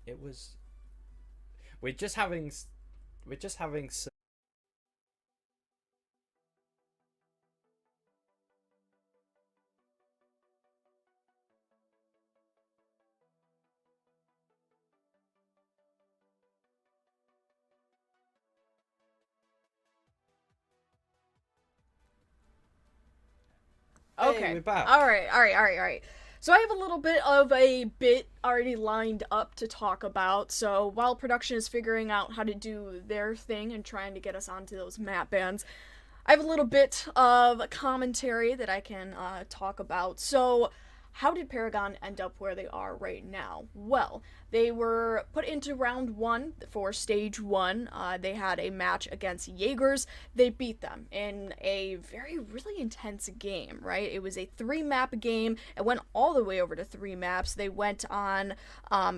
it was. We're just having. We're just having. Hey, Okay. we're back. All right. So I have a little bit of a bit already lined up to talk about. So while production is figuring out how to do their thing and trying to get us onto those map bands, I have a little bit of commentary that I can talk about. So, how did Paragon end up where they are right now? Well, they were put into round one for stage one. They had a match against Jaegers. They beat them in a very, really intense game, right? It was a three map game. It went all the way over to three maps. They went on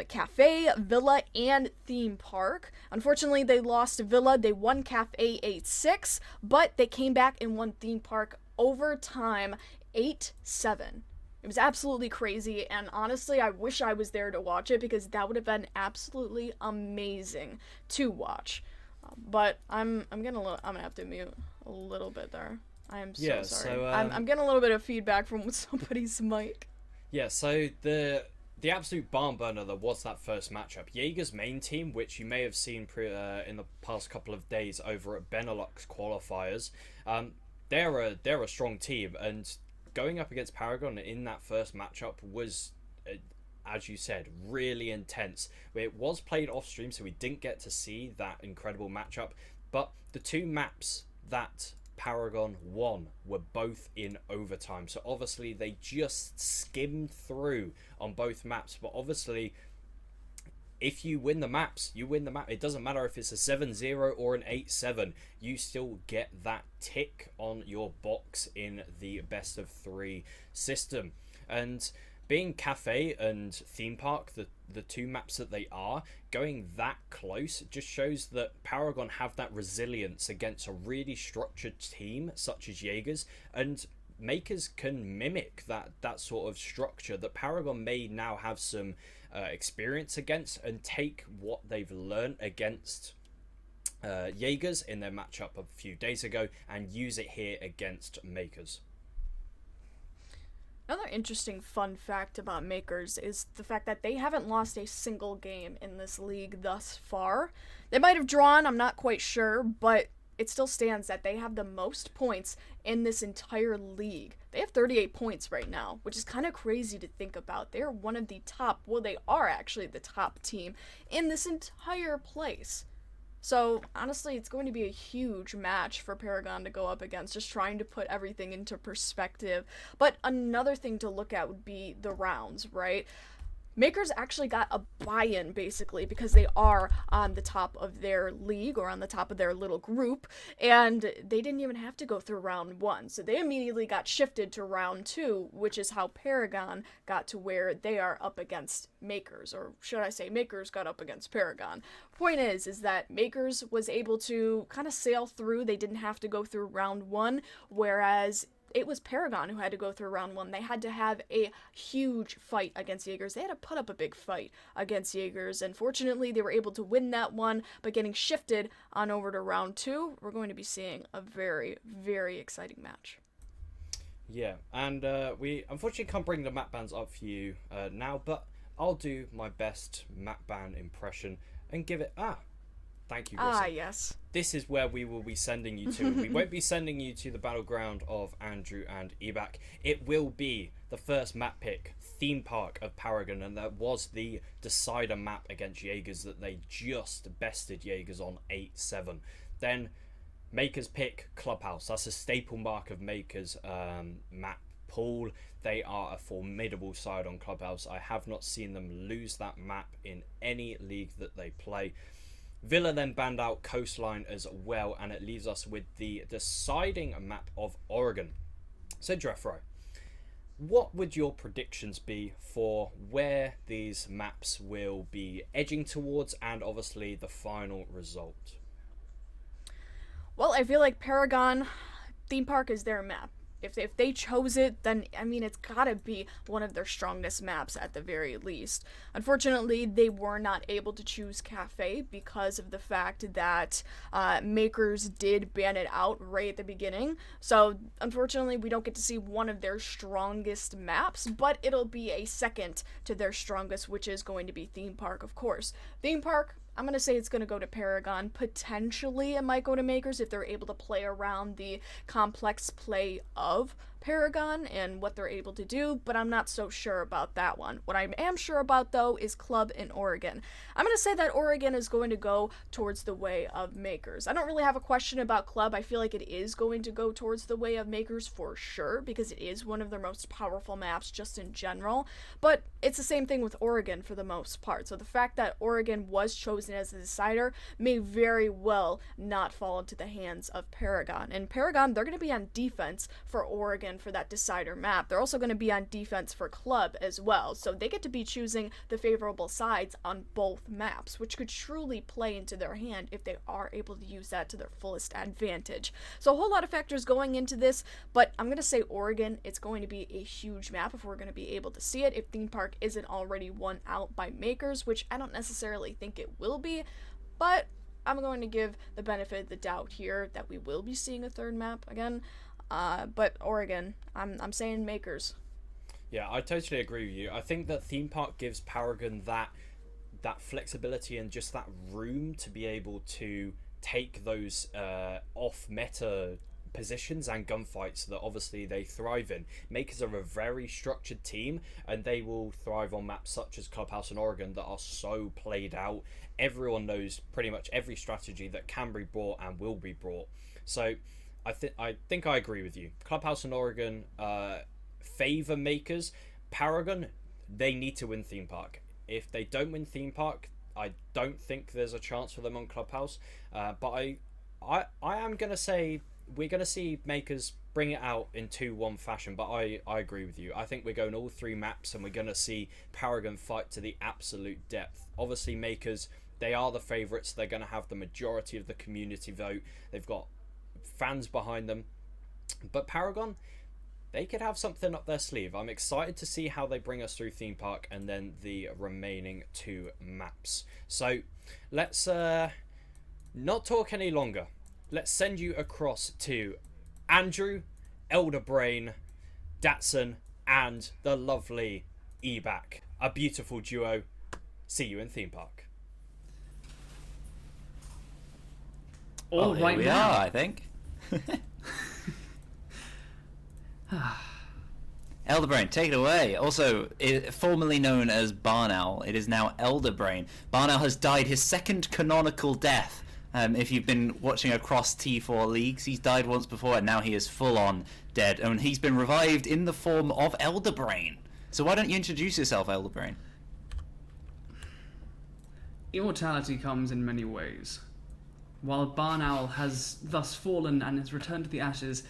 Cafe, Villa, and Theme Park. Unfortunately, they lost Villa. They won Cafe 8-6, but they came back and won Theme Park overtime 8-7. It was absolutely crazy, and honestly, I wish I was there to watch it because that would have been absolutely amazing to watch. But I'm gonna have to mute a little bit there. I am so Yeah. sorry. So I'm getting a little bit of feedback from somebody's mic. Yeah, so the absolute barn burner that was that first matchup, Jaeger's main team, which you may have seen in the past couple of days over at Benelux qualifiers, they're a strong team, and going up against Paragon in that first matchup was, as you said, really intense. It was played off stream, so we didn't get to see that incredible matchup. But the two maps that Paragon won were both in overtime. So obviously they just skimmed through on both maps. But obviously, if you win the maps, you win the map. It doesn't matter if it's a 7-0 or an 8-7. You still get that tick on your box in the best of three system. And being Cafe and Theme Park, the two maps that they are, going that close just shows that Paragon have that resilience against a really structured team such as Jaegers, and makers can mimic that sort of structure that Paragon may now have some experience against, and take what they've learned against Jaegers in their matchup a few days ago and use it here against Makers. Another interesting fun fact about Makers is the fact that they haven't lost a single game in this league thus far. They might have drawn, I'm not quite sure, but it still stands that they have the most points in this entire league. They have 38 points right now, which is kind of crazy to think about. They're one of the top, well, they are actually the top team in this entire place. So honestly, it's going to be a huge match for Paragon to go up against, just trying to put everything into perspective. But another thing to look at would be the rounds, right? Makers actually got a buy-in basically because they are on the top of their league or on the top of their little group, and they didn't even have to go through round one. So they immediately got shifted to round two, which is how Paragon got to where they are up against Makers, or should I say Makers got up against Paragon. Point is that Makers was able to kind of sail through. They didn't have to go through round one, whereas it was Paragon who had to go through round one. They had to have a huge fight against Jaegers. They had to put up a big fight against Jaegers, and fortunately, they were able to win that one. But getting shifted on over to round two, we're going to be seeing a very, very exciting match. Yeah, and we unfortunately can't bring the map bands up for you now, but I'll do my best map band impression and give it. Thank you, Ah, Rissa. yes. This is where we will be sending you to. We won't be sending you to the battleground of Andrew and Ebak. It will be the first map pick, Theme Park of Paragon, and that was the decider map against Jaegers that they just bested Jaegers on 8-7. Then Makers pick Clubhouse. That's a staple mark of Makers map pool. They are a formidable side on Clubhouse. I have not seen them lose that map in any league that they play. Villa then banned out Coastline as well, and it leaves us with the deciding map of Oregon. So, Jeffro, what would your predictions be for where these maps will be edging towards, and obviously the final result? Well, I feel like Paragon Theme Park is their map. If they chose it, then I mean it's gotta be one of their strongest maps at the very least. Unfortunately, they were not able to choose Cafe because of the fact that MKERS did ban it out right at the beginning. So unfortunately, we don't get to see one of their strongest maps, but it'll be a second to their strongest, which is going to be Theme Park, of course. Theme Park, I'm going to say it's going to go to Paragon. Potentially, it might go to MKERS if they're able to play around the complex play of Paragon and what they're able to do, but I'm not so sure about that one. What I am sure about, though, is Club in Oregon. I'm going to say that Oregon is going to go towards the way of MKERS. I don't really have a question about Club. I feel like it is going to go towards the way of MKERS for sure, because it is one of their most powerful maps just in general, but it's the same thing with Oregon for the most part. So the fact that Oregon was chosen as the decider may very well not fall into the hands of Paragon. And Paragon, they're going to be on defense for Oregon for that decider map. They're also going to be on defense for Club as well. So they get to be choosing the favorable sides on both maps, which could truly play into their hand if they are able to use that to their fullest advantage. So a whole lot of factors going into this, but I'm going to say Oregon, it's going to be a huge map if we're going to be able to see it, if Theme Park isn't already won out by MKERS, which I don't necessarily think it will be, but I'm going to give the benefit of the doubt here that we will be seeing a third map again. But Oregon, I'm saying MKERS. Yeah, I totally agree with you. I think that Theme Park gives Paragon that flexibility and just that room to be able to take those off-meta positions and gunfights that obviously they thrive in. MKERS are a very structured team, and they will thrive on maps such as Clubhouse and Oregon that are so played out. Everyone knows pretty much every strategy that can be brought and will be brought. So I think I agree with you. Clubhouse and Oregon favor MKERS. Paragon, they need to win Theme Park. If they don't win Theme Park, I don't think there's a chance for them on Clubhouse. But I am gonna say we're gonna see MKERS bring it out in 2-1 fashion. But I agree with you. I think we're going all three maps, and we're gonna see Paragon fight to the absolute depth. Obviously, MKERS, they are the favourites. They're gonna have the majority of the community vote. They've got fans behind them, but Paragon, they could have something up their sleeve. I'm excited to see how they bring us through Theme Park and then the remaining two maps. So let's not talk any longer. Let's send you across to Andrew, Elderbrain, Datsun, and the lovely Ebac, a beautiful duo. See you in Theme Park. All right, we now. are, I think. Elderbrain, take it away. Also, formerly known as Barnowl, it is now Elderbrain. Barnowl has died his second canonical death. If you've been watching across T4 leagues, he's died once before, and now he is full-on dead. And he's been revived in the form of Elderbrain. So why don't you introduce yourself, Elderbrain? Immortality comes in many ways. While Barnowl has thus fallen and has returned to the ashes,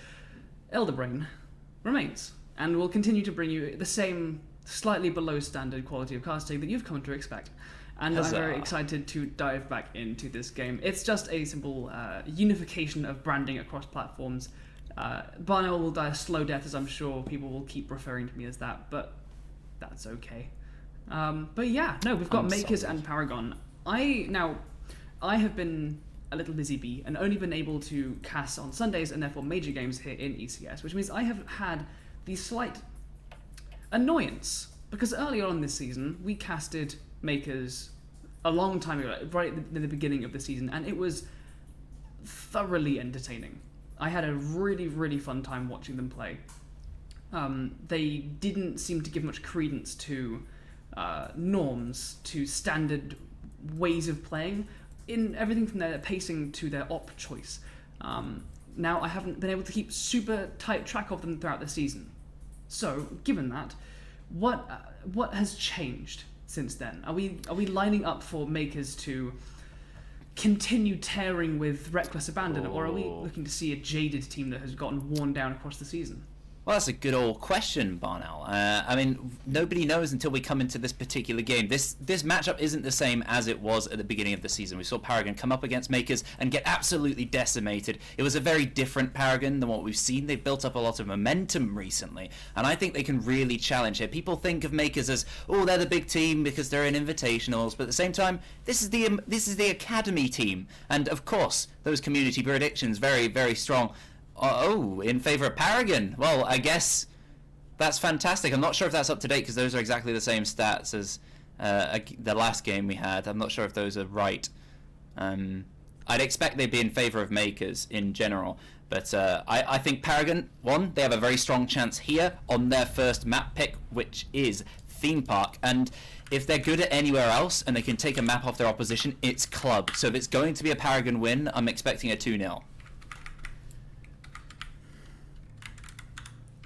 Elderbrain remains, and will continue to bring you the same slightly below standard quality of casting that you've come to expect. And Huzzah. I'm very excited to dive back into this game. It's just a simple unification of branding across platforms. Barnowl will die a slow death, as I'm sure people will keep referring to me as that, but that's okay. But yeah, no, we've got MKERS and Paragon. I have been a little busy bee and only been able to cast on Sundays and therefore major games here in ECS, which means I have had the slight annoyance because earlier on this season we casted MKERS a long time ago, right at the beginning of the season, and it was thoroughly entertaining. I had a really, really fun time watching them play. They didn't seem to give much credence to norms, to standard ways of playing, in everything from their pacing to their op choice. Now, I haven't been able to keep super tight track of them throughout the season. So, given that, what has changed since then? Are we lining up for MKERS to continue tearing with reckless abandon, or are we looking to see a jaded team that has gotten worn down across the season? Well, that's a good old question, Barnell. I mean, nobody knows until we come into this particular game. This matchup isn't the same as it was at the beginning of the season. We saw Paragon come up against MKERS and get absolutely decimated. It was a very different Paragon than what we've seen. They've built up a lot of momentum recently, and I think they can really challenge here. People think of MKERS as, oh, they're the big team because they're in invitationals, but at the same time, this is the academy team, and of course, those community predictions very, very strong. Oh, in favour of Paragon. Well, I guess that's fantastic. I'm not sure if that's up to date because those are exactly the same stats as the last game we had. I'm not sure if those are right. I'd expect they'd be in favour of MKERS in general. But I think Paragon, they have a very strong chance here on their first map pick, which is Theme Park. And if they're good at anywhere else and they can take a map off their opposition, it's Club. So if it's going to be a Paragon win, I'm expecting a 2-0.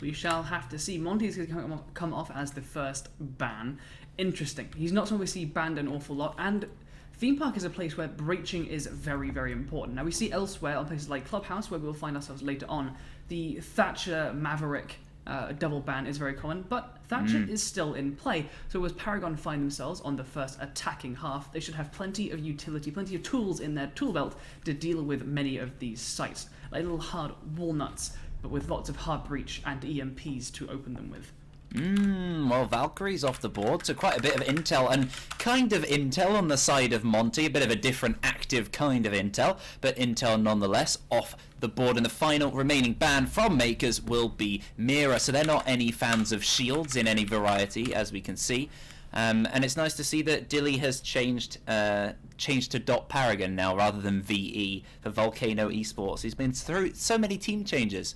We shall have to see. Monty's going to come off as the first ban. Interesting. He's not someone we see banned an awful lot, and Theme Park is a place where breaching is very, very important. Now, we see elsewhere, on places like Clubhouse, where we'll find ourselves later on, the Thatcher Maverick double ban is very common, but Thatcher is still in play. So as Paragon find themselves on the first attacking half, they should have plenty of utility, plenty of tools in their tool belt to deal with many of these sites, like little hard walnuts, but with lots of hard breach and EMPs to open them with. Well, Valkyrie's off the board, so quite a bit of intel, and kind of intel on the side of Monty, a bit of a different active kind of intel, but intel nonetheless off the board, and the final remaining ban from MKERS will be Mira, so they're not any fans of shields in any variety, as we can see. And it's nice to see that Dilly has changed to .Paragon now rather than VE for Volcano Esports. He's been through so many team changes.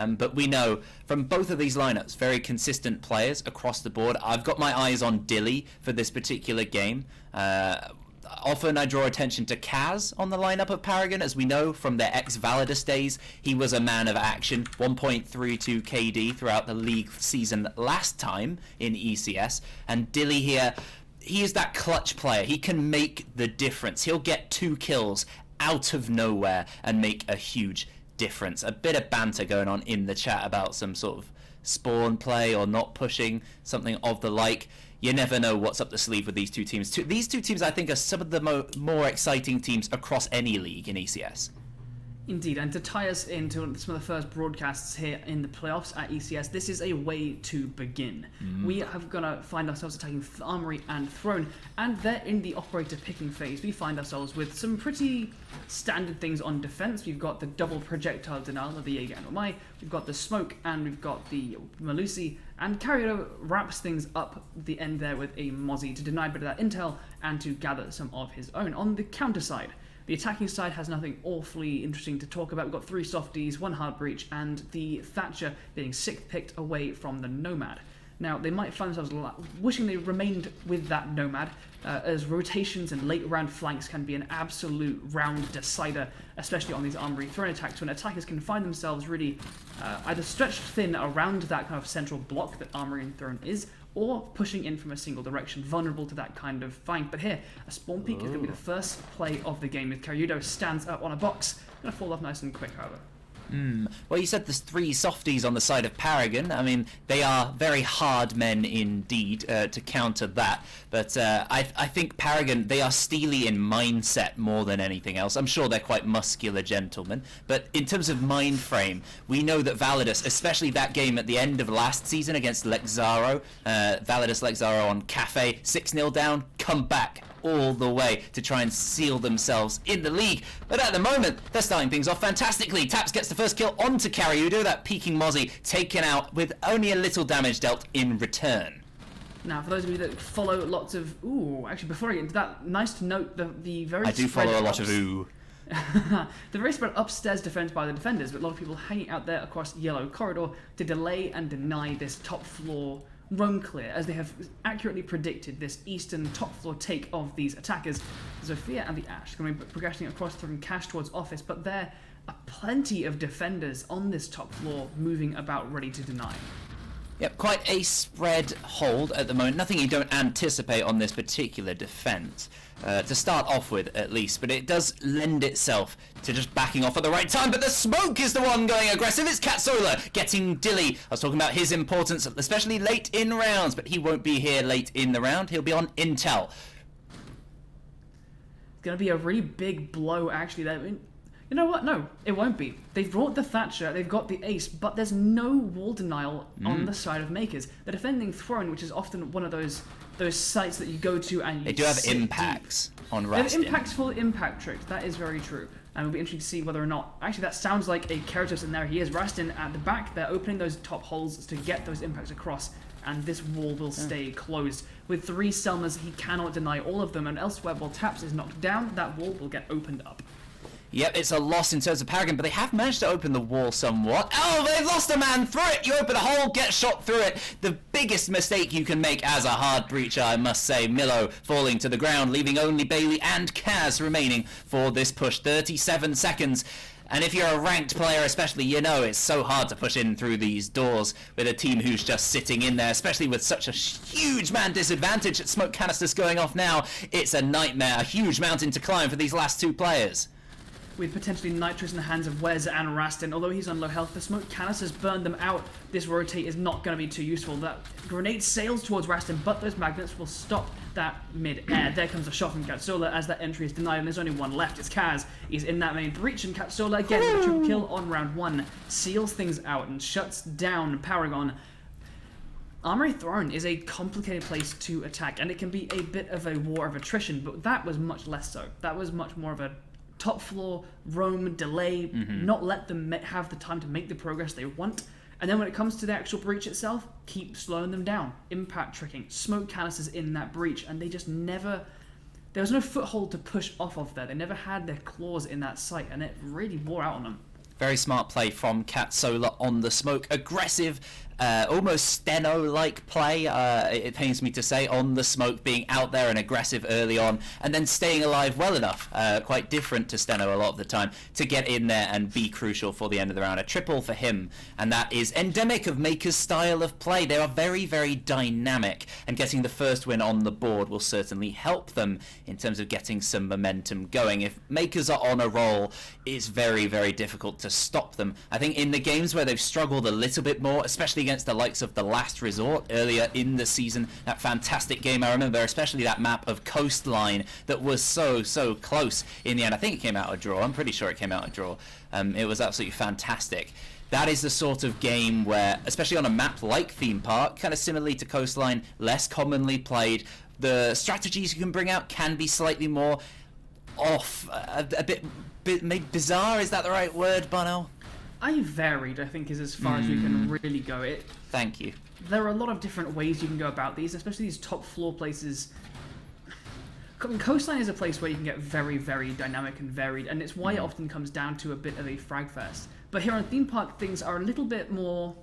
But we know from both of these lineups, very consistent players across the board. I've got my eyes on Dilly for this particular game. Often I draw attention to Kaz on the lineup of Paragon. As we know from their ex-Validus days, he was a man of action, 1.32 KD throughout the league season last time in ECS. And Dilly here, he is that clutch player. He can make the difference. He'll get 2 kills out of nowhere and make a huge difference. A bit of banter going on in the chat about some sort of spawn play or not pushing, something of the like. You never know what's up the sleeve with these two teams. These two teams, I think, are some of the more exciting teams across any league in ECS. Indeed, and to tie us into some of the first broadcasts here in the playoffs at ECS, this is a way to begin. We have going to find ourselves attacking Armory and Throne, and they're in the operator picking phase. We find ourselves with some pretty standard things on defense. We've got the double projectile denial of the Jaeger and Omai, we've got the smoke, and we've got the Malusi, and Carrier wraps things up the end there with a Mozzie to deny a bit of that intel and to gather some of his own. On the counter side, the attacking side has nothing awfully interesting to talk about. We've got 3 softies, 1 hard breach, and the Thatcher being 6th picked away from the Nomad. Now, they might find themselves wishing they remained with that Nomad, as rotations and late round flanks can be an absolute round decider, especially on these Armory Throne attacks, when attackers can find themselves really either stretched thin around that kind of central block that Armory and Throne is, or pushing in from a single direction, vulnerable to that kind of find. But here, a spawn peek is going to be the first play of the game, with Karyudo stands up on a box. Going to fall off nice and quick, however. Well, you said there's 3 softies on the side of Paragon. I mean, they are very hard men indeed to counter that. But I think Paragon, they are steely in mindset more than anything else. I'm sure they're quite muscular gentlemen. But in terms of mind frame, we know that Validus, especially that game at the end of last season against Lexaro, Validus Lexaro on Cafe, 6-0 down, come back all the way to try and seal themselves in the league. But at the moment, they're starting things off fantastically. Taps gets the first kill onto Karyudo, that peeking Mozzie taken out with only a little damage dealt in return. Now, for those of you that follow lots of... actually, before I get into that, nice to note the very... I do follow a lot of the very spread upstairs defense by the defenders, but a lot of people hanging out there across Yellow Corridor to delay and deny this top floor roam clear, as they have accurately predicted this eastern top floor take of these attackers. Zofia and the Ash going to be progressing across from Cash towards office, but there are plenty of defenders on this top floor moving about ready to deny. Yep, quite a spread hold at the moment. Nothing you don't anticipate on this particular defense. To start off with, at least, but it does lend itself to just backing off at the right time. But the smoke is the one going aggressive. It's Katsola getting dilly. I was talking about his importance, especially late in rounds, but he won't be here late in the round. He'll be on Intel. It's going to be a really big blow, actually. You know what? No, it won't be. They've brought the Thatcher, they've got the Ace, but there's no wall denial on the side of MKERS. The defending throne, which is often one of those sites that you go to and you They do have impacts on Rastin. They have impacts for impact tricks. That is very true. And it'll be interesting to see whether or not... Actually, that sounds like a Keratos, and there he is. Rastin at the back there, opening those top holes to get those impacts across. And this wall will stay closed. With 3 Selmas, he cannot deny all of them. And elsewhere, while Taps is knocked down, that wall will get opened up. Yep, it's a loss in terms of Paragon, but they have managed to open the wall somewhat. Oh, they've lost a man through it! You open a hole, get shot through it. The biggest mistake you can make as a hard breacher, I must say. Milo falling to the ground, leaving only Bailey and Kaz remaining for this push. 37 seconds. And if you're a ranked player especially, you know it's so hard to push in through these doors with a team who's just sitting in there, especially with such a huge man disadvantage. Smoke canisters going off now. It's a nightmare, a huge mountain to climb for these last 2 players. With potentially Nitrous in the hands of Wes and Rastin. Although he's on low health, the smoke canisters burned them out. This rotate is not going to be too useful. That grenade sails towards Rastin, but those magnets will stop that mid-air. There comes a shot from Katsola as that entry is denied, and there's only one left. It's Kaz. He's in that main breach, and Katsola again with a triple kill on round 1. Seals things out and shuts down Paragon. Armory Throne is a complicated place to attack, and it can be a bit of a war of attrition, but that was much less so. That was much more of a top floor, roam, delay, not let them have the time to make the progress they want. And then when it comes to the actual breach itself, keep slowing them down. Impact tricking, smoke canisters in that breach, and they just never... There was no foothold to push off of there. They never had their claws in that site, and it really wore out on them. Very smart play from Katsola on the smoke. Aggressive, almost Steno-like play, it pains me to say, on the smoke, being out there and aggressive early on, and then staying alive well enough, quite different to Steno a lot of the time, to get in there and be crucial for the end of the round. A triple for him, and that is endemic of MKERS' style of play. They are very, very dynamic, and getting the first win on the board will certainly help them in terms of getting some momentum going. If MKERS are on a roll, it's very, very difficult to stop them. I think in the games where they've struggled a little bit more, especially against the likes of the Last Resort earlier in the season, that fantastic game I remember, especially that map of Coastline that was so close in the end. I think it came out a draw. I'm pretty sure it came out a draw. It was absolutely fantastic. That is the sort of game where, especially on a map like Theme Park, kind of similarly to Coastline, less commonly played, the strategies you can bring out can be slightly more off, a bit maybe bizarre. Is that the right word, Bono? Varied, I think, is as far as we can really go. Thank you. There are a lot of different ways you can go about these, especially these top floor places. Coastline is a place where you can get very, very dynamic and varied, and it's why it often comes down to a bit of a frag fest. But here on Theme Park, things are a little bit more,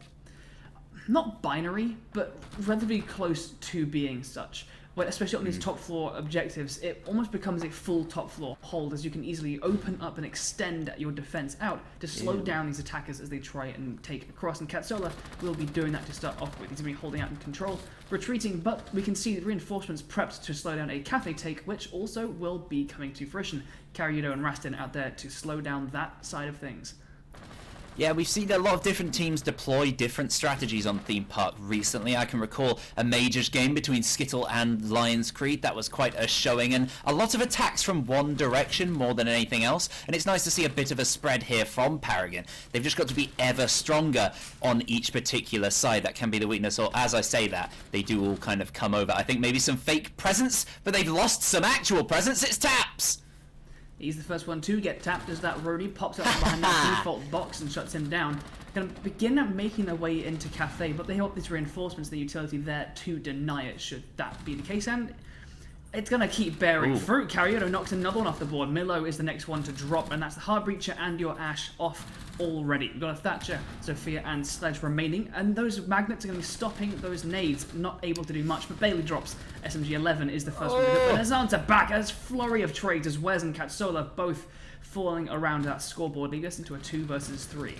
not binary, but relatively close to being such. Well, especially on these top floor objectives, it almost becomes a full top floor hold, as you can easily open up and extend your defense out to slow down these attackers as they try and take across. And Katsola will be doing that to start off with. He's going to be holding out in control, retreating, but we can see the reinforcements prepped to slow down a cafe take, which also will be coming to fruition. Karyudo and Rastin out there to slow down that side of things. Yeah, we've seen a lot of different teams deploy different strategies on Theme Park recently. I can recall a Majors game between Skittle and Lions Creed. That was quite a showing, and a lot of attacks from one direction more than anything else. And it's nice to see a bit of a spread here from Paragon. They've just got to be ever stronger on each particular side. That can be the weakness, or as I say that, they do all kind of come over. I think maybe some fake presence, but they've lost some actual presence. It's Taps! He's the first one to get tapped as that roadie pops up behind that default box and shuts him down. Going to begin making their way into Cafe, but they hope these reinforcements, the utility there to deny it should that be the case. And it's going to keep bearing fruit. Karyudo knocks another one off the board. Milo is the next one to drop, and that's the Hard Breacher and your Ash off already. We've got a Thatcher, Sophia, and Sledge remaining, and those magnets are going to be stopping those nades, not able to do much, but Bailey drops. SMG-11 is the first one to do it, but Azanta back as flurry of trades as Wes and Katsola both falling around that scoreboard, leading us into a 2 versus 3.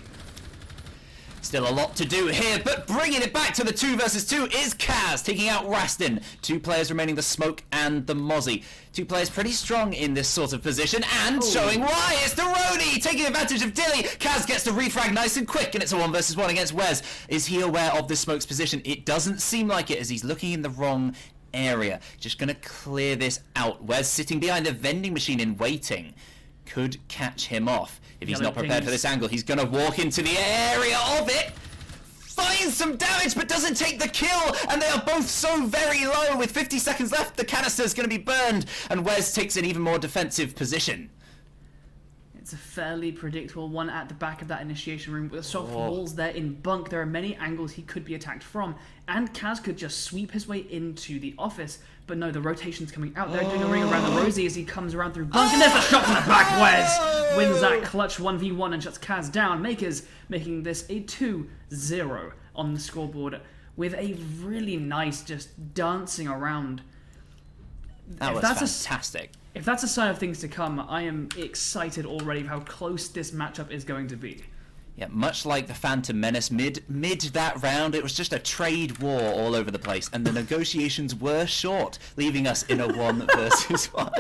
Still a lot to do here, but bringing it back to the 2 versus 2 is Kaz, taking out Rastin. 2 players remaining, the Smoke and the Mozzie. 2 players pretty strong in this sort of position, and showing why. It's the Roni taking advantage of Dilly. Kaz gets the refrag nice and quick, and it's a 1 versus 1 against Wes. Is he aware of the Smoke's position? It doesn't seem like it, as he's looking in the wrong area. Just going to clear this out. Wes sitting behind the vending machine and waiting. Could catch him off. If he's not prepared for this angle, he's going to walk into the area of it. Finds some damage, but doesn't take the kill. And they are both so very low. With 50 seconds left, the canister is going to be burned. And Wes takes an even more defensive position. It's a fairly predictable one at the back of that initiation room with soft walls there in bunk. There are many angles he could be attacked from, and Kaz could just sweep his way into the office. But no, the rotation's coming out. They're doing a ring around the Rosie as he comes around through bunk, and there's the shot from the back. Wes wins that clutch 1v1 and shuts Kaz down. MKERS making this a 2-0 on the scoreboard with a really nice just dancing around. That was fantastic. If that's a sign of things to come, I am excited already of how close this matchup is going to be. Yeah, much like the Phantom Menace, mid that round, it was just a trade war all over the place, and the negotiations were short, leaving us in a 1 versus 1.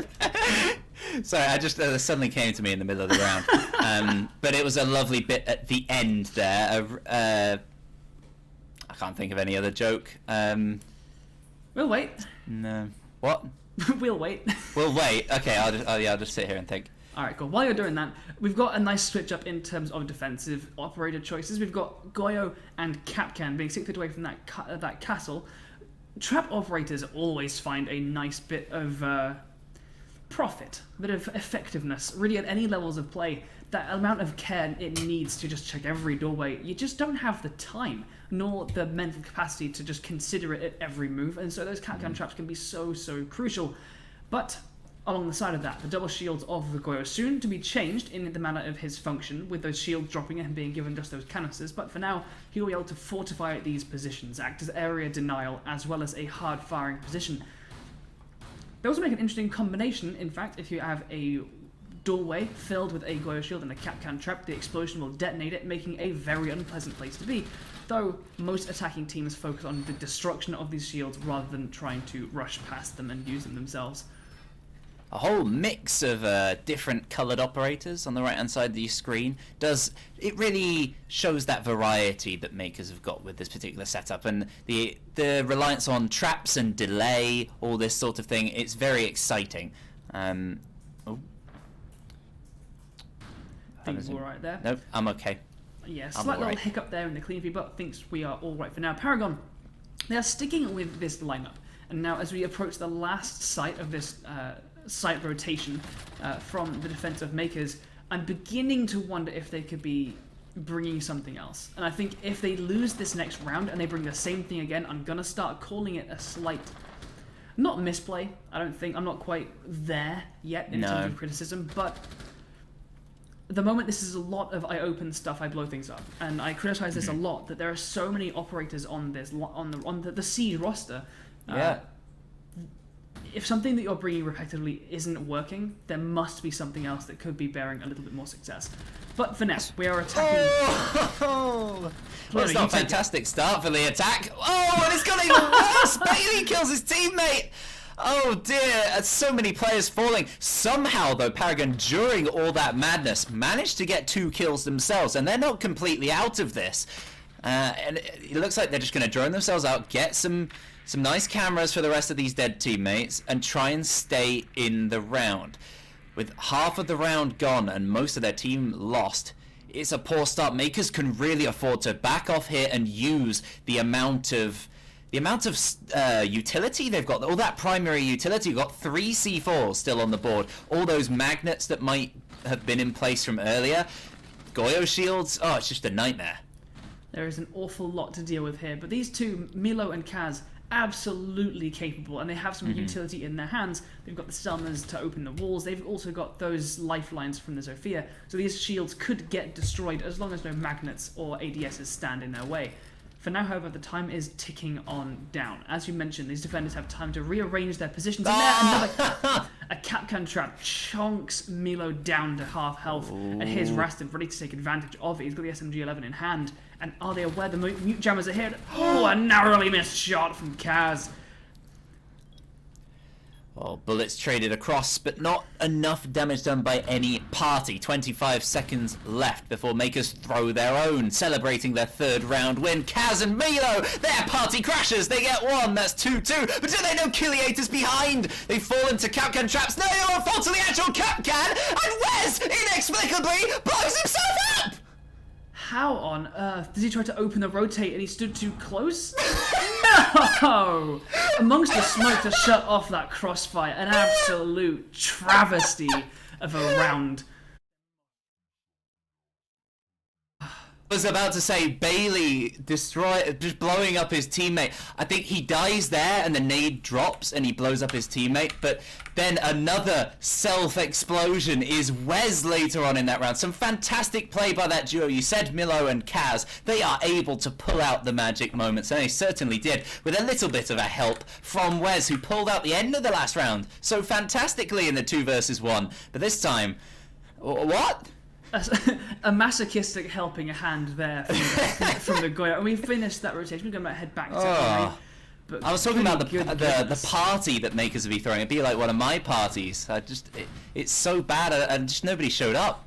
Sorry, I just suddenly came to me in the middle of the round. But it was a lovely bit at the end there. I can't think of any other joke. We'll wait. No. What? We'll wait. We'll wait. Okay, I'll just sit here and think. Alright, cool. While you're doing that, we've got a nice switch up in terms of defensive operator choices. We've got Goyo and Capcan being 6 feet away from that castle. Trap operators always find a nice bit of profit, a bit of effectiveness, really at any levels of play. That amount of care it needs to just check every doorway, you just don't have the time, nor the mental capacity to just consider it at every move, and so those Capcan traps can be so crucial. But along the side of that, the double shields of the Goyo soon to be changed in the manner of his function, with those shields dropping and being given just those canisters, but for now, he'll be able to fortify these positions, act as area denial, as well as a hard-firing position. They also make an interesting combination, in fact, if you have a doorway filled with a Goyo shield and a Capcan trap, the explosion will detonate it, making a very unpleasant place to be, though most attacking teams focus on the destruction of these shields rather than trying to rush past them and use them themselves. A whole mix of different coloured operators on the right hand side of the screen. It really shows that variety that MKERS have got with this particular setup, and the reliance on traps and delay, all this sort of thing. It's very exciting. Things all right there. Nope, I'm okay. Yeah, slight little hiccup there in the clean feed, but thinks we are all right for now. Paragon, they are sticking with this lineup, and now as we approach the last site of this site rotation from the defense of MKERS, I'm beginning to wonder if they could be bringing something else. And I think if they lose this next round and they bring the same thing again, I'm gonna start calling it a slight, not misplay. I'm not quite there yet in terms of criticism, but the moment this is a lot of I open stuff, I blow things up, and I criticize this a lot, that there are so many operators on this on the Siege roster. If something that you're bringing repetitively isn't working, there must be something else that could be bearing a little bit more success. But for now, we are attacking. Well, it's not a fantastic start for the attack. Oh, and it's got even worse. Bailey kills his teammate. Oh dear, so many players falling. Somehow, though, Paragon, during all that madness, managed to get 2 kills themselves, and they're not completely out of this. And it looks like they're just going to drone themselves out, get some nice cameras for the rest of these dead teammates, and try and stay in the round. With half of the round gone and most of their team lost, it's a poor start. MKERS can really afford to back off here and use the amount of utility they've got, all that primary utility. You've got 3 C4s still on the board, all those magnets that might have been in place from earlier, Goyo shields. Oh, it's just a nightmare. There is an awful lot to deal with here, but these two, Milo and Kaz, absolutely capable, and they have some utility in their hands. They've got the stunners to open the walls. They've also got those lifelines from the Zofia, so these shields could get destroyed as long as no magnets or ADSs stand in their way. For now, however, the time is ticking on down. As you mentioned, these defenders have time to rearrange their positions, and there A Capcan trap chonks Milo down to half health, and here's Rastin ready to take advantage of it. He's got the SMG-11 in hand, and are they aware the mute jammers are here? Oh, a narrowly missed shot from Kaz. Oh, bullets traded across, but not enough damage done by any party. 25 seconds left before Makers throw their own, celebrating their third round win. Kaz and Milo, their party crashes. They get one. That's 2-2. But do they know Killiator's behind? They fall into Capcan traps. No, they won't fall to the actual Capcan. And Wes, inexplicably, blows himself up. How on earth? Did he try to open the rotate and he stood too close? No! Amongst the smoke to shut off that crossfire, an absolute travesty of a round. I was about to say Bailey just blowing up his teammate. I think he dies there and the nade drops and he blows up his teammate, but then another self-explosion is Wes later on in that round. Some fantastic play by that duo. You said Milo and Kaz. They are able to pull out the magic moments, and they certainly did, with a little bit of a help from Wes, who pulled out the end of the last round so fantastically in the 2 versus 1. But this time, what? A masochistic helping hand there from the Goya. And we finished that rotation. We're going to head back to Henry. But I was talking about the party that Makers would be throwing. It'd be like one of my parties. It's so bad, and just nobody showed up.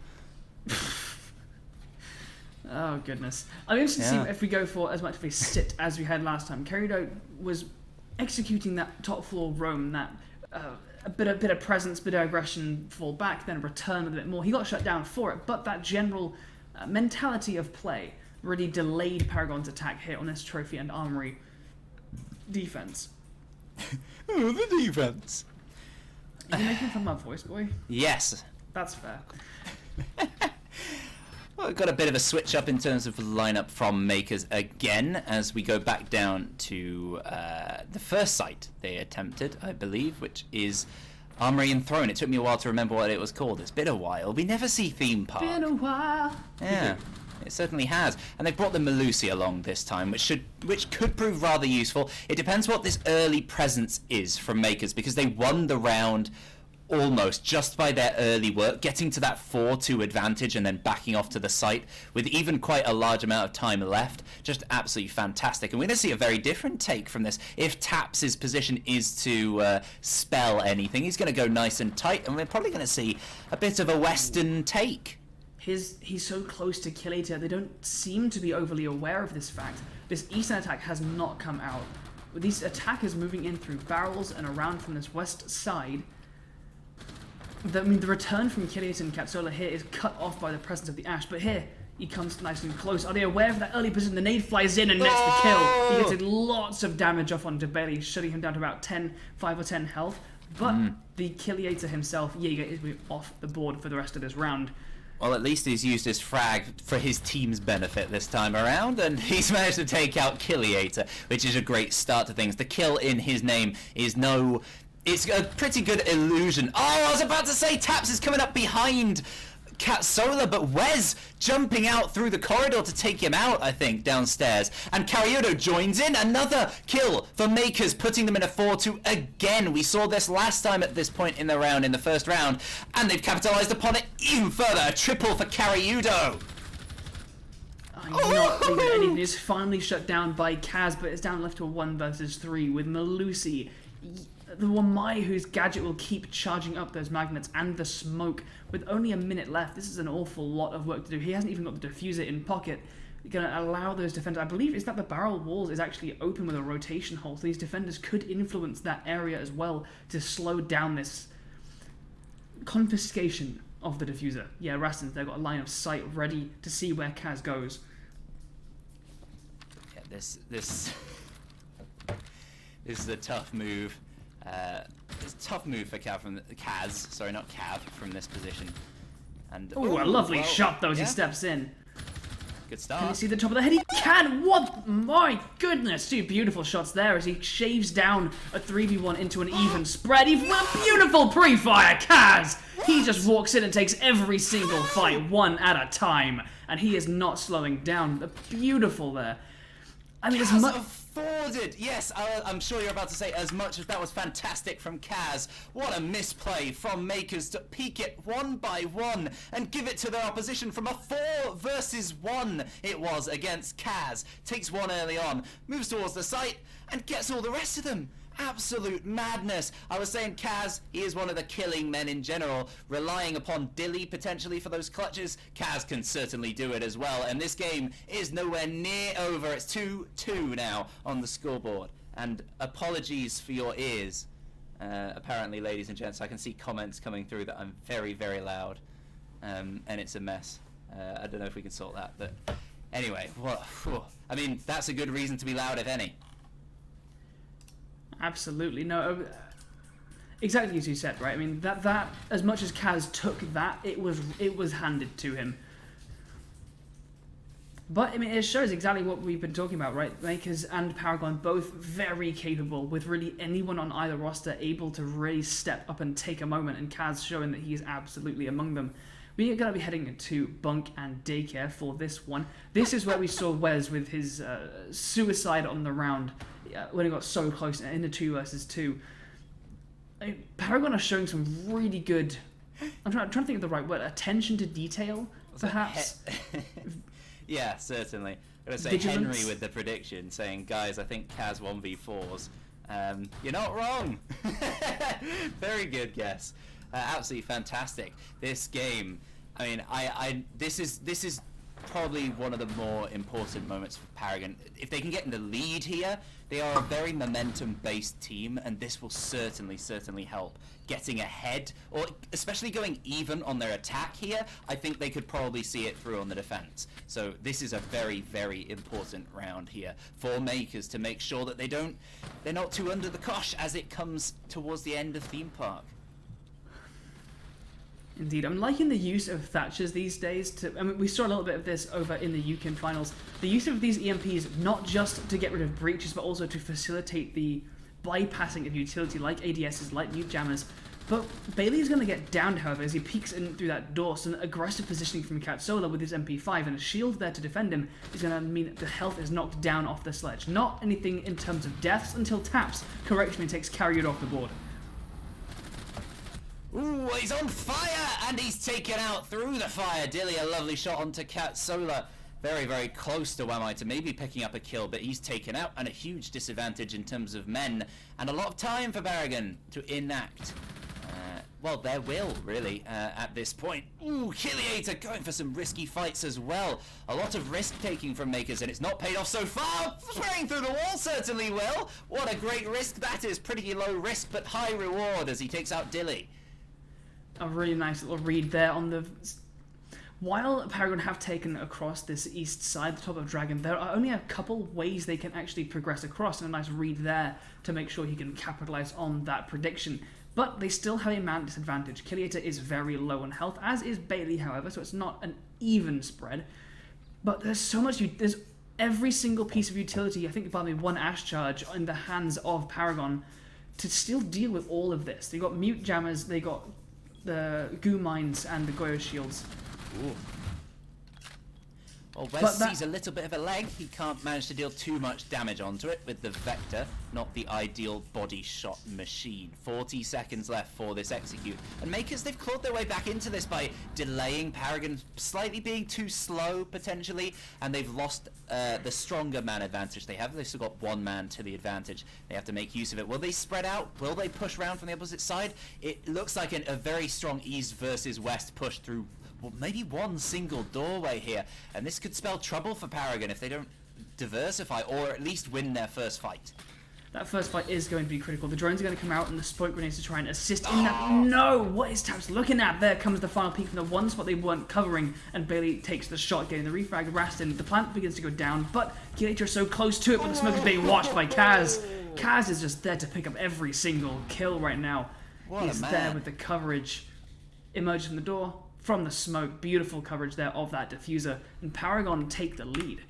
Oh goodness! I'm interested to see if we go for as much of a sit as we had last time. Kerido was executing that top floor roam, that a bit of presence, bit of aggression, fall back, then return with a bit more. He got shut down for it, but that general mentality of play really delayed Paragon's attack here on this trophy and armory defense. Oh, the defense. Are you making fun of my voice, boy? Yes. That's fair. Well, we've got a bit of a switch up in terms of the lineup from Makers again as we go back down to the first site they attempted, I believe, which is Armory and Throne. It took me a while to remember what it was called. It's been a while. We never see Theme Park. Been a while. Yeah, it certainly has. And they've brought the Melusi along this time, which could prove rather useful. It depends what this early presence is from Makers, because they won the round almost just by their early work, getting to that 4-2 advantage and then backing off to the site with even quite a large amount of time left. Just absolutely fantastic. And we're going to see a very different take from this. If Taps' position is to spell anything, he's going to go nice and tight, and we're probably going to see a bit of a Western take. He's so close to Killator, they don't seem to be overly aware of this fact. This Eastern attack has not come out. With these attackers moving in through barrels and around from this west side, the return from Killator and Katsola here is cut off by the presence of the Ash, but here he comes nice and close. Are they aware of that early position? The nade flies in and nets the kill. He gets lots of damage off onto Bailey, shutting him down to about 5 or 10 health. But the Killator himself, Jaeger, is off the board for the rest of this round. Well, at least he's used his frag for his team's benefit this time around, and he's managed to take out Killator, which is a great start to things. The kill in his name is it's a pretty good illusion. Oh, I was about to say Taps is coming up behind Katsola, but Wes jumping out through the corridor to take him out, I think, downstairs. And Karyudo joins in. Another kill for Makers, putting them in a 4-2 again. We saw this last time at this point in the round, in the first round, and they've capitalized upon it even further. A triple for Karyudo. I'm not leaving anything. It's finally shut down by Kaz, but it's down left to a 1 versus 3 with Melusi. The Wamai, whose gadget will keep charging up those magnets and the smoke. With only a minute left, this is an awful lot of work to do. He hasn't even got the diffuser in pocket. Going to allow those defenders, I believe it's that the barrel walls is actually open with a rotation hole, so these defenders could influence that area as well to slow down this confiscation of the diffuser. Yeah, Rastin, they've got a line of sight ready to see where Kaz goes. Yeah, this is a tough move. It's a tough move for Kaz. Sorry, not Cav, from this position. And a lovely shot though as he steps in. Good start. Can you see the top of the head? He can! What? My goodness! 2 beautiful shots there as he shaves down a 3v1 into an even spread. A beautiful pre-fire, Kaz! He just walks in and takes every single fight, one at a time. And he is not slowing down. Beautiful there. I mean, as much... forwarded. Yes, I'm sure you're about to say as much as that was fantastic from Kaz. What a misplay from MKERS to peek it 1 by 1 and give it to their opposition from a 4 versus 1 it was against Kaz. Takes one early on, moves towards the site and gets all the rest of them. Absolute madness. I was saying Kaz, he is one of the killing men in general, relying upon Dilly potentially for those clutches. Kaz can certainly do it as well, and this game is nowhere near over. It's 2-2 now on the scoreboard. And apologies for your ears, apparently, ladies and gents. I can see comments coming through that I'm very, very loud, and it's a mess. I don't know if we can sort that, but anyway, I mean, that's a good reason to be loud, if any. Absolutely. No, exactly as you said, right? I mean, that as much as Kaz took that, it was handed to him. But I mean, it shows exactly what we've been talking about, right? MKERS and Paragon both very capable, with really anyone on either roster able to really step up and take a moment, and Kaz showing that he is absolutely among them. We are going to be heading into Bunk and Daycare for this one. This is where we saw Wes with his suicide on the round when he got so close in the 2 versus 2. Paragon are showing some really good, I'm trying to think of the right word, attention to detail, perhaps. Yeah, certainly. I'm going to say Vigilance. Henry with the prediction, saying, guys, I think Kaz 1v4s. You're not wrong. Very good guess. Absolutely fantastic. This game, I mean, this is probably one of the more important moments for Paragon. If they can get in the lead here, they are a very momentum-based team, and this will certainly help getting ahead, or especially going even on their attack here. I think they could probably see it through on the defense. So this is a very, very important round here for MKERS to make sure that they're not too under the cosh as it comes towards the end of Theme Park. Indeed, I'm liking the use of Thatchers these days. I mean, we saw a little bit of this over in the UCAN finals. The use of these EMPs, not just to get rid of breaches, but also to facilitate the bypassing of utility like ADSs, like mute jammers. But Bailey is going to get downed, however, as he peeks in through that door. So an aggressive positioning from Katsola with his MP5 and a shield there to defend him is going to mean that the health is knocked down off the sledge. Not anything in terms of deaths until Taps correctly takes Carrier off the board. Ooh, he's on fire, and he's taken out through the fire. Dilly, a lovely shot onto Katsola. Very, very close to Wamai to maybe picking up a kill, but he's taken out, and a huge disadvantage in terms of men, and a lot of time for Paragon to enact. Well, their will, really, at this point. Ooh, Killiator going for some risky fights as well. A lot of risk-taking from MKERS, and it's not paid off so far. Spraying through the wall certainly will. What a great risk that is. Pretty low risk, but high reward as he takes out Dilly. A really nice little read there on the... While Paragon have taken across this east side, the top of Dragon, there are only a couple ways they can actually progress across, and a nice read there to make sure he can capitalize on that prediction. But they still have a man disadvantage. Killiator is very low on health, as is Bailey, however, so it's not an even spread. But there's so much... There's every single piece of utility, I think about one Ash Charge in the hands of Paragon to still deal with all of this. They got mute jammers, they got the goo mines and the Goyo shields. Ooh. Well, Wes sees a little bit of a leg. He can't manage to deal too much damage onto it with the Vector. Not the ideal body shot machine. 40 seconds left for this execute. And MKERS, they've clawed their way back into this by delaying Paragon, slightly being too slow, potentially. And they've lost the stronger man advantage they have. They've still got one man to the advantage. They have to make use of it. Will they spread out? Will they push round from the opposite side? It looks like a very strong East versus West push through, well, maybe one single doorway here, and this could spell trouble for Paragon if they don't diversify or at least win their first fight. That first fight is going to be critical. The drones are going to come out and the spoke grenades to try and assist in that. No! What is Taps looking at? There comes the final peek from the one spot they weren't covering, and Bailey takes the shot, getting the refrag. Rastin, the plant begins to go down, but Killiator is so close to it, but the smoke is being watched by Kaz. Kaz is just there to pick up every single kill right now. He's there with the coverage. Emerges from the door, from the smoke. Beautiful coverage there of that diffuser, and Paragon take the lead.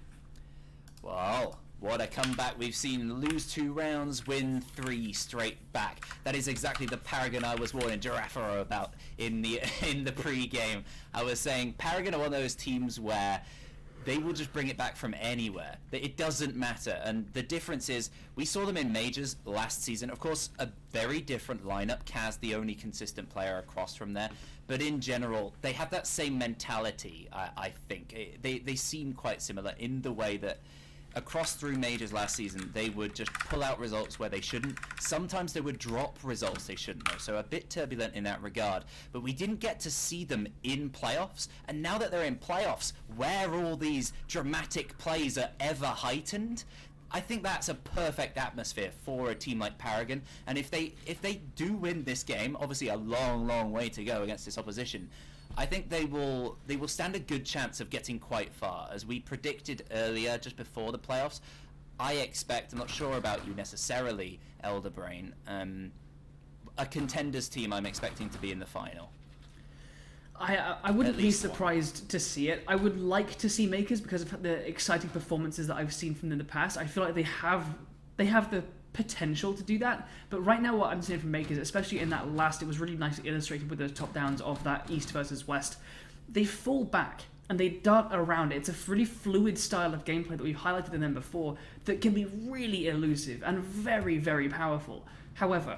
Wow, what a comeback we've seen. Lose 2 rounds, win 3 straight back. That is exactly the Paragon I was warning Girafaro about in the pre-game. I was saying Paragon are one of those teams where they will just bring it back from anywhere. It doesn't matter. And the difference is, we saw them in majors last season. Of course, a very different lineup. Kaz, the only consistent player across from there. But in general, they have that same mentality, I think. They seem quite similar in the way that across through majors last season, they would just pull out results where they shouldn't. Sometimes they would drop results they shouldn't, though, so a bit turbulent in that regard. But we didn't get to see them in playoffs, and now that they're in playoffs, where all these dramatic plays are ever heightened, I think that's a perfect atmosphere for a team like Paragon. And if they do win this game, obviously a long way to go against this opposition, I think they will stand a good chance of getting quite far. As we predicted earlier, just before the playoffs, I expect, I'm not sure about you necessarily, Elderbrain, a contenders team I'm expecting to be in the final. I wouldn't be surprised to see it. I would like to see MKERS because of the exciting performances that I've seen from them in the past. I feel like they have the potential to do that, but right now what I'm seeing from MKERS, especially in that last, it was really nicely illustrated with the top downs of that East versus West, they fall back and they dart around. It's a really fluid style of gameplay that we've highlighted in them before that can be really elusive and very powerful. However,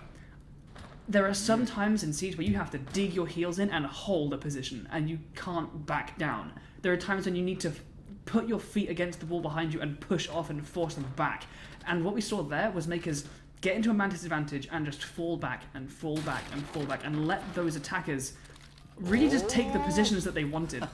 there are some times in Siege where you have to dig your heels in and hold a position and you can't back down. There are times when you need to put your feet against the wall behind you and push off and force them back. And what we saw there was MKERS get into a man disadvantage and just fall back and fall back and fall back and let those attackers really just take the positions that they wanted.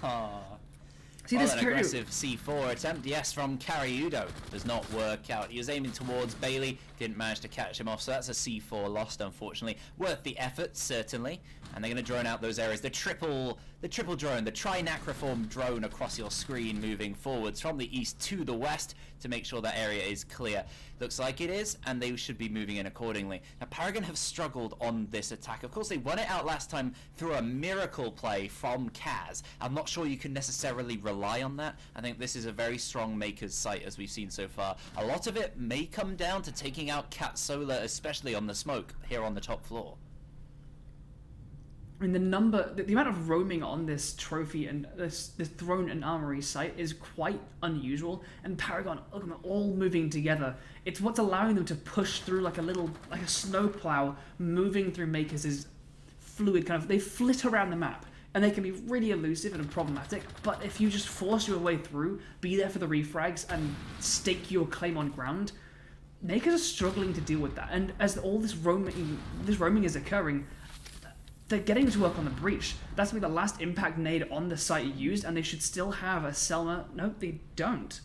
See, well, this an aggressive C4 attempt, yes, from Karyudo. Does not work out. He was aiming towards Bailey, didn't manage to catch him off, so that's a C4 lost, unfortunately. Worth the effort, certainly. And they're going to drone out those areas. The triple drone, the trinacroform drone across your screen, moving forwards from the east to the west to make sure that area is clear. Looks like it is, and they should be moving in accordingly. Now, Paragon have struggled on this attack. Of course, they won it out last time through a miracle play from Kaz. I'm not sure you can necessarily rely on that. I think this is a very strong MKERS site, as we've seen so far. A lot of it may come down to taking out Cat Solar, especially on the smoke here on the top floor. I mean, the amount of roaming on this trophy and this throne and armory site is quite unusual. And Paragon, look at them all moving together. It's what's allowing them to push through like a snowplow, moving through MKERS' fluid kind of. They flit around the map, and they can be really elusive and problematic. But if you just force your way through, be there for the refrags, and stake your claim on ground, MKERS are struggling to deal with that. And as all this roaming is occurring, they're getting to work on the breach. That's going to be the last impact nade on the site used, and they should still have a Selma. No, they don't.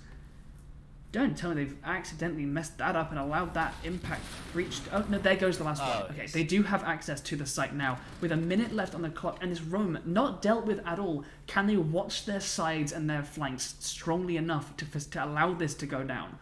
Don't tell me they've accidentally messed that up and allowed that impact breach. Oh, no, there goes the last one. Okay, yes. They do have access to the site now. With a minute left on the clock, and this roam not dealt with at all, can they watch their sides and their flanks strongly enough to allow this to go down?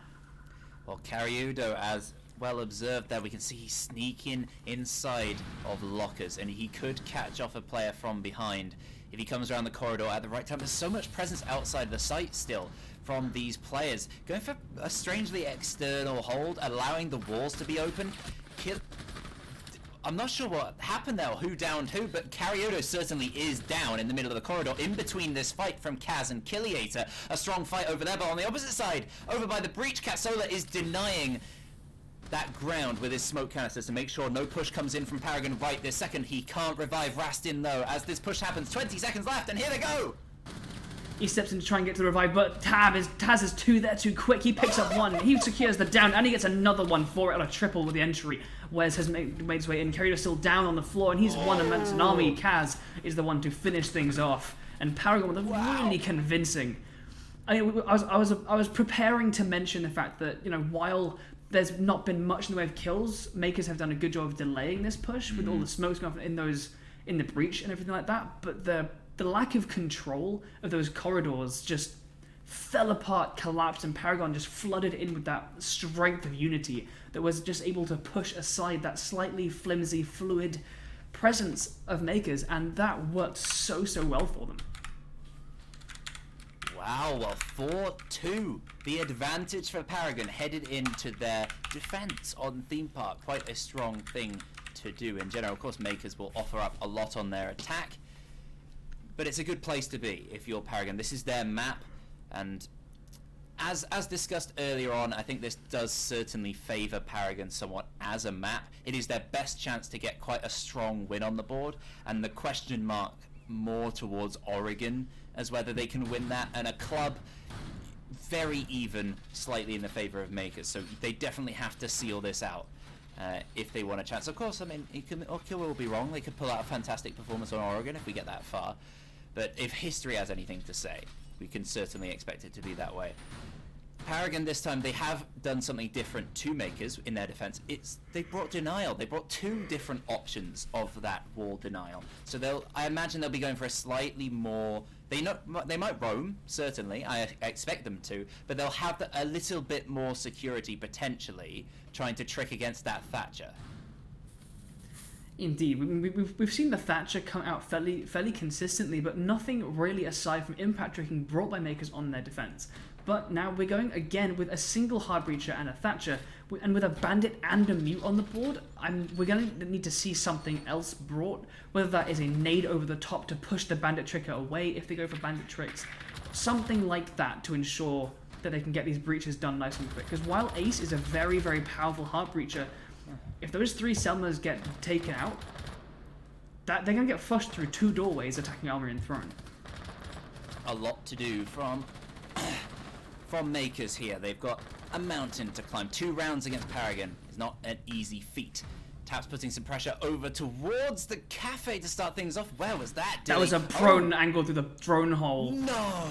Well, Karyudo, as well observed there, we can see he's sneaking inside of lockers, and he could catch off a player from behind if he comes around the corridor at the right time. There's so much presence outside the site still from these players. Going for a strangely external hold, allowing the walls to be open. I'm not sure what happened there, or who downed who, but Karyudo certainly is down in the middle of the corridor, in between this fight from Kaz and Killiator. A strong fight over there, but on the opposite side, over by the breach, Catsola is denying that ground with his smoke canisters to make sure no push comes in from Paragon right this second. He can't revive Rastin though, as this push happens. 20 seconds left, and here they go! He steps in to try and get to the revive, but Taz is too quick. He picks up one, he secures the down, and he gets another one for it on a triple with the entry. Wes has made his way in. Carrier's still down on the floor, and he's won amongst an army. Kaz is the one to finish things off, and Paragon with a really convincing. I mean, I was preparing to mention the fact that, you know, while there's not been much in the way of kills, MKERS have done a good job of delaying this push with all the smokes going off in the breach and everything like that. But the lack of control of those corridors just fell apart, collapsed, and Paragon just flooded in with that strength of unity that was just able to push aside that slightly flimsy, fluid presence of MKERS, and that worked so well for them. Wow, well, 4-2. The advantage for Paragon headed into their defense on Theme Park. Quite a strong thing to do in general. Of course, MKERS will offer up a lot on their attack, but it's a good place to be if you're Paragon. This is their map, and As discussed earlier on, I think this does certainly favour Paragon somewhat as a map. It is their best chance to get quite a strong win on the board, and the question mark more towards Oregon as whether they can win that, and a club very even, slightly in the favour of Makers. So they definitely have to seal this out if they want a chance. Of course, I mean, Okil will be wrong. They could pull out a fantastic performance on Oregon if we get that far. But if history has anything to say, we can certainly expect it to be that way. Paragon this time, they have done something different to Makers in their defense. They brought denial. They brought 2 different options of that wall denial. So I imagine they'll be going for a slightly more. They might roam, certainly. I expect them to, but they'll have a little bit more security potentially, trying to trick against that Thatcher. Indeed, we've seen the Thatcher come out fairly consistently, but nothing really aside from impact tricking brought by Makers on their defense. But now we're going again with a single hard breacher and a Thatcher, and with a bandit and a mute on the board. We're going to need to see something else brought, whether that is a nade over the top to push the bandit tricker away if they go for bandit tricks, something like that to ensure that they can get these breaches done nice and quick. Because while Ace is a very, very powerful hard breacher, if those 3 Selmas get taken out, they're going to get flushed through 2 doorways attacking Armory and Throne. A lot to do from Makers here. They've got a mountain to climb. 2 rounds against Paragon is not an easy feat. Taps putting some pressure over towards the cafe to start things off. Where was that, Dilly? That was a prone angle through the drone hole. No!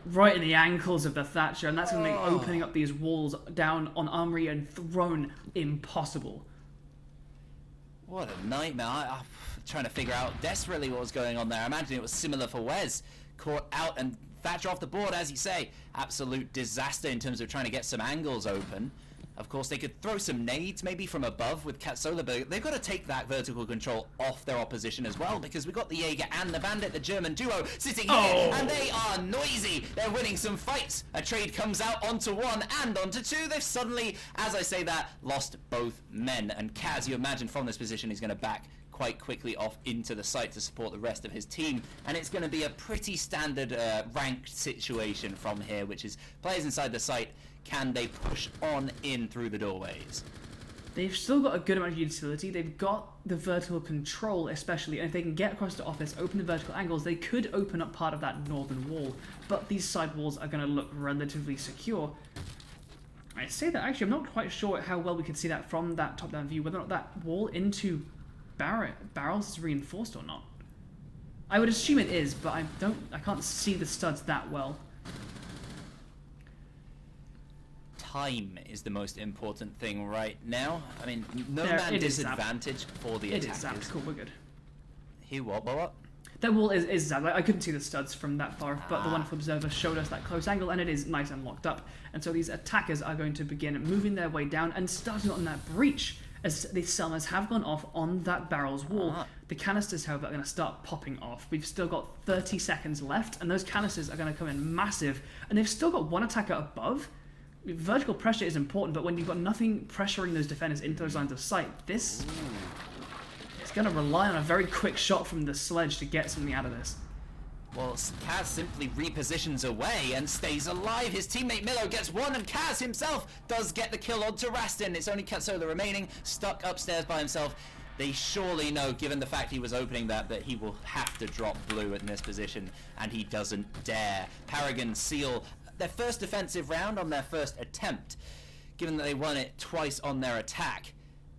Right in the ankles of the Thatcher, and that's going to make opening up these walls down on Armory and Throne impossible. What a nightmare. I'm trying to figure out desperately what was going on there. I imagine it was similar for Wes. Caught out and Thatcher off the board, as you say. Absolute disaster in terms of trying to get some angles open. Of course, they could throw some nades maybe from above with Katsola, but they've got to take that vertical control off their opposition as well, because we've got the Jaeger and the Bandit, the German duo, sitting here, and they are noisy. They're winning some fights. A trade comes out onto 1 and onto 2. They've suddenly, as I say that, lost both men. And Kaz, you imagine from this position, he's going to back quite quickly off into the site to support the rest of his team, and it's going to be a pretty standard ranked situation from here, which is players inside the site, can they push on in through the doorways? They've still got a good amount of utility. They've got the vertical control especially, and if they can get across the office, open the vertical angles, they could open up part of that northern wall, but these side walls are going to look relatively secure. I say that actually, I'm not quite sure how well we can see that from that top-down view, whether or not that wall into barrels is reinforced or not. I would assume it is, but I can't see the studs that well. Time is the most important thing right now. I mean, no man disadvantage for the attackers. It is zapped. Cool, we're good. What? That wall is zapped. I couldn't see the studs from that far, but the wonderful observer showed us that close angle, and it is nice and locked up. And so these attackers are going to begin moving their way down and starting on that breach, as the Selmas have gone off on that barrel's wall. The canisters, however, are going to start popping off. We've still got 30 seconds left, and those canisters are going to come in massive, and they've still got 1 attacker above. Vertical pressure is important, but when you've got nothing pressuring those defenders into those lines of sight, this is going to rely on a very quick shot from the sledge to get something out of this. Well, Kaz simply repositions away and stays alive. His teammate Milo gets 1, and Kaz himself does get the kill onto Rastin. It's only Katsola remaining, stuck upstairs by himself. They surely know, given the fact he was opening that he will have to drop blue in this position, and he doesn't dare. Paragon seal their first defensive round on their first attempt. Given that they won it twice on their attack,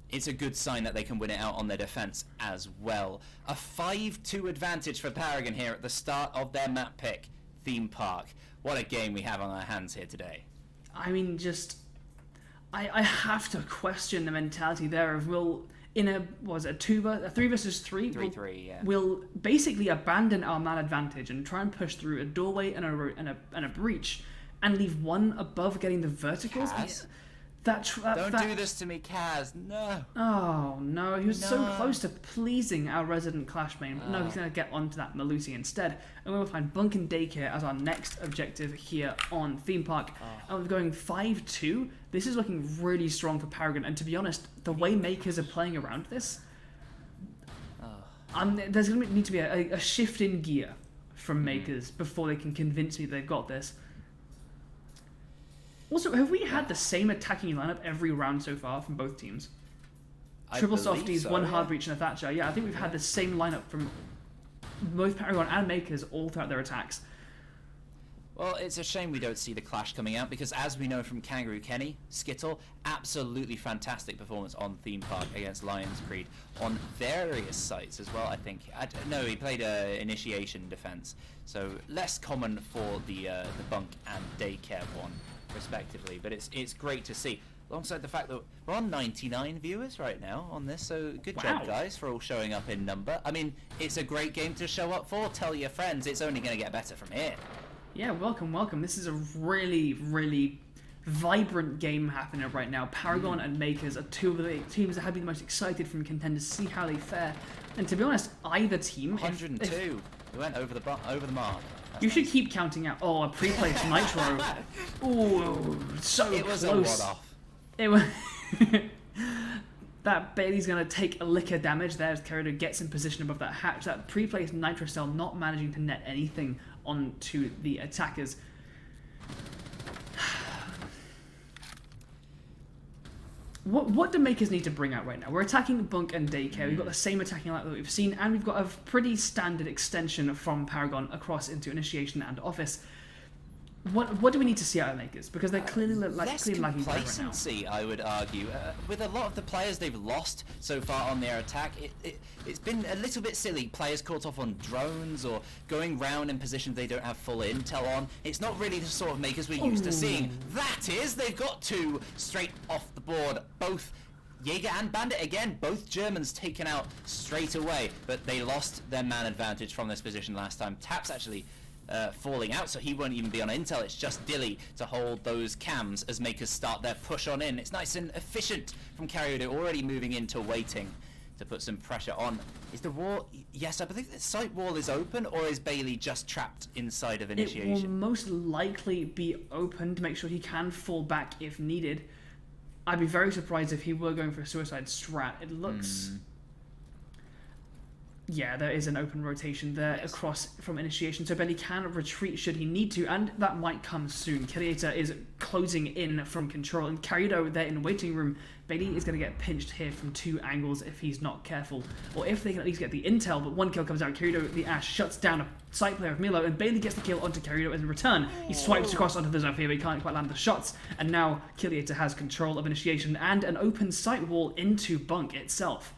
it's a good sign that they can win it out on their defense as well. A 5-2 advantage for Paragon here at the start of their map pick, Theme Park. What a game we have on our hands here today. I mean, I have to question the mentality there of in a 3 versus 3? 3-3, yeah. We'll basically abandon our man advantage and try and push through a doorway and a breach, and leave 1 above getting the verticals. Kaz? Don't do this to me, Kaz. No. Oh no, he was so close to pleasing our resident Clash main, but no, he's going to get onto that Malusi instead. And we'll find Bunkin Daycare as our next objective here on Theme Park. And we're going 5-2. This is looking really strong for Paragon, and to be honest, the way Makers are playing around this, there's going to need to be a shift in gear from Makers before they can convince me they've got this. Also, have we had the same attacking lineup every round so far from both teams? Triple believe softies, so, one yeah. hard breach and a Thatcher. Yeah, I think we've had the same lineup from both Paragon and MKERS all throughout their attacks. Well, it's a shame we don't see the clash coming out, because as we know from Kangaroo Kenny, Skittle, absolutely fantastic performance on Theme Park against Lions Creed on various sites as well, I think. No, he played initiation defense, so less common for the bunk and daycare one, respectively, but it's great to see. Alongside the fact that we're on 99 viewers right now on this, so good job, guys, for all showing up in number. I mean, it's a great game to show up for. Tell your friends, it's only going to get better from here. Yeah, welcome, welcome. This is a really, really vibrant game happening right now. Paragon and MKERS are two of the teams that have been the most excited from contenders to see how they fare. And to be honest, either team... 102. We went over the mark. You should keep counting out. Oh, a pre-placed Nitro. Ooh, so close. It was a one-off. It was... That Bailey's going to take a lick of damage there as Kerrido gets in position above that hatch. That pre-placed Nitro Cell not managing to net anything onto the attackers. What do MKERS need to bring out right now? We're attacking Bunk and Daycare. We've got the same attacking lineup that we've seen, and we've got a pretty standard extension from Paragon across into Initiation and Office. What do we need to see out of MKERS? Because they're clearly less lagging behind right now. complacency, I would argue. With a lot of the players they've lost so far on their attack, it's been a little bit silly. Players caught off on drones or going round in positions they don't have full intel on. It's not really the sort of MKERS we're used to seeing. That is, they've got two straight off the board. Both Jaeger and Bandit, again, both Germans taken out straight away. But they lost their man advantage from this position last time. Tap's actually... falling out, so he won't even be on intel. It's just Dilly to hold those cams as MKERS start their push on in. It's nice and efficient from Carriodo, already moving into waiting to put some pressure on. Is the wall... Yes, I believe the site wall is open, or is Bailey just trapped inside of Initiation? It will most likely be open to make sure he can fall back if needed. I'd be very surprised if he were going for a suicide strat. It looks... Yeah, there is an open rotation there across from Initiation, so Bailey can retreat should he need to, and that might come soon. Kiriata is closing in from control, and Carriodo there in the waiting room. Bailey is going to get pinched here from two angles if he's not careful, or if they can at least get the intel, but one kill comes out. Carriodo, the Ash, shuts down a side player of Milo, and Bailey gets the kill onto Carriodo in return. He swipes across onto the Zofia, but he can't quite land the shots, and now Kiriata has control of Initiation and an open site wall into Bunk itself.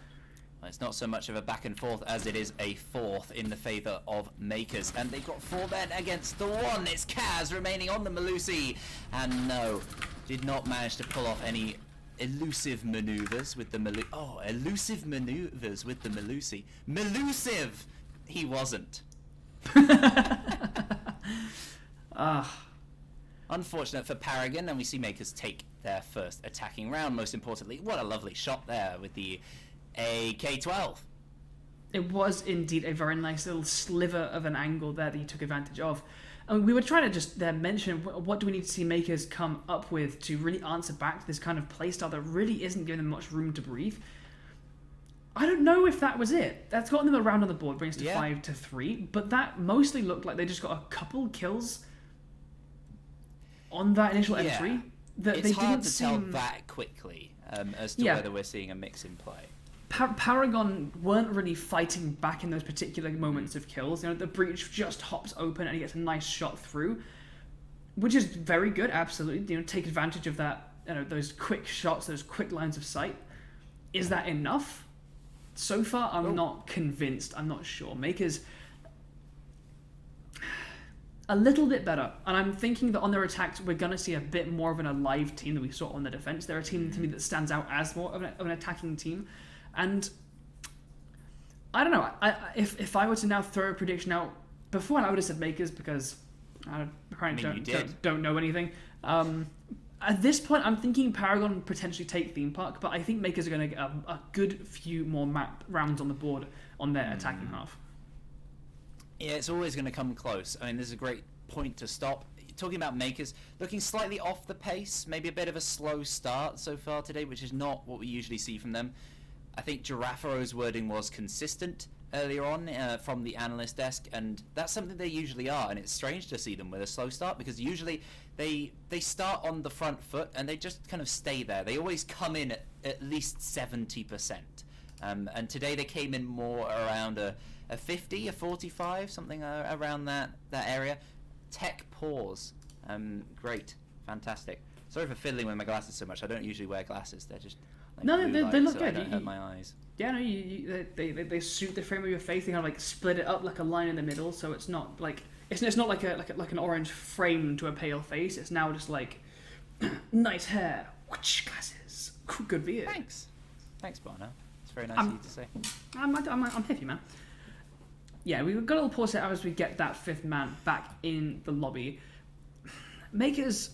It's not so much of a back and forth as it is a fourth in the favour of MKERS. And they've got 4 men against the 1. It's Kaz remaining on the Melusi. And no, did not manage to pull off any elusive manoeuvres with the Melusi. Oh, elusive manoeuvres with the Melusi. Melusive! He wasn't. Unfortunate for Paragon, and we see MKERS take their first attacking round. Most importantly, what a lovely shot there with the AK-12. It was indeed a very nice little sliver of an angle there that he took advantage of. And we were trying to just mention what do we need to see MKERS come up with to really answer back to this kind of playstyle that really isn't giving them much room to breathe. I don't know if that was it. That's gotten them around on the board, brings us to 5-3, but that mostly looked like they just got a couple kills on that initial entry. That it's they hard didn't to seem... tell that quickly as to whether we're seeing a mix in play. Paragon weren't really fighting back in those particular moments of kills. You know, the breach just hops open and he gets a nice shot through, which is very good. Absolutely, you know, take advantage of that. You know, those quick shots, those quick lines of sight. Is that enough? So far, I'm not convinced. I'm not sure. MKERS a little bit better, and I'm thinking that on their attacks we're going to see a bit more of an alive team than we saw on the defense. They're a team to me that stands out as more of an attacking team. And I don't know. If I were to now throw a prediction out, before I would have said MKERS because I apparently don't know anything. At this point, I'm thinking Paragon would potentially take Theme Park, but I think MKERS are going to get a good few more rounds on the board on their attacking half. Yeah, it's always going to come close. I mean, this is a great point to stop. Talking about MKERS, looking slightly off the pace, maybe a bit of a slow start so far today, which is not what we usually see from them. I think Giraffaro's wording was consistent, earlier on from the analyst desk, and that's something they usually are, and it's strange to see them with a slow start, because usually they start on the front foot and they just kind of stay there. They always come in at least 70%. And today they came in more around a 50, a 45, something around that area. Tech pause. Great. Fantastic. Sorry for fiddling with my glasses so much. I don't usually wear glasses. They're just like No, they look so good. I don't hurt my eyes. Yeah, no, they suit the frame of your face. They kind of like split it up like a line in the middle, so it's not like it's not like an orange frame to a pale face. It's now just like nice hair, glasses, good beard. Thanks, Barno. It's very nice of you to say. I'm happy, man. Yeah, we've got a little pause out as we get that fifth man back in the lobby. MKERS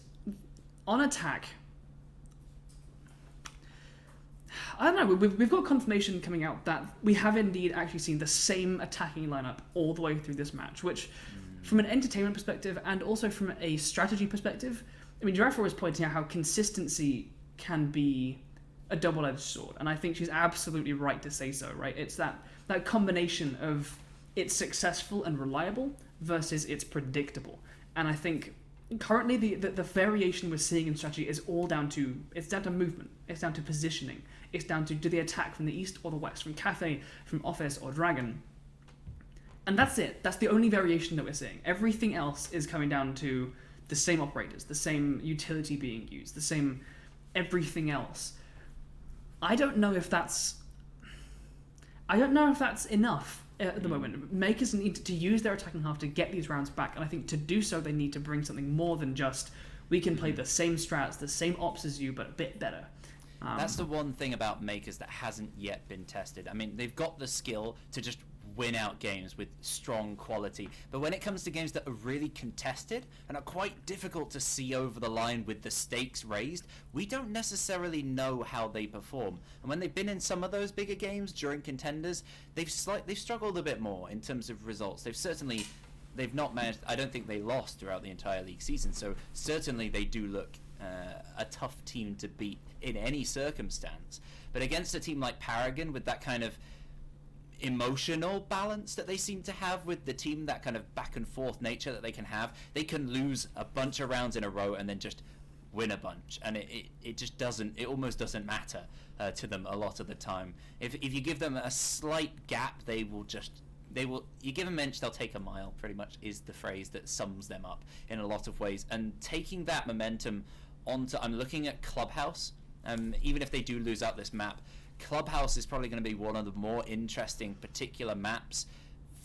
on attack. I don't know, we've got confirmation coming out that we have indeed actually seen the same attacking lineup all the way through this match, which from an entertainment perspective and also from a strategy perspective, I mean, Giraffa was pointing out how consistency can be a double-edged sword, and I think she's absolutely right to say so, right? It's that combination of it's successful and reliable versus it's predictable. And I think currently the variation we're seeing in strategy is all down to movement, it's down to positioning, it's down to do they attack from the east or the west, from Cafe, from Office or Dragon. And that's it. That's the only variation that we're seeing. Everything else is coming down to the same operators, the same utility being used, the same everything else. I don't know if that's enough at the moment. MKERS need to use their attacking half to get these rounds back, and I think to do so they need to bring something more than just we can play the same strats, the same ops as you, but a bit better. That's the one thing about MKERS that hasn't yet been tested. I mean, they've got the skill to just win out games with strong quality, but when it comes to games that are really contested and are quite difficult to see over the line with the stakes raised, we don't necessarily know how they perform. And when they've been in some of those bigger games during contenders, they've struggled a bit more in terms of results. They've not managed. I don't think they lost throughout the entire league season, so certainly they do look a tough team to beat in any circumstance. But against a team like Paragon, with that kind of emotional balance that they seem to have with the team, that kind of back and forth nature that they can have, they can lose a bunch of rounds in a row and then just win a bunch, and it almost doesn't matter to them a lot of the time. If you give them a slight gap, you give them an inch, they'll take a mile, pretty much is the phrase that sums them up in a lot of ways. And taking that momentum onto, I'm looking at Clubhouse, even if they do lose out this map, Clubhouse is probably going to be one of the more interesting particular maps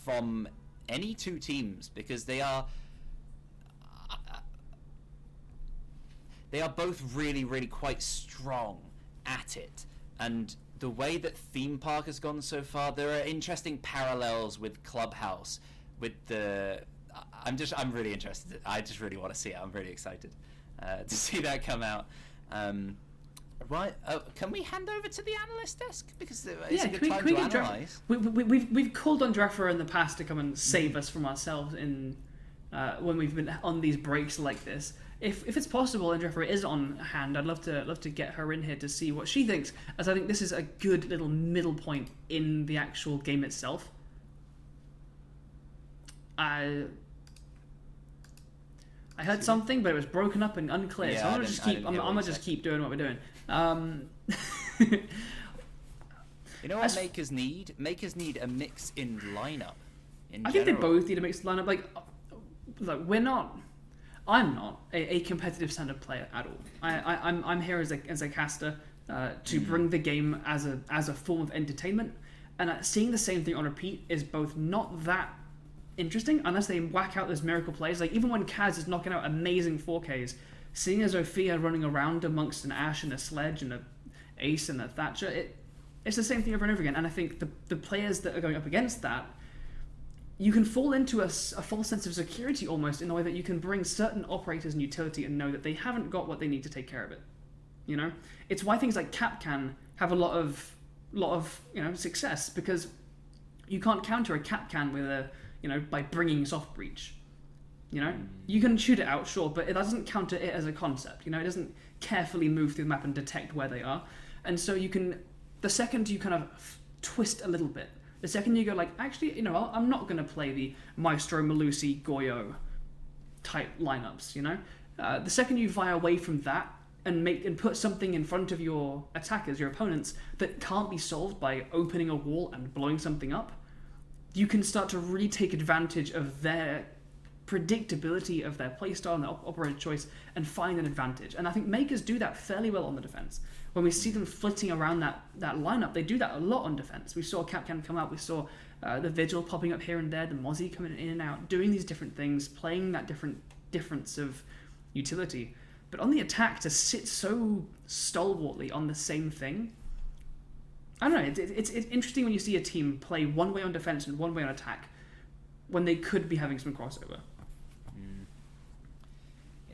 from any two teams, because they are both really, really quite strong at it. And the way that Theme Park has gone so far, there are interesting parallels with Clubhouse. I'm really interested. I just really want to see it. I'm really excited to see that come out. Right, can we hand over to the analyst desk? Because it's a good time to analyse. We've called on Giraffa in the past to come and save us from ourselves in when we've been on these breaks like this. If it's possible and Giraffa is on hand, I'd love to get her in here to see what she thinks, as I think this is a good little middle point in the actual game itself. I heard something, but it was broken up and unclear. Yeah, so I'm gonna just keep doing what we're doing. You know what MKERS need? MKERS need a mix in lineup. I think they both need a mixed lineup. Like I'm not a competitive standard player at all. I'm here as a caster to bring the game as a form of entertainment, and seeing the same thing on repeat is both not that interesting unless they whack out those miracle plays. Like even when Kaz is knocking out amazing 4Ks, seeing a Zofia running around amongst an Ashe and a Sledge and a Ace and a Thatcher, it's the same thing over and over again. And I think the players that are going up against that, you can fall into a false sense of security almost, in the way that you can bring certain operators and utility and know that they haven't got what they need to take care of it. You know, it's why things like Capcan have a lot of success, because you can't counter a Capcan with by bringing soft breach. You can shoot it out, sure, but it doesn't counter it as a concept. It doesn't carefully move through the map and detect where they are. And so the second you kind of twist a little bit, The second you go like, actually, I'm not going to play the Maestro, Malusi, Goyo type lineups, the second you veer away from that and put something in front of your attackers, your opponents, that can't be solved by opening a wall and blowing something up, you can start to really take advantage of their predictability of their playstyle and their operator choice and find an advantage. And I think Makers do that fairly well on the defense. When we see them flitting around that lineup, they do that a lot on defense. We saw Capcan come out, we saw the Vigil popping up here and there, the Mozzie coming in and out, doing these different things, playing that difference of utility. But on the attack, to sit so stalwartly on the same thing, I don't know, it's interesting when you see a team play one way on defense and one way on attack when they could be having some crossover.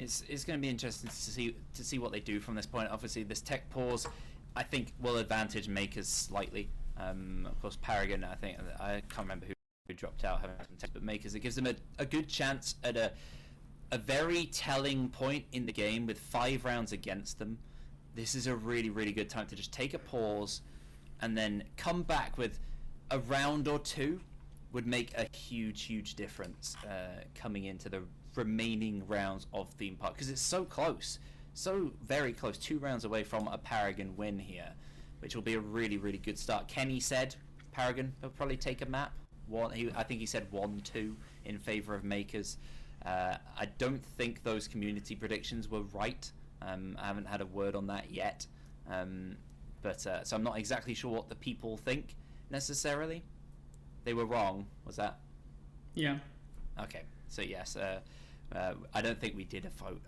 It's going to be interesting to see what they do from this point. Obviously, this tech pause, I think, will advantage Makers slightly. Of course, Paragon, I can't remember who dropped out having some tech, but Makers, it gives them a good chance at a very telling point in the game with 5 rounds against them. This is a really, really good time to just take a pause and then come back with a round or two. Would make a huge difference coming into the remaining rounds of Theme Park, because it's so close, so very close, 2 rounds away from a Paragon win here, which will be a really, really good start. Kenny said Paragon will probably take a map. I think he said 1-2 in favor of Makers. I don't think those community predictions were right. I haven't had a word on that yet, so I'm not exactly sure what the people think necessarily. They were wrong, was that? Yeah. Okay, so yes, I don't think we did a vote.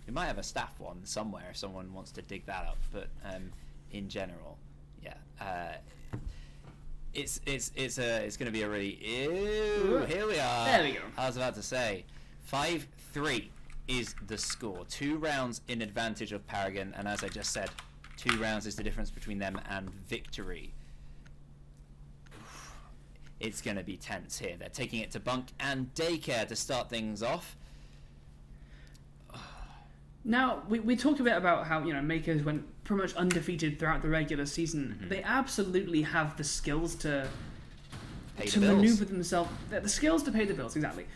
We might have a staff one somewhere if someone wants to dig that up, but in general, yeah, it's going to be a really here we are. There we go. I was about to say 5-3 is the score. 2 rounds in advantage of Paragon, and as I just said, 2 rounds is the difference between them and victory. It's going to be tense here. They're taking it to Bunk and Daycare to start things off. Now, we talked a bit about how, Makers went pretty much undefeated throughout the regular season. Mm-hmm. They absolutely have the skills to maneuver themselves. The skills to pay the bills, exactly.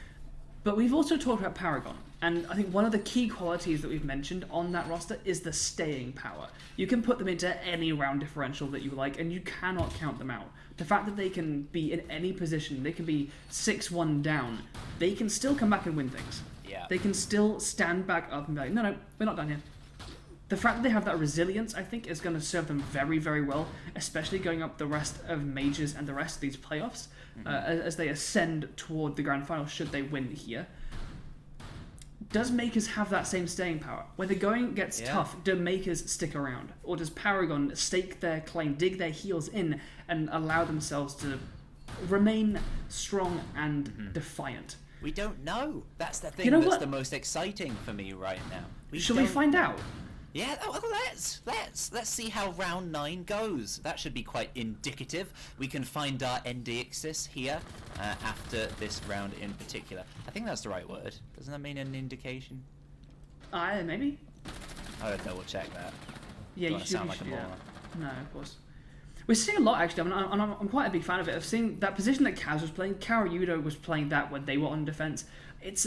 But we've also talked about Paragon. And I think one of the key qualities that we've mentioned on that roster is the staying power. You can put them into any round differential that you like, and you cannot count them out. The fact that they can be in any position, they can be 6-1 down, they can still come back and win things. Yeah. They can still stand back up and be like, no, we're not done here. The fact that they have that resilience, I think, is going to serve them very, very well, especially going up the rest of majors and the rest of these playoffs, as they ascend toward the grand final should they win here. Does Makers have that same staying power? When the going gets tough, do Makers stick around? Or does Paragon stake their claim, dig their heels in, and allow themselves to remain strong and defiant? We don't know. That's the thing that's the most exciting for me right now. Should we find out? Yeah, let's see how round 9 goes. That should be quite indicative. We can find our ECS here after this round in particular. I think that's the right word. Doesn't that mean an indication? Maybe. I would double check that. Yeah, you should sound like a moron. No, of course. We're seeing a lot, actually. I'm quite a big fan of it. I've seen that position that Kaz was playing. Karyudo was playing that when they were on defense. It's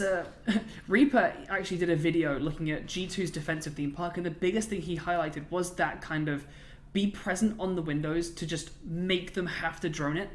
Reaper actually did a video looking at G2's defensive theme park, and the biggest thing he highlighted was that kind of be present on the windows to just make them have to drone it,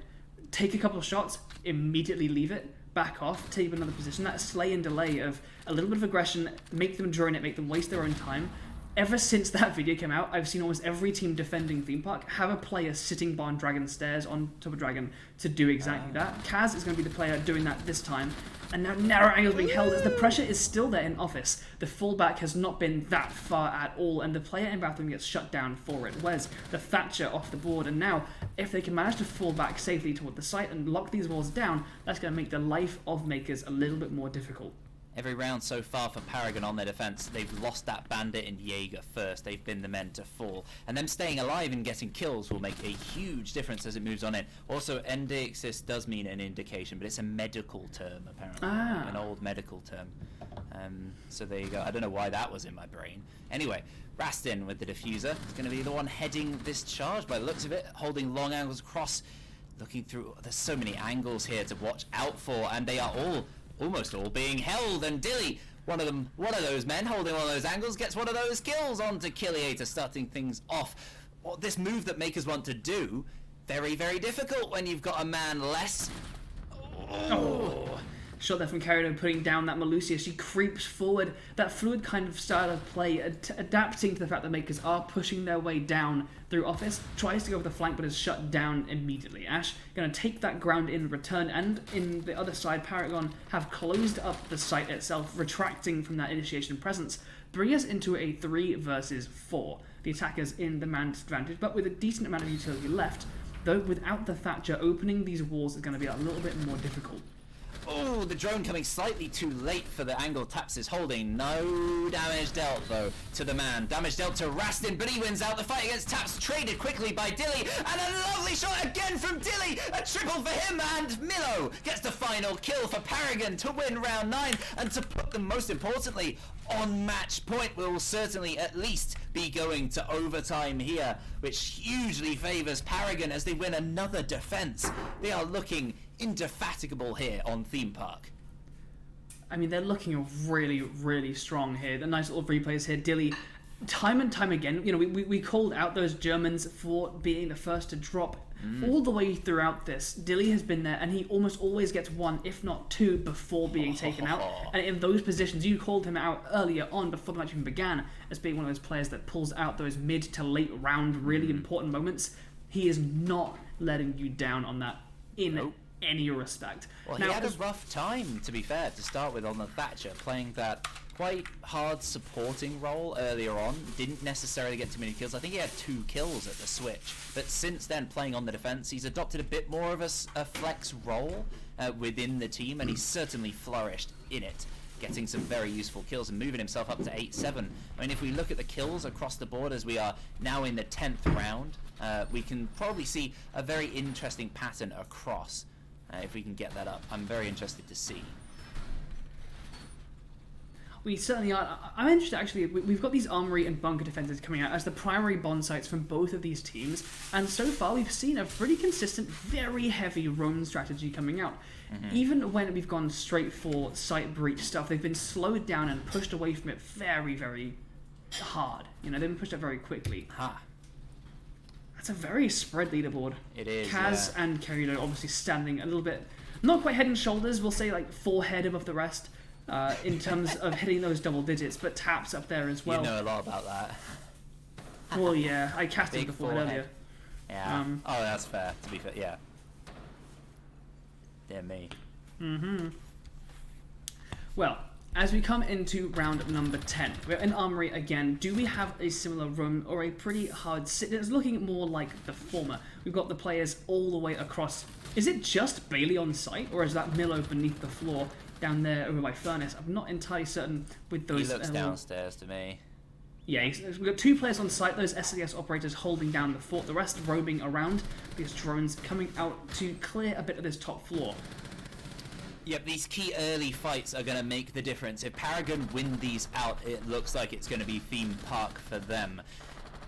take a couple of shots, immediately leave it, back off, take another position. That slay and delay of a little bit of aggression, make them drone it, make them waste their own time. Ever since that video came out, I've seen almost every team defending Theme Park have a player sitting behind Dragon stairs on top of Dragon to do exactly that. Kaz is going to be the player doing that this time. And now narrow angles being held as the pressure is still there in office. The fallback has not been that far at all, and the player in bathroom gets shut down for it. Where's the Thatcher off the board? And now, if they can manage to fall back safely toward the site and lock these walls down, that's going to make the life of Makers a little bit more difficult. Every round so far for Paragon on their defense, they've lost that Bandit and Jaeger first. They've been the men to fall. And them staying alive and getting kills will make a huge difference as it moves on in. Also, NDXIS does mean an indication, but it's a medical term, apparently. An old medical term. So there you go. I don't know why that was in my brain. Anyway, Rastin with the diffuser is going to be the one heading this charge by the looks of it, holding long angles across looking through. There's so many angles here to watch out for, and they are almost all being held. And Dilly, one of those men holding one of those angles, gets one of those kills onto Killiator, starting things off. This move that Makers want to do, very, very difficult when you've got a man less. Oh. Shot there from Carrido, putting down that Melusia. She creeps forward. That fluid kind of style of play, adapting to the fact that Makers are pushing their way down through Office. Tries to go over the flank, but is shut down immediately. Ash going to take that ground in return, and in the other side, Paragon have closed up the site itself, retracting from that initiation presence, bring us into a 3 versus 4. The attackers in the man disadvantage, but with a decent amount of utility left, though without the Thatcher, opening these walls is going to be a little bit more difficult. Oh, the drone coming slightly too late for the angle Taps is holding. No damage dealt, though, to the man. Damage dealt to Rastin, but he wins out the fight against Taps. Traded quickly by Dilly, and a lovely shot again from Dilly. A triple for him, and Milo gets the final kill for Paragon to win round 9, and to put them, most importantly, on match point. Will certainly at least be going to overtime here, which hugely favours Paragon as they win another defense. They are looking indefatigable here on Theme Park. I mean, they're looking really, really strong here. The nice little replays here. Dilly, time and time again, you know, we called out those Germans for being the first to drop all the way throughout this. Dilly has been there, and he almost always gets 1, if not 2, before being taken out. And in those positions, you called him out earlier on, before the match even began, as being one of those players that pulls out those mid to late round, really important moments. He is not letting you down on that in any respect. Well, he had a rough time, to be fair, to start with on the Thatcher, playing that quite hard supporting role earlier on. Didn't necessarily get too many kills. I think he had 2 kills at the switch. But since then, playing on the defense, he's adopted a bit more of a flex role within the team, and he's certainly flourished in it, getting some very useful kills and moving himself up to 8-7. I mean, if we look at the kills across the board as we are now in the 10th round, we can probably see a very interesting pattern across. If we can get that up, I'm very interested to see. We certainly are. I'm interested, actually. We've got these armory and bunker defenses coming out as the primary bond sites from both of these teams, and so far we've seen a pretty consistent, very heavy roam strategy coming out. Even when we've gone straight for site breach stuff, they've been slowed down and pushed away from it very, very hard. You know, they've been pushed up very quickly. That's a very spread leaderboard. It is. Kaz and Carrido obviously standing a little bit, not quite head and shoulders, we'll say like 4 head above the rest in terms of hitting those double digits, but Taps up there as well. You know a lot about that. Well, yeah, I cast him before earlier. Yeah. Oh, that's fair. To be fair, yeah. Dear me. Well, as we come into round number 10, we're in Armory again. Do we have a similar room or a pretty hard sit? It's looking more like the former. We've got the players all the way across. Is it just Bailey on site, or is that Milo beneath the floor down there over by Furnace? I'm not entirely certain with those. He looks downstairs to me. Yeah, we've got 2 players on site, those SCS operators holding down the fort, the rest roaming around, these drones coming out to clear a bit of this top floor. Yep, these key early fights are going to make the difference. If Paragon win these out, it looks like it's going to be Theme Park for them.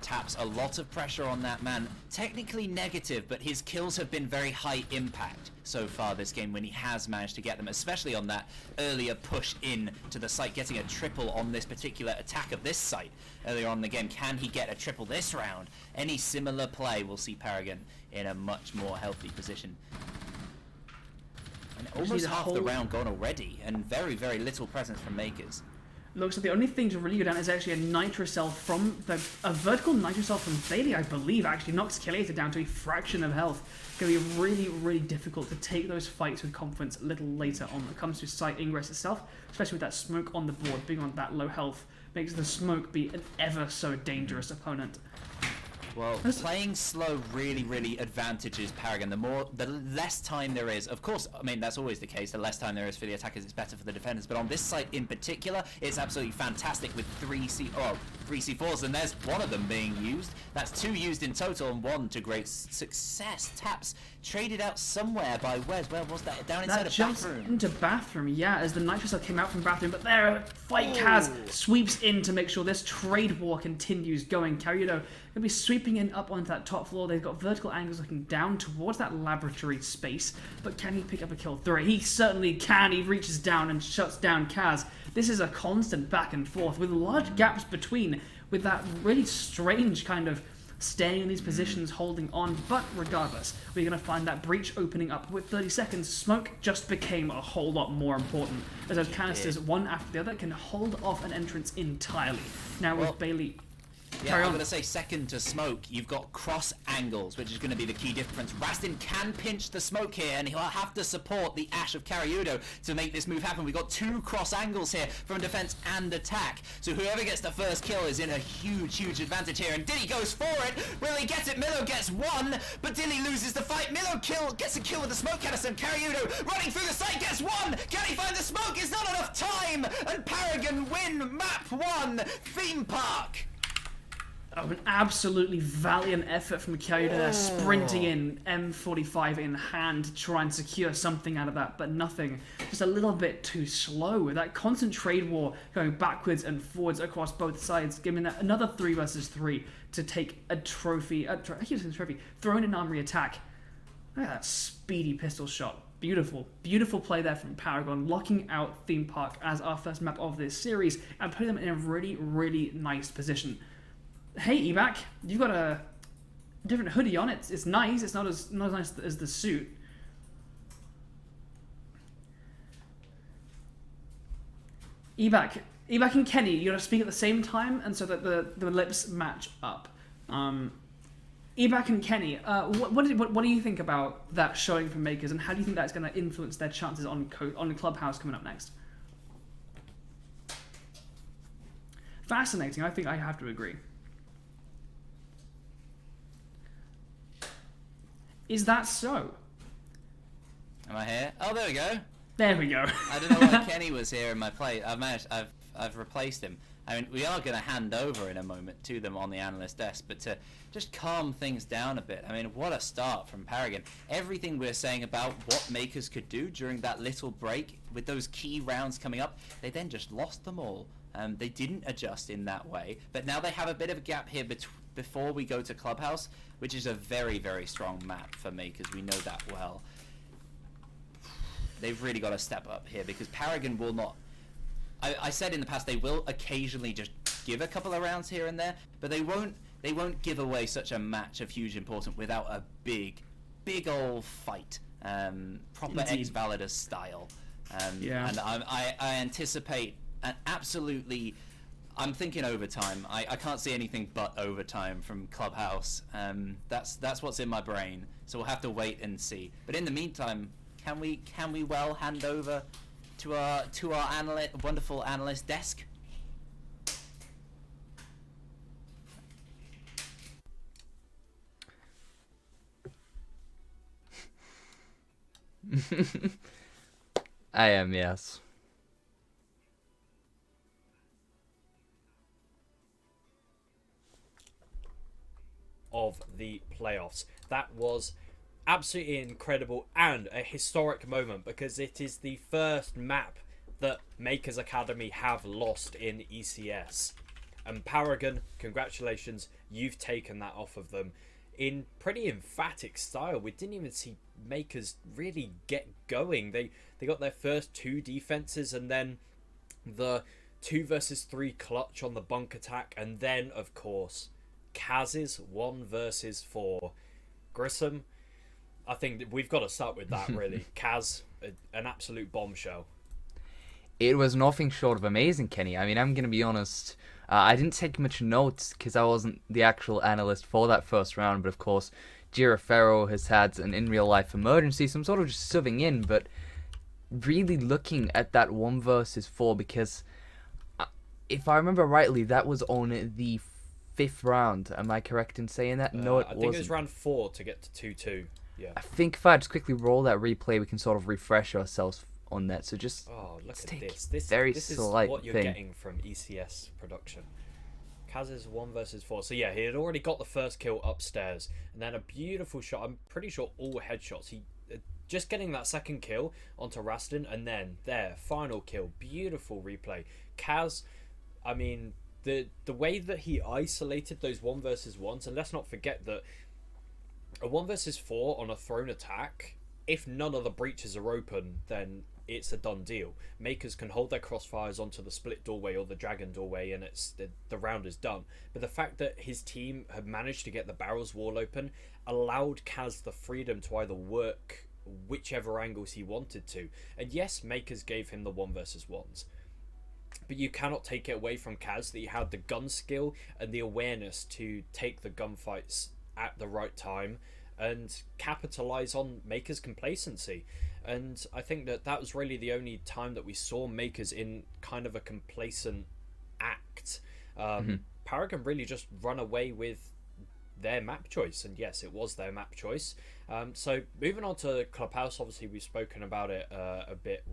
Taps a lot of pressure on that man. Technically negative, but his kills have been very high impact so far this game when he has managed to get them, especially on that earlier push in to the site, getting a triple on this particular attack of this site earlier on in the game. Can he get a triple this round? Any similar play will see Paragon in a much more healthy position. And almost half the round gone already, and very, very little presence from Makers. Looks like the only thing to really go down is actually a Nitrocell from a vertical Nitrocell from Bailey, I believe, actually knocks Killiator down to a fraction of health. It's going to be really, really difficult to take those fights with confidence a little later on when it comes to site ingress itself, especially with that smoke on the board. Being on that low health makes the smoke be an ever so dangerous opponent. Well, playing slow really, really advantages Paragon. The less time there is. Of course, I mean, that's always the case. The less time there is for the attackers, it's better for the defenders. But on this site in particular, it's absolutely fantastic with 3 C4s, and there's one of them being used. That's 2 used in total, and 1 to great success. Taps traded out somewhere by Wes. Where was that? Down inside a bathroom. Into bathroom, yeah, as the Nitrocell came out from bathroom. But there, Fight Kaz sweeps in to make sure this trade war continues going. Carrido They'll be sweeping in up onto that top floor. They've got vertical angles looking down towards that laboratory space. But can he pick up a kill through it? He certainly can. He reaches down and shuts down Kaz. This is a constant back and forth with large gaps between, with that really strange kind of staying in these positions, holding on. But regardless, we're going to find that breach opening up. With 30 seconds, smoke just became a whole lot more important, as those canisters, one after the other, can hold off an entrance entirely. Now with Bailey... Yeah, I'm going to say second to smoke, you've got cross angles, which is going to be the key difference. Rastin can pinch the smoke here, and he'll have to support the Ash of Karyudo to make this move happen. We've got 2 cross angles here from defense and attack. So whoever gets the first kill is in a huge, huge advantage here. And Dilly goes for it. Will he get it? Milo gets 1, but Dilly loses the fight. Milo gets a kill with the smoke canister, and Karyudo running through the site gets 1. Can he find the smoke? It's not enough time, and Paragon win map 1, Theme Park. Oh, an absolutely valiant effort from Karyudo, sprinting in, M45 in hand, to try and secure something out of that, but nothing. Just a little bit too slow. That constant trade war going backwards and forwards across both sides, giving that another 3 versus 3 to take a trophy. I keep saying trophy. Thrown in armory attack. Look at that speedy pistol shot. Beautiful, beautiful play there from Paragon, locking out Theme Park as our first map of this series and putting them in a really, really nice position. Hey, Evac, you've got a different hoodie on. It's nice. It's not as nice as the suit. Evac and Kenny, you got to speak at the same time, and so that the lips match up. Evac and Kenny, what do you think about that showing from MKERS, and how do you think that's going to influence their chances on the Clubhouse coming up next? Fascinating. I think I have to agree. Is that so? Am I here? Oh, there we go. There we go. I don't know why Kenny was here in my place. I've replaced him. I mean, we are going to hand over in a moment to them on the analyst desk, but to just calm things down a bit. I mean, what a start from Paragon. Everything we're saying about what MKERS could do during that little break with those key rounds coming up, they then just lost them all. They didn't adjust in that way, but now they have a bit of a gap here before we go to Clubhouse, which is a very, very strong map for MKERS. We know that well. They've really got to step up here, because Paragon will not... I said in the past they will occasionally just give a couple of rounds here and there, but they won't give away such a match of huge importance without a big old fight, proper ex-Validus style. Yeah. And I anticipate an absolutely... I'm thinking overtime. I can't see anything but overtime from Clubhouse. That's what's in my brain. So we'll have to wait and see. But in the meantime, can we well hand over to our wonderful analyst desk? I am, yes. Of the playoffs. That was absolutely incredible and a historic moment, because it is the first map that MKERS Academy have lost in ECS. And Paragon, congratulations, you've taken that off of them in pretty emphatic style. We didn't even see MKERS really get going. They got their first 2 defenses, and then the 2 versus 3 clutch on the bunk attack, and then of course Kaz's 1 versus 4. Grissom, I think that we've got to start with that, really. Kaz, an absolute bombshell. It was nothing short of amazing, Kenny. I mean, I'm going to be honest, I didn't take much notes because I wasn't the actual analyst for that first round, but of course, Jira Ferro has had an in-real-life emergency, so I'm sort of just subbing in, but really looking at that 1 versus 4, because if I remember rightly, that was on the 5th round. Am I correct in saying that? No, it wasn't. I think it was round 4 to get to 2-2. Yeah. I think if I just quickly roll that replay, we can sort of refresh ourselves on that. So just look at this. This is slight what you're getting from ECS production. Kaz's 1 versus 4. So yeah, he had already got the first kill upstairs, and then a beautiful shot. I'm pretty sure all headshots. He just getting that second kill onto Rastin, and then there, final kill. Beautiful replay. Kaz, I mean, the way that he isolated those 1v1s, and let's not forget that a 1v4 on a thrown attack, if none of the breaches are open, then it's a done deal. Makers can hold their crossfires onto the split doorway or the dragon doorway, and the round is done. But the fact that his team had managed to get the barrels wall open allowed Kaz the freedom to either work whichever angles he wanted to. And yes, Makers gave him the 1v1s, but you cannot take it away from Kaz that he had the gun skill and the awareness to take the gunfights at the right time and capitalize on Makers' complacency. And I think that was really the only time that we saw Makers in kind of a complacent act. Paragon really just run away with their map choice, and yes, it was their map choice. So moving on to Clubhouse, obviously we've spoken about it a bit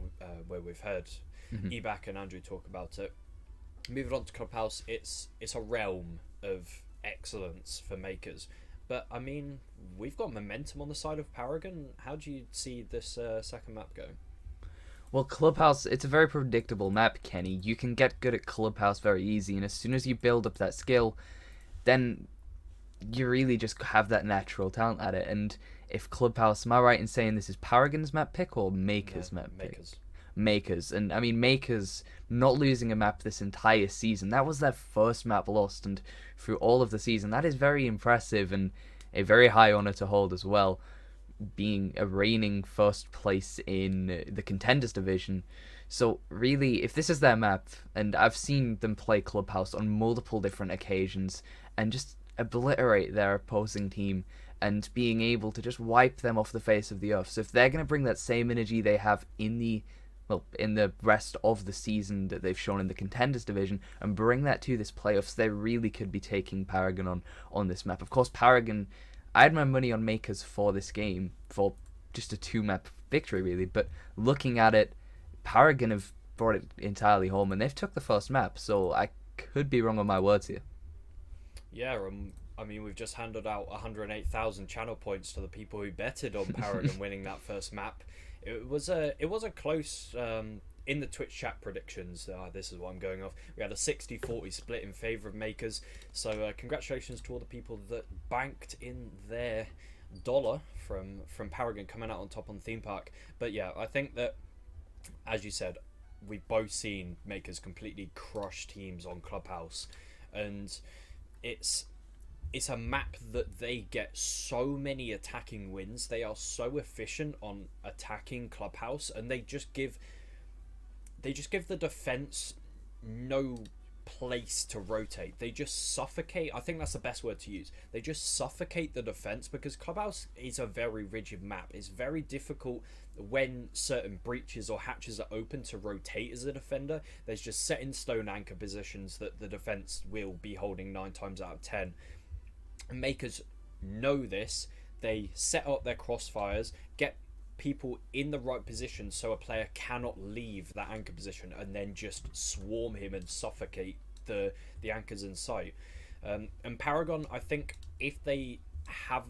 where we've heard Ebac and Andrew talk about it. Moving on to Clubhouse, it's a realm of excellence for Makers. But, I mean, we've got momentum on the side of Paragon. How do you see this second map going? Well, Clubhouse, it's a very predictable map, Kenny. You can get good at Clubhouse very easy, and as soon as you build up that skill, then you really just have that natural talent at it. And if Clubhouse, am I right in saying this is Paragon's map pick or Makers' map pick? Makers. And I mean, Makers not losing a map this entire season, that was their first map lost, and through all of the season, that is very impressive and a very high honor to hold as well, being a reigning first place in the Contenders division. So really, if this is their map, and I've seen them play Clubhouse on multiple different occasions and just obliterate their opposing team and being able to just wipe them off the face of the earth. So if they're going to bring that same energy they have in the rest of the season that they've shown in the Contenders division and bring that to this playoffs, they really could be taking Paragon on this map. Of course, Paragon, I had my money on Makers for this game, for just a 2-map victory really, but looking at it, Paragon have brought it entirely home and they've took the first map, so I could be wrong on my words here. Yeah, I mean, we've just handed out 108,000 channel points to the people who betted on Paragon winning that first map. It was a close in the Twitch chat predictions. This is what I'm going off. We had a 60-40 split in favour of Makers. So congratulations to all the people that banked in their dollar from Paragon coming out on top on Theme Park. But yeah, I think that, as you said, we've both seen Makers completely crush teams on Clubhouse, and it's a map that they get so many attacking wins. They are so efficient on attacking Clubhouse, and they just give the defense no place to rotate. They just suffocate. I think that's the best word to use. They just suffocate the defense, because Clubhouse is a very rigid map. It's very difficult when certain breaches or hatches are open to rotate as a defender. There's just set in stone anchor positions that the defense will be holding 9 times out of 10. Makers know this. They set up their crossfires, get people in the right position so a player cannot leave that anchor position, and then just swarm him and suffocate the anchors in sight. And Paragon, I think if they have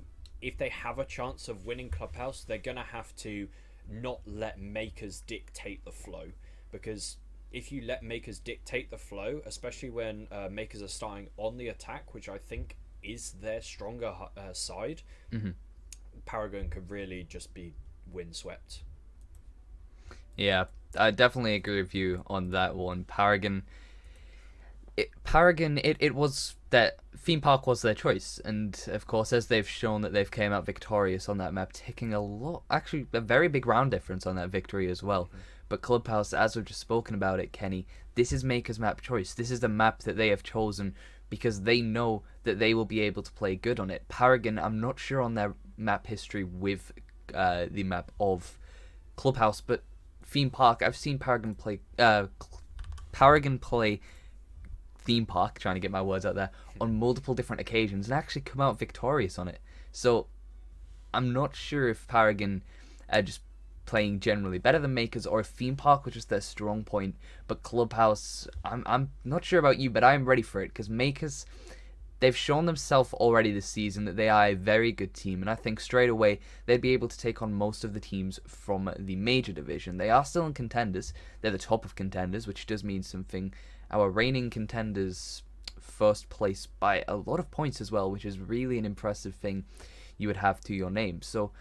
a chance of winning Clubhouse, they're gonna have to not let Makers dictate the flow, because if you let Makers dictate the flow, especially when Makers are starting on the attack, which I think is their stronger side, Paragon could really just be windswept. Yeah, I definitely agree with you on that one. Paragon, it was that Theme Park was their choice, and of course, as they've shown that they've came out victorious on that map, taking a very big round difference on that victory as well. But Clubhouse, as we've just spoken about it, Kenny, this is Maker's map choice. This is the map that they have chosen because they know that they will be able to play good on it. Paragon, I'm not sure on their map history with the map of Clubhouse, but Theme Park, I've seen Paragon play Theme Park, trying to get my words out there, on multiple different occasions and actually come out victorious on it. So I'm not sure if Paragon are just playing generally better than Makers, or if Theme Park was just their strong point. But Clubhouse, I'm not sure about you, but I'm ready for it, because Makers, they've shown themselves already this season that they are a very good team, and I think straight away they'd be able to take on most of the teams from the major division. They are still in Contenders. They're the top of Contenders, which does mean something. Our reigning Contenders first place by a lot of points as well, which is really an impressive thing you would have to your name. So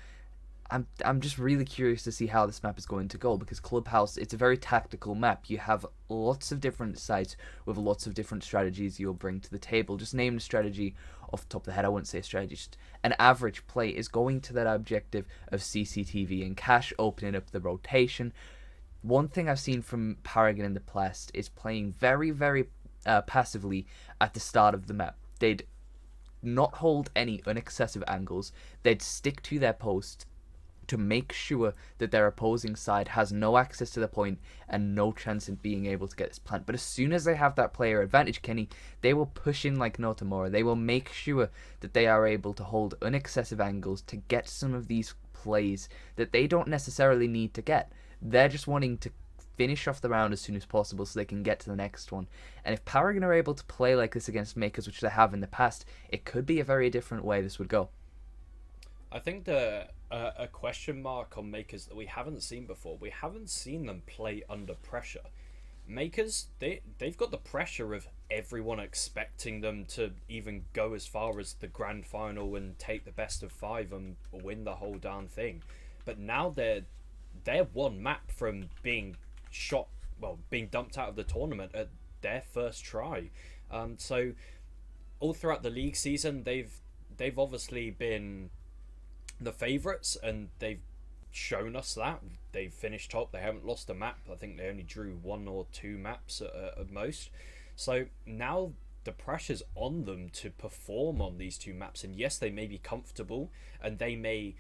I'm just really curious to see how this map is going to go, because Clubhouse, it's a very tactical map. You have lots of different sites with lots of different strategies you'll bring to the table. Just name a strategy off the top of the head. I wouldn't say a strategy, just an average play is going to that objective of CCTV and cash, opening up the rotation. One thing I've seen from Paragon in the past is playing very, very passively at the start of the map. They'd not hold any unexcessive angles. They'd stick to their post to make sure that their opposing side has no access to the point and no chance in being able to get this plant. But as soon as they have that player advantage, Kenny, they will push in like no tomorrow. They will make sure that they are able to hold unexcessive angles to get some of these plays that they don't necessarily need to get. They're just wanting to finish off the round as soon as possible so they can get to the next one. And if Paragon are able to play like this against MKERS, which they have in the past, it could be a very different way this would go. I think a question mark on MKERS that we haven't seen before. We haven't seen them play under pressure. MKERS, they've got the pressure of everyone expecting them to even go as far as the grand final and take the best of 5 and win the whole darn thing. But now they're one map from being being dumped out of the tournament at their first try. So all throughout the league season, they've obviously been the favourites, and they've shown us that. They've finished top. They haven't lost a map. I think they only drew 1 or 2 maps at most. So now the pressure's on them to perform on these 2 maps. And yes, they may be comfortable, and they may,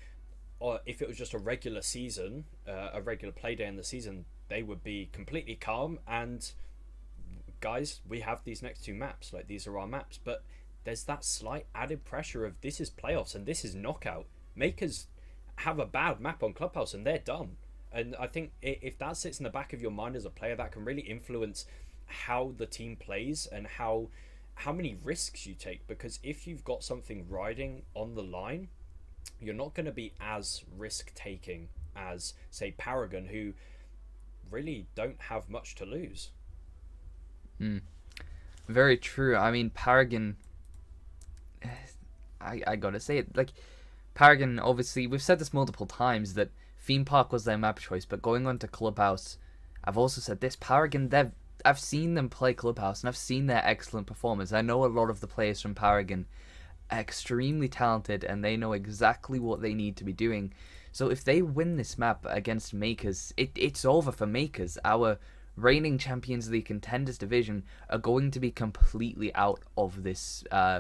or if it was just a regular season, a regular play day in the season, they would be completely calm. And guys, we have these next 2 maps. Like, these are our maps. But there's that slight added pressure of this is playoffs and this is knockout. MKERS have a bad map on Clubhouse and they're done. And I think if that sits in the back of your mind as a player, that can really influence how the team plays and how many risks you take. Because if you've got something riding on the line, you're not going to be as risk-taking as, say, Paragon, who really don't have much to lose. Very true. I mean, Paragon, I gotta say it, like, Paragon, obviously, we've said this multiple times that Theme Park was their map choice, but going on to Clubhouse, I've also said this, Paragon, I've seen them play Clubhouse, and I've seen their excellent performance. I know a lot of the players from Paragon are extremely talented, and they know exactly what they need to be doing. So if they win this map against MKERS, it's over for MKERS. Our reigning Champions League contenders division are going to be completely out of this, of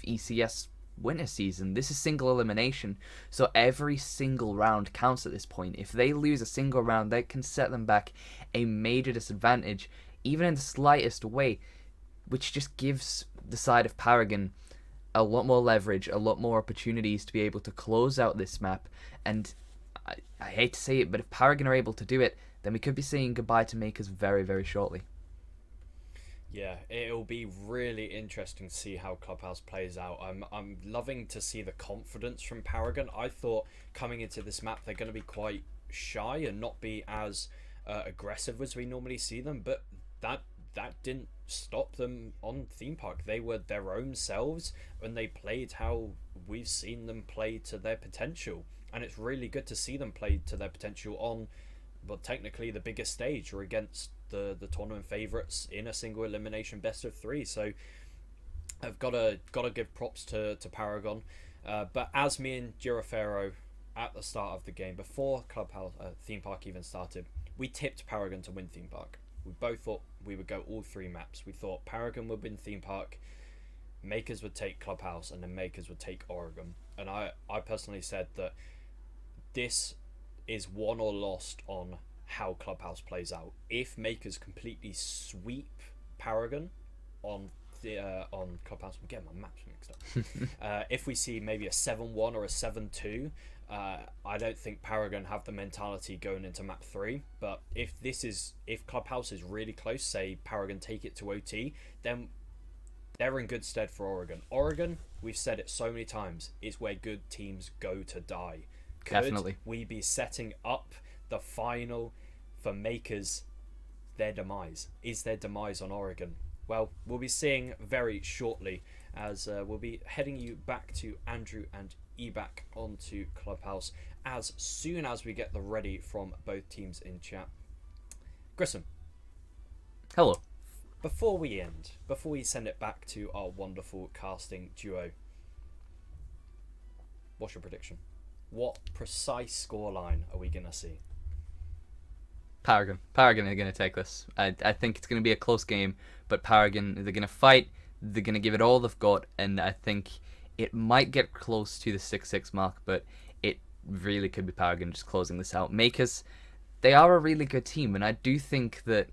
ECS winter season. This is single elimination, so every single round counts at this point. If they lose a single round, that can set them back a major disadvantage, even in the slightest way, which just gives the side of Paragon a lot more leverage, a lot more opportunities to be able to close out this map. And I hate to say it, but if Paragon are able to do it, then we could be saying goodbye to MKERS very, very shortly. Yeah, it'll be really interesting to see how Clubhouse plays out. I'm loving to see the confidence from Paragon. I thought coming into this map they're going to be quite shy and not be as aggressive as we normally see them, but that didn't stop them on Theme Park. They were their own selves and they played how we've seen them play to their potential. And it's really good to see them play to their potential on, well, technically the biggest stage, or against the tournament favourites in a single elimination best of 3. So I've got to give props to Paragon. But as me and Girafero at the start of the game, before Clubhouse Theme Park even started, we tipped Paragon to win Theme Park. We both thought we would go all 3 maps. We thought Paragon would win Theme Park, MKERS would take Clubhouse, and then MKERS would take Oregon. And I personally said that this is won or lost on how Clubhouse plays out. If MKERS completely sweep Paragon on Clubhouse, I'm getting my maps mixed up. If we see maybe a 7-1 or a 7-2, I don't think Paragon have the mentality going into map 3. But if Clubhouse is really close, say Paragon take it to OT, then they're in good stead for Oregon. Oregon, we've said it so many times, is where good teams go to die. Could we be setting up the final for MKERS, their demise? Is their demise on Oregon? well, we'll be seeing very shortly, as we'll be heading you back to Andrew and Ebac onto Clubhouse as soon as we get the ready from both teams in chat. Grissom, Hello. before we send it back to our wonderful casting duo, what's your prediction? What precise scoreline are we going to see? Paragon are going to take this. I think it's going to be a close game, but Paragon, they're going to fight, they're going to give it all they've got, and I think it might get close to the 6-6 mark, but it really could be Paragon just closing this out. MKERS, they are a really good team, and I did think that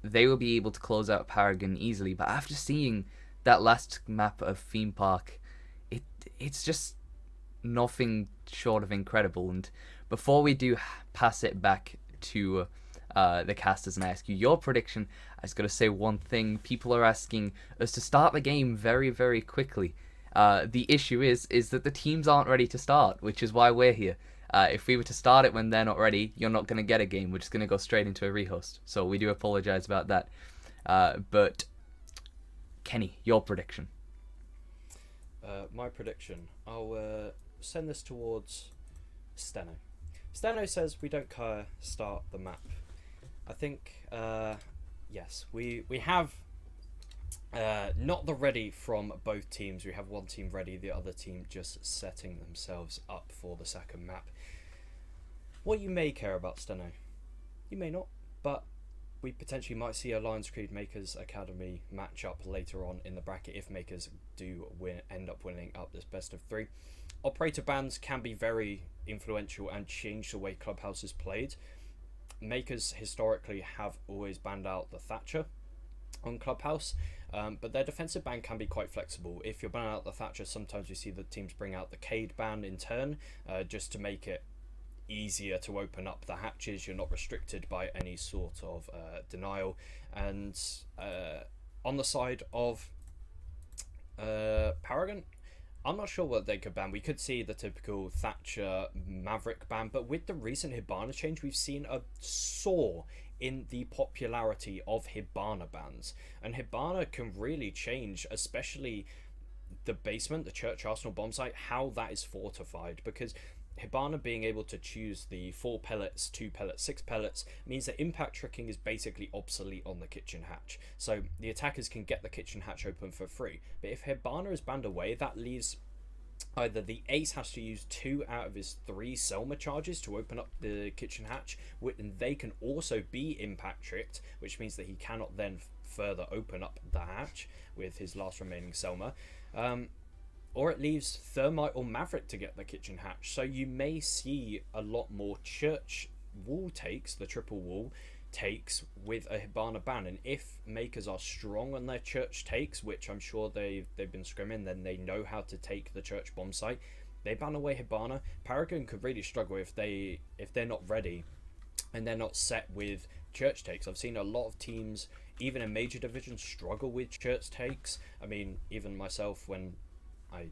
they will be able to close out Paragon easily, but after seeing that last map of Theme Park, it's just nothing short of incredible. And before we do pass it back to the casters and I ask you your prediction, I was going to say one thing. People are asking us to start the game very, very quickly. The issue is that the teams aren't ready to start, which is why we're here. If we were to start it when they're not ready, you're not going to get a game. We're just going to go straight into a rehost. So we do apologize about that. But Kenny, your prediction. My prediction. I'll send this towards Steno. Steno says we don't start the map. I think, yes, we have not the ready from both teams. We have one team ready, the other team just setting themselves up for the second map. What you may care about, Steno, you may not, but we potentially might see a Lions Creed MKERS Academy matchup later on in the bracket if MKERS do end up winning up this best of 3. Operator bans can be very influential and change the way Clubhouse is played. MKERS historically have always banned out the Thatcher on Clubhouse, but their defensive ban can be quite flexible. If you're banning out the Thatcher, sometimes we see the teams bring out the Cade ban in turn, just to make it easier to open up the hatches. You're not restricted by any sort of denial. And on the side of Paragon, I'm not sure what they could ban. We could see the typical Thatcher Maverick ban, but with the recent Hibana change, we've seen a soar in the popularity of Hibana bans. And Hibana can really change, especially the basement, the Church Arsenal bomb site, how that is fortified, because Hibana being able to choose the 4 pellets, 2 pellets, 6 pellets means that impact tricking is basically obsolete on the kitchen hatch. So the attackers can get the kitchen hatch open for free. But if Hibana is banned away, that leaves either the ace has to use 2 out of his 3 Selma charges to open up the kitchen hatch, and they can also be impact tricked, which means that he cannot then further open up the hatch with his last remaining Selma. Or it leaves Thermite or Maverick to get the kitchen hatch. So you may see a lot more church wall takes, the triple wall takes, with a Hibana ban. And if MKERS are strong on their church takes, which I'm sure they've been scrimming, then they know how to take the church bomb site. They ban away Hibana. Paragon could really struggle if they're not ready and they're not set with church takes. I've seen a lot of teams, even in major divisions, struggle with church takes. I mean, even myself, when I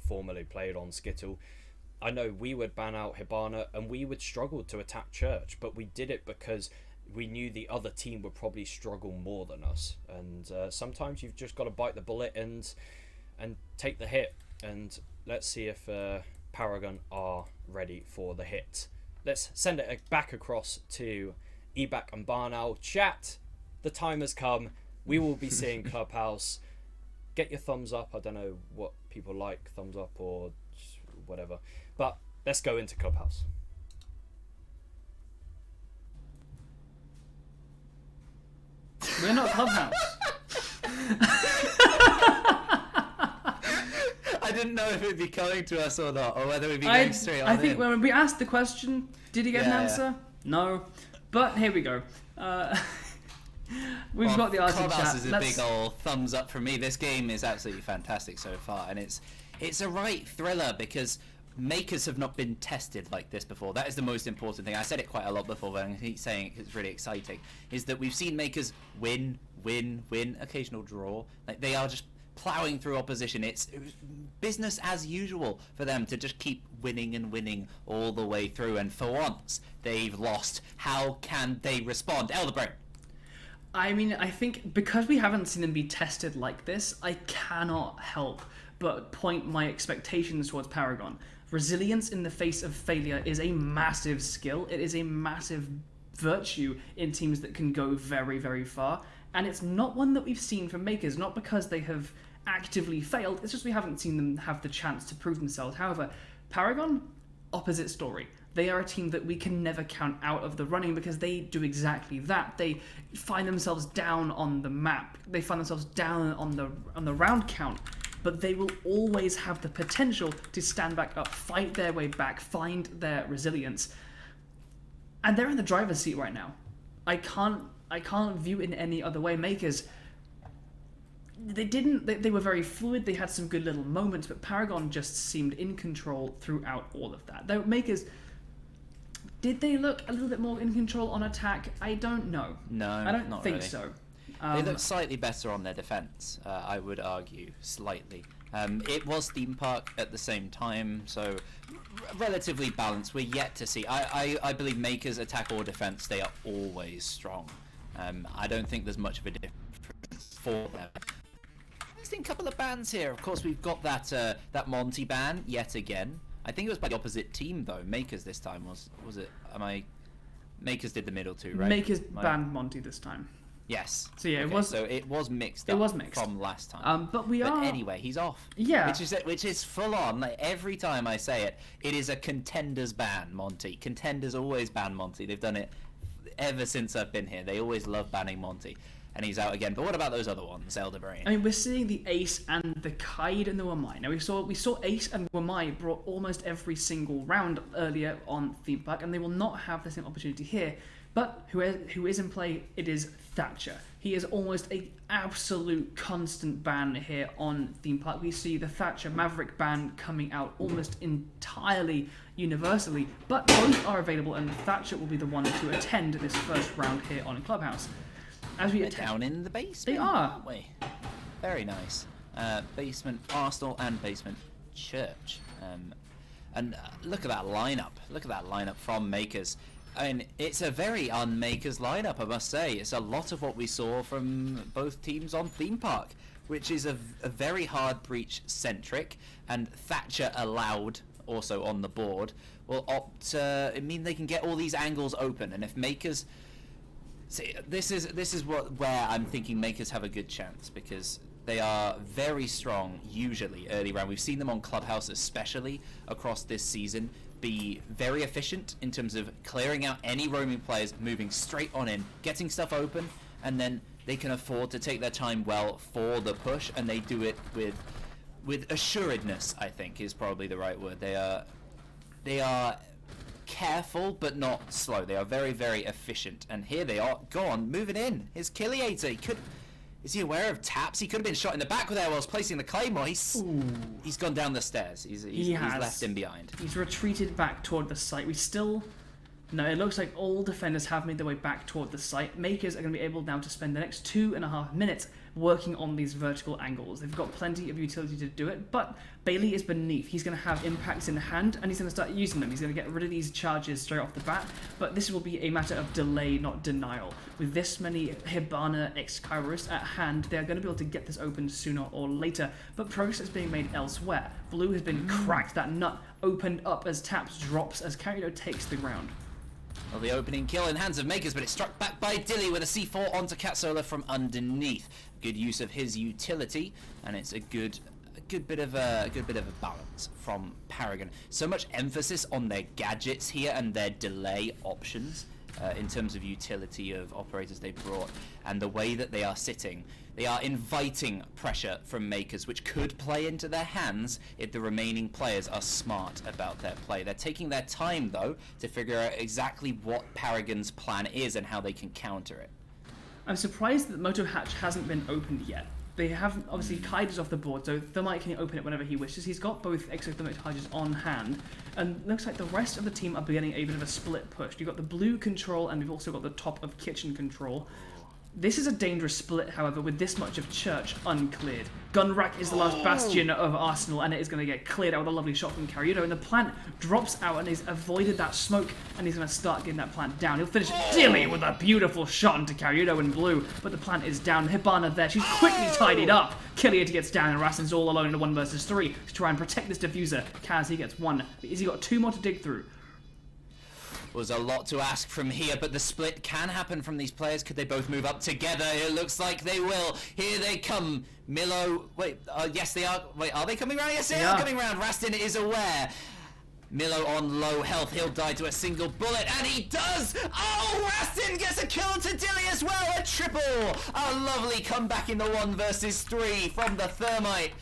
formerly played on Skittle, I know we would ban out Hibana and we would struggle to attack church, but we did it because we knew the other team would probably struggle more than us. And sometimes you've just got to bite the bullet and take the hit. And let's see if Paragon are ready for the hit. Let's send it back across to Ebac and Barnow. Chat, the time has come. We will be seeing Clubhouse. Get your thumbs up. I don't know what people like, thumbs up or whatever. But let's go into Clubhouse. We're not Clubhouse. I didn't know if it would be coming to us or not, or whether we'd be going straight on I think in. when we asked the question, did he get an answer? No. But here we go. We've got the answer in Clubhouse chat. is a big old thumbs up from me. This game is absolutely fantastic so far, and it's a right thriller because makers have not been tested like this before. That is the most important thing. I said it quite a lot before, but I'm keep saying it 'cause it's really exciting. Is that we've seen makers win, occasional draw. Like they are just plowing through opposition. It's business as usual for them to just keep winning and winning all the way through. And for once, they've lost. How can they respond? Elderbrain. I mean, I think because we haven't seen them be tested like this, I cannot help but point my expectations towards Paragon. Resilience in the face of failure is a massive skill. It is a massive virtue in teams that can go very, very far. And it's not one that we've seen from MKERS, not because they have actively failed, it's just we haven't seen them have the chance to prove themselves. However, Paragon, opposite story. They are a team that we can never count out of the running because they do exactly that. They find themselves down on the map. They find themselves down on the round count. But they will always have the potential to stand back up, fight their way back, find their resilience. And they're in the driver's seat right now. I can't view it in any other way. MKERS, they were very fluid, they had some good little moments, but Paragon just seemed in control throughout all of that. Though MKERS, did they look a little bit more in control on attack? I don't know. No, I don't not think really. so. They look slightly better on their defense, I would argue, slightly. It was theme park at the same time, so relatively balanced. We're yet to see. I believe MKERS attack or defense, they are always strong. I don't think there's much of a difference for them. I've seen a couple of bans here. Of course, we've got that Monty ban yet again. I think it was by the opposite team though. MKERS this time was it? MKERS did the middle two, right? MKERS banned Monty this time. Yes. So yeah, okay, so it was mixed. It was mixed from last time. But anyway, he's off. Yeah. Which is full on. Like every time I say it, it is a contenders ban, Monty. Contenders always ban Monty. They've done it ever since I've been here. They always love banning Monty. And he's out again. But what about those other ones, Elderbrain? I mean, we're seeing the Ace and the Kaid and the Wamai. Now, we saw Ace and Wamai brought almost every single round earlier on Theme Park, and they will not have the same opportunity here. But who is in play? It is Thatcher. He is almost an absolute constant ban here on Theme Park. We see the Thatcher Maverick ban coming out almost entirely universally, but both are available, and Thatcher will be the one to attend this first round here on Clubhouse. As we down in the basement. They are, aren't we? Very nice. Basement Arsenal and basement Church. And look at that lineup. Look at that lineup from MKERS. I mean, it's a very un-MKERS lineup, I must say. It's a lot of what we saw from both teams on Theme Park, which is a very hard breach centric, and Thatcher allowed also on the board will opt. I mean, they can get all these angles open, and if MKERS. See, this is where I'm thinking MKERS have a good chance, because they are very strong usually early round. We've seen them on Clubhouse, especially across this season, be very efficient in terms of clearing out any roaming players, moving straight on in, getting stuff open, and then they can afford to take their time well for the push, and they do it with assuredness, I think is probably the right word. They are careful but not slow. They are very, very efficient, and here they are. Go on, moving in. His Killiator. Is he aware of taps? He could have been shot in the back there whilst placing the claymore. He's gone down the stairs. He's left him behind. He's retreated back toward the site. No, it looks like all defenders have made their way back toward the site. MKERS are going to be able now to spend the next 2.5 minutes working on these vertical angles. They've got plenty of utility to do it, but Bailey is beneath. He's going to have impacts in hand, and he's going to start using them. He's going to get rid of these charges straight off the bat, but this will be a matter of delay, not denial. With this many Hibana X-Kairos at hand, they are going to be able to get this open sooner or later, but progress is being made elsewhere. Blue has been cracked, that nut opened up as Taps drops, as Carrido takes the ground. Well, the opening kill in hands of MKERS, but it's struck back by Dilly with a C4 onto Catsola from underneath. Good use of his utility, and it's a good bit of a balance from Paragon. So much emphasis on their gadgets here and their delay options in terms of utility of operators they brought, and the way that they are sitting. They are inviting pressure from MKERS, which could play into their hands if the remaining players are smart about their play. They're taking their time, though, to figure out exactly what Paragon's plan is and how they can counter it. I'm surprised that Moto Hatch hasn't been opened yet. They haven't, obviously, Kaid is off the board, so Thermite can open it whenever he wishes. He's got both exothermic charges on hand, and looks like the rest of the team are beginning a bit of a split push. You've got the blue control, and we've also got the top of kitchen control. This is a dangerous split, however, with this much of Church uncleared. Gunrack is the last bastion of Arsenal, and it is going to get cleared out with a lovely shot from Karyudo, and the plant drops out, and he's avoided that smoke, and he's going to start getting that plant down. He'll finish Dilly with a beautiful shot into Karyudo in blue, but the plant is down. Hibana there, she's quickly tidied up. Killiard gets down, and Rastin's all alone in a 1 versus 3 to try and protect this diffuser. Kaz, he gets 1. Has he got 2 more to dig through? Was a lot to ask from here, but the split can happen from these players. Could they both move up together? It looks like they will. Here they come. Milo, wait, yes they are. Wait, are they coming round? Yes, they are coming round. Rastin is aware. Milo on low health. He'll die to a single bullet, and he does! Oh, Rastin gets a kill to Dilly as well. A triple. A lovely comeback in the 1 versus 3 from the Thermite.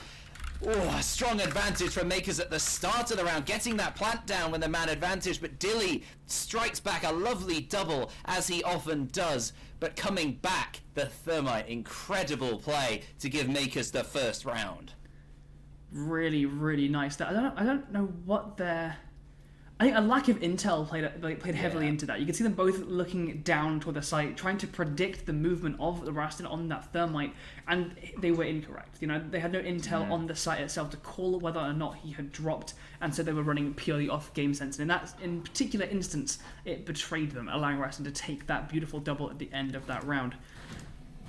Oh, a strong advantage for MKERS at the start of the round, getting that plant down with the man advantage, but Dilly strikes back a lovely double, as he often does, but coming back, the Thermite, incredible play to give MKERS the first round. Really, really nice. I don't know what they're... I think a lack of intel played heavily into that. You can see them both looking down toward the site, trying to predict the movement of the Rastin on that Thermite, and they were incorrect. You know, they had no intel on the site itself to call whether or not he had dropped, and so they were running purely off game sense. And in particular instance, it betrayed them, allowing Rastin to take that beautiful double at the end of that round.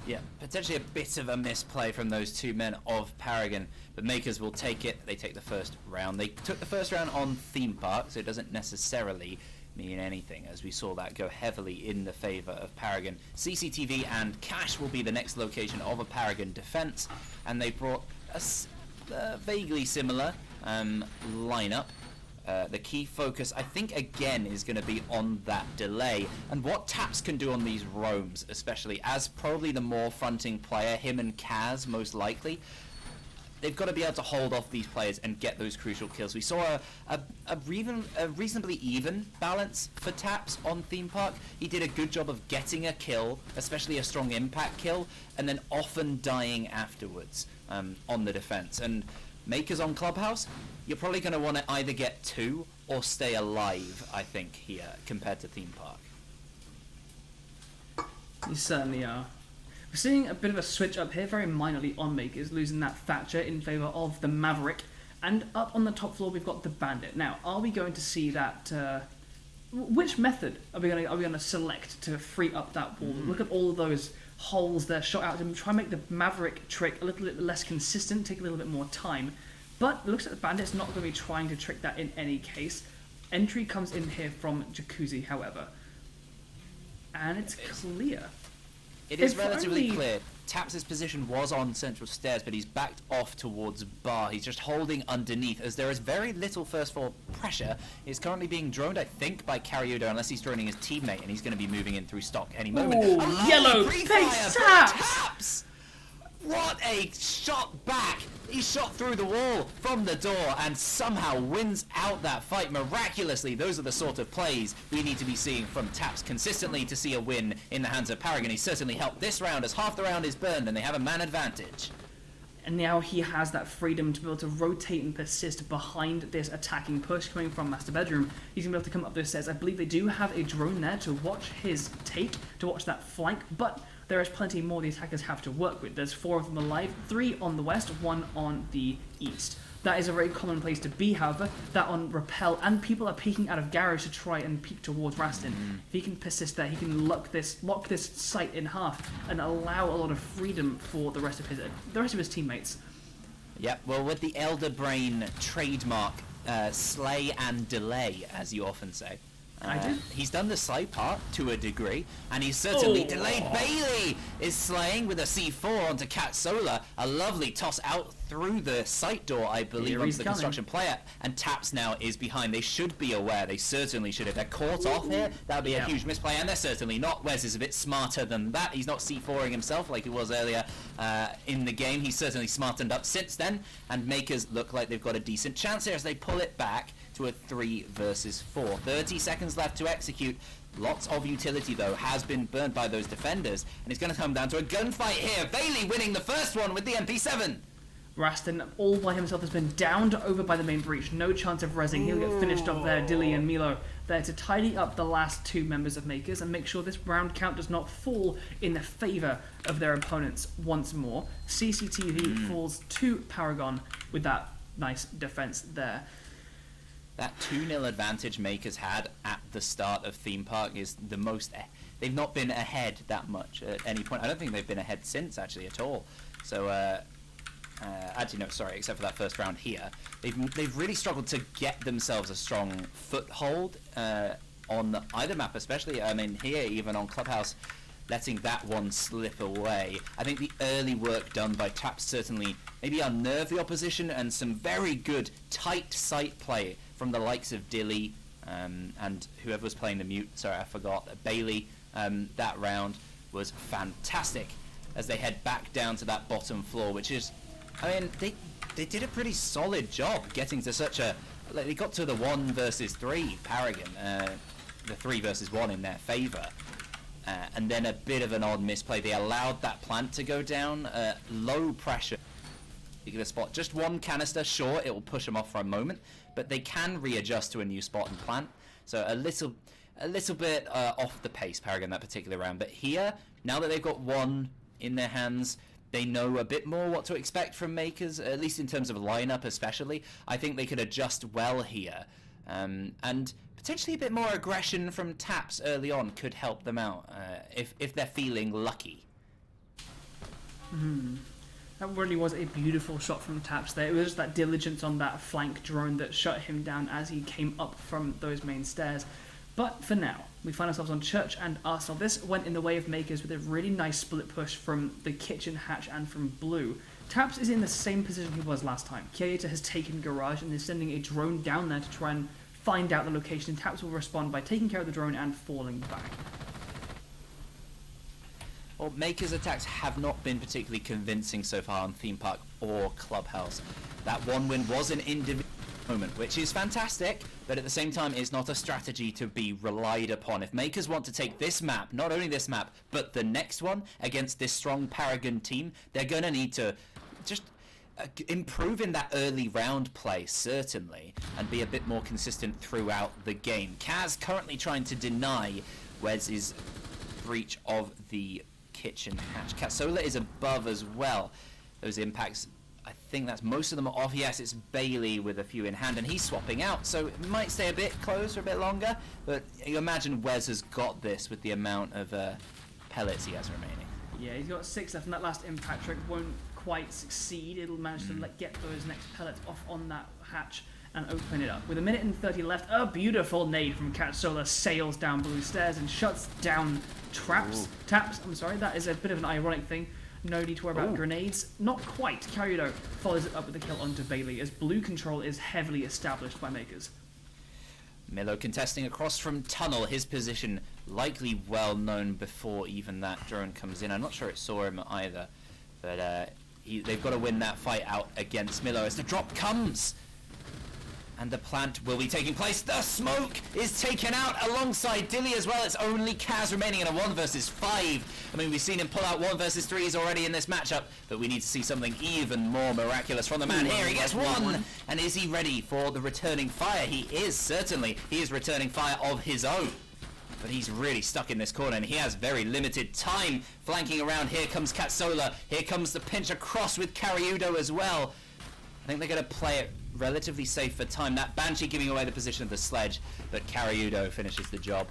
Yeah, potentially a bit of a misplay from those 2 men of Paragon, but MKERS will take it. They take the first round. They took the first round on Theme Park, so it doesn't necessarily mean anything, as we saw that go heavily in the favour of Paragon. CCTV and Cash will be the next location of a Paragon defence, and they brought a vaguely similar lineup. The key focus, I think, again, is going to be on that delay and what Taps can do on these roams, especially as probably the more fronting player, him and Kaz most likely. They've got to be able to hold off these players and get those crucial kills. We saw a reasonably even balance for Taps on Theme Park. He did a good job of getting a kill, especially a strong impact kill, and then often dying afterwards on the defense. And MKERS on Clubhouse, you're probably going to want to either get 2 or stay alive, I think, here, compared to Theme Park. You certainly are. We're seeing a bit of a switch up here, very minorly on MKERS, losing that Thatcher in favour of the Maverick. And up on the top floor, we've got the Bandit. Now, are we going to see that... which method are we going to select to free up that wall? Look at all of those holes there shot out to try and make the Maverick trick a little bit less consistent, take a little bit more time. But it looks like the Bandit's not going to be trying to trick that in any case. Entry comes in here from Jacuzzi, however. And it's clear. It is relatively clear. Taps' position was on central stairs, but he's backed off towards bar. He's just holding underneath, as there is very little first floor pressure. He's currently being droned, I think, by Karyudo, unless he's droning his teammate, and he's going to be moving in through stock any moment. Ooh, yellow face Taps! What a shot back! He shot through the wall from the door and somehow wins out that fight miraculously. Those are the sort of plays we need to be seeing from Taps consistently to see a win in the hands of Paragon. He certainly helped this round, as half the round is burned and they have a man advantage. And now he has that freedom to be able to rotate and persist behind this attacking push coming from Master Bedroom. He's going to be able to come up those stairs. I believe they do have a drone there to watch his take, to watch that flank, but there is plenty more the attackers have to work with. There's 4 of them alive, 3 on the west, 1 on the east. That is a very common place to be, however, that on Repel, and people are peeking out of garage to try and peek towards Rastin. If he can persist there, he can lock this site in half and allow a lot of freedom for the rest of his teammates. Yep, well, with the Elder Brain trademark, slay and delay, as you often say. He's done the side part to a degree, and he's certainly delayed. Bailey is slaying with a C4 onto Cat Solar. A lovely toss out through the site door, I believe, onto the construction player. And Taps now is behind. They should be aware. They certainly should. If they're caught off here, that would be a huge misplay, and they're certainly not. Wes is a bit smarter than that. He's not C4ing himself like he was earlier in the game. He's certainly smartened up since then, and MKERS look like they've got a decent chance here as they pull it back to a 3 versus 4. 30 seconds left to execute. Lots of utility, though, has been burned by those defenders, and it's going to come down to a gunfight here. Bailey winning the first one with the MP7. Rastin, all by himself, has been downed over by the main breach. No chance of rezzing. He'll get finished off there. Dilly and Milo, there to tidy up the last 2 members of MKERS and make sure this round count does not fall in the favour of their opponents once more. CCTV falls to Paragon with that nice defense there. That 2-0 advantage MKERS had at the start of Theme Park is the most... They've not been ahead that much at any point. I don't think they've been ahead since, actually, at all. So, actually, no, sorry, except for that first round here. They've really struggled to get themselves a strong foothold on either map, especially, I mean, here, even on Clubhouse, letting that one slip away. I think the early work done by Taps certainly maybe unnerved the opposition, and some very good tight sight play from the likes of Dilly and whoever was playing the mute, sorry, I forgot, Bailey. That round was fantastic as they head back down to that bottom floor, which is, I mean, they did a pretty solid job getting to such a, like, they got to the 1 versus 3 Paragon, the 3 versus 1 in their favour, and then a bit of an odd misplay. They allowed that plant to go down, low pressure, particular spot, just 1 canister, sure, it will push them off for a moment, but they can readjust to a new spot and plant, so a little bit off the pace, Paragon, that particular round. But here, now that they've got 1 in their hands, they know a bit more what to expect from MKERS, at least in terms of lineup especially. I think they could adjust well here. And potentially a bit more aggression from Taps early on could help them out, if they're feeling lucky. That really was a beautiful shot from Taps there. It was just that diligence on that flank drone that shut him down as he came up from those main stairs. But for now, we find ourselves on Church and Arsenal. This went in the way of MKERS with a really nice split push from the kitchen hatch and from Blue. Taps is in the same position he was last time. Kieta has taken Garage and is sending a drone down there to try and find out the location. Taps will respond by taking care of the drone and falling back. Well, MKERS attacks have not been particularly convincing so far on Theme Park or Clubhouse. That 1 win was an individual moment, which is fantastic, but at the same time it's not a strategy to be relied upon. If MKERS want to take this map, not only this map, but the next one against this strong Paragon team, they're going to need to just improve in that early round play, certainly, and be a bit more consistent throughout the game. Kaz currently trying to deny Wes's breach of the kitchen hatch. Katsola is above as well. Those impacts, I think that's most of them are off. Yes, it's Bailey with a few in hand, and he's swapping out, so it might stay a bit close for a bit longer, but you imagine Wes has got this with the amount of pellets he has remaining. Yeah, he's got 6 left, and that last impact trick won't quite succeed. It'll manage to get those next pellets off on that hatch and open it up. With 1:30 left, a beautiful nade from Katsola sails down Blue Stairs and shuts down Taps. I'm sorry, that is a bit of an ironic thing. No need to worry about grenades. Not quite. Karyudo follows it up with a kill onto Bailey as Blue control is heavily established by MKERS. Milo contesting across from Tunnel, his position likely well known before even that drone comes in. I'm not sure it saw him either, but they've got to win that fight out against Milo as the drop comes. And the plant will be taking place. The smoke is taken out alongside Dilly as well. It's only Kaz remaining in a 1 versus 5. I mean, we've seen him pull out 1 versus 3s already in this matchup, but we need to see something even more miraculous from the man here. He gets 1, and is he ready for the returning fire? He is, certainly. He is returning fire of his own. But he's really stuck in this corner, and he has very limited time flanking around. Here comes Katsola. Here comes the pinch across with Karyudo as well. I think they're going to play it relatively safe for time. That Banshee giving away the position of the sledge, but Karyudo finishes the job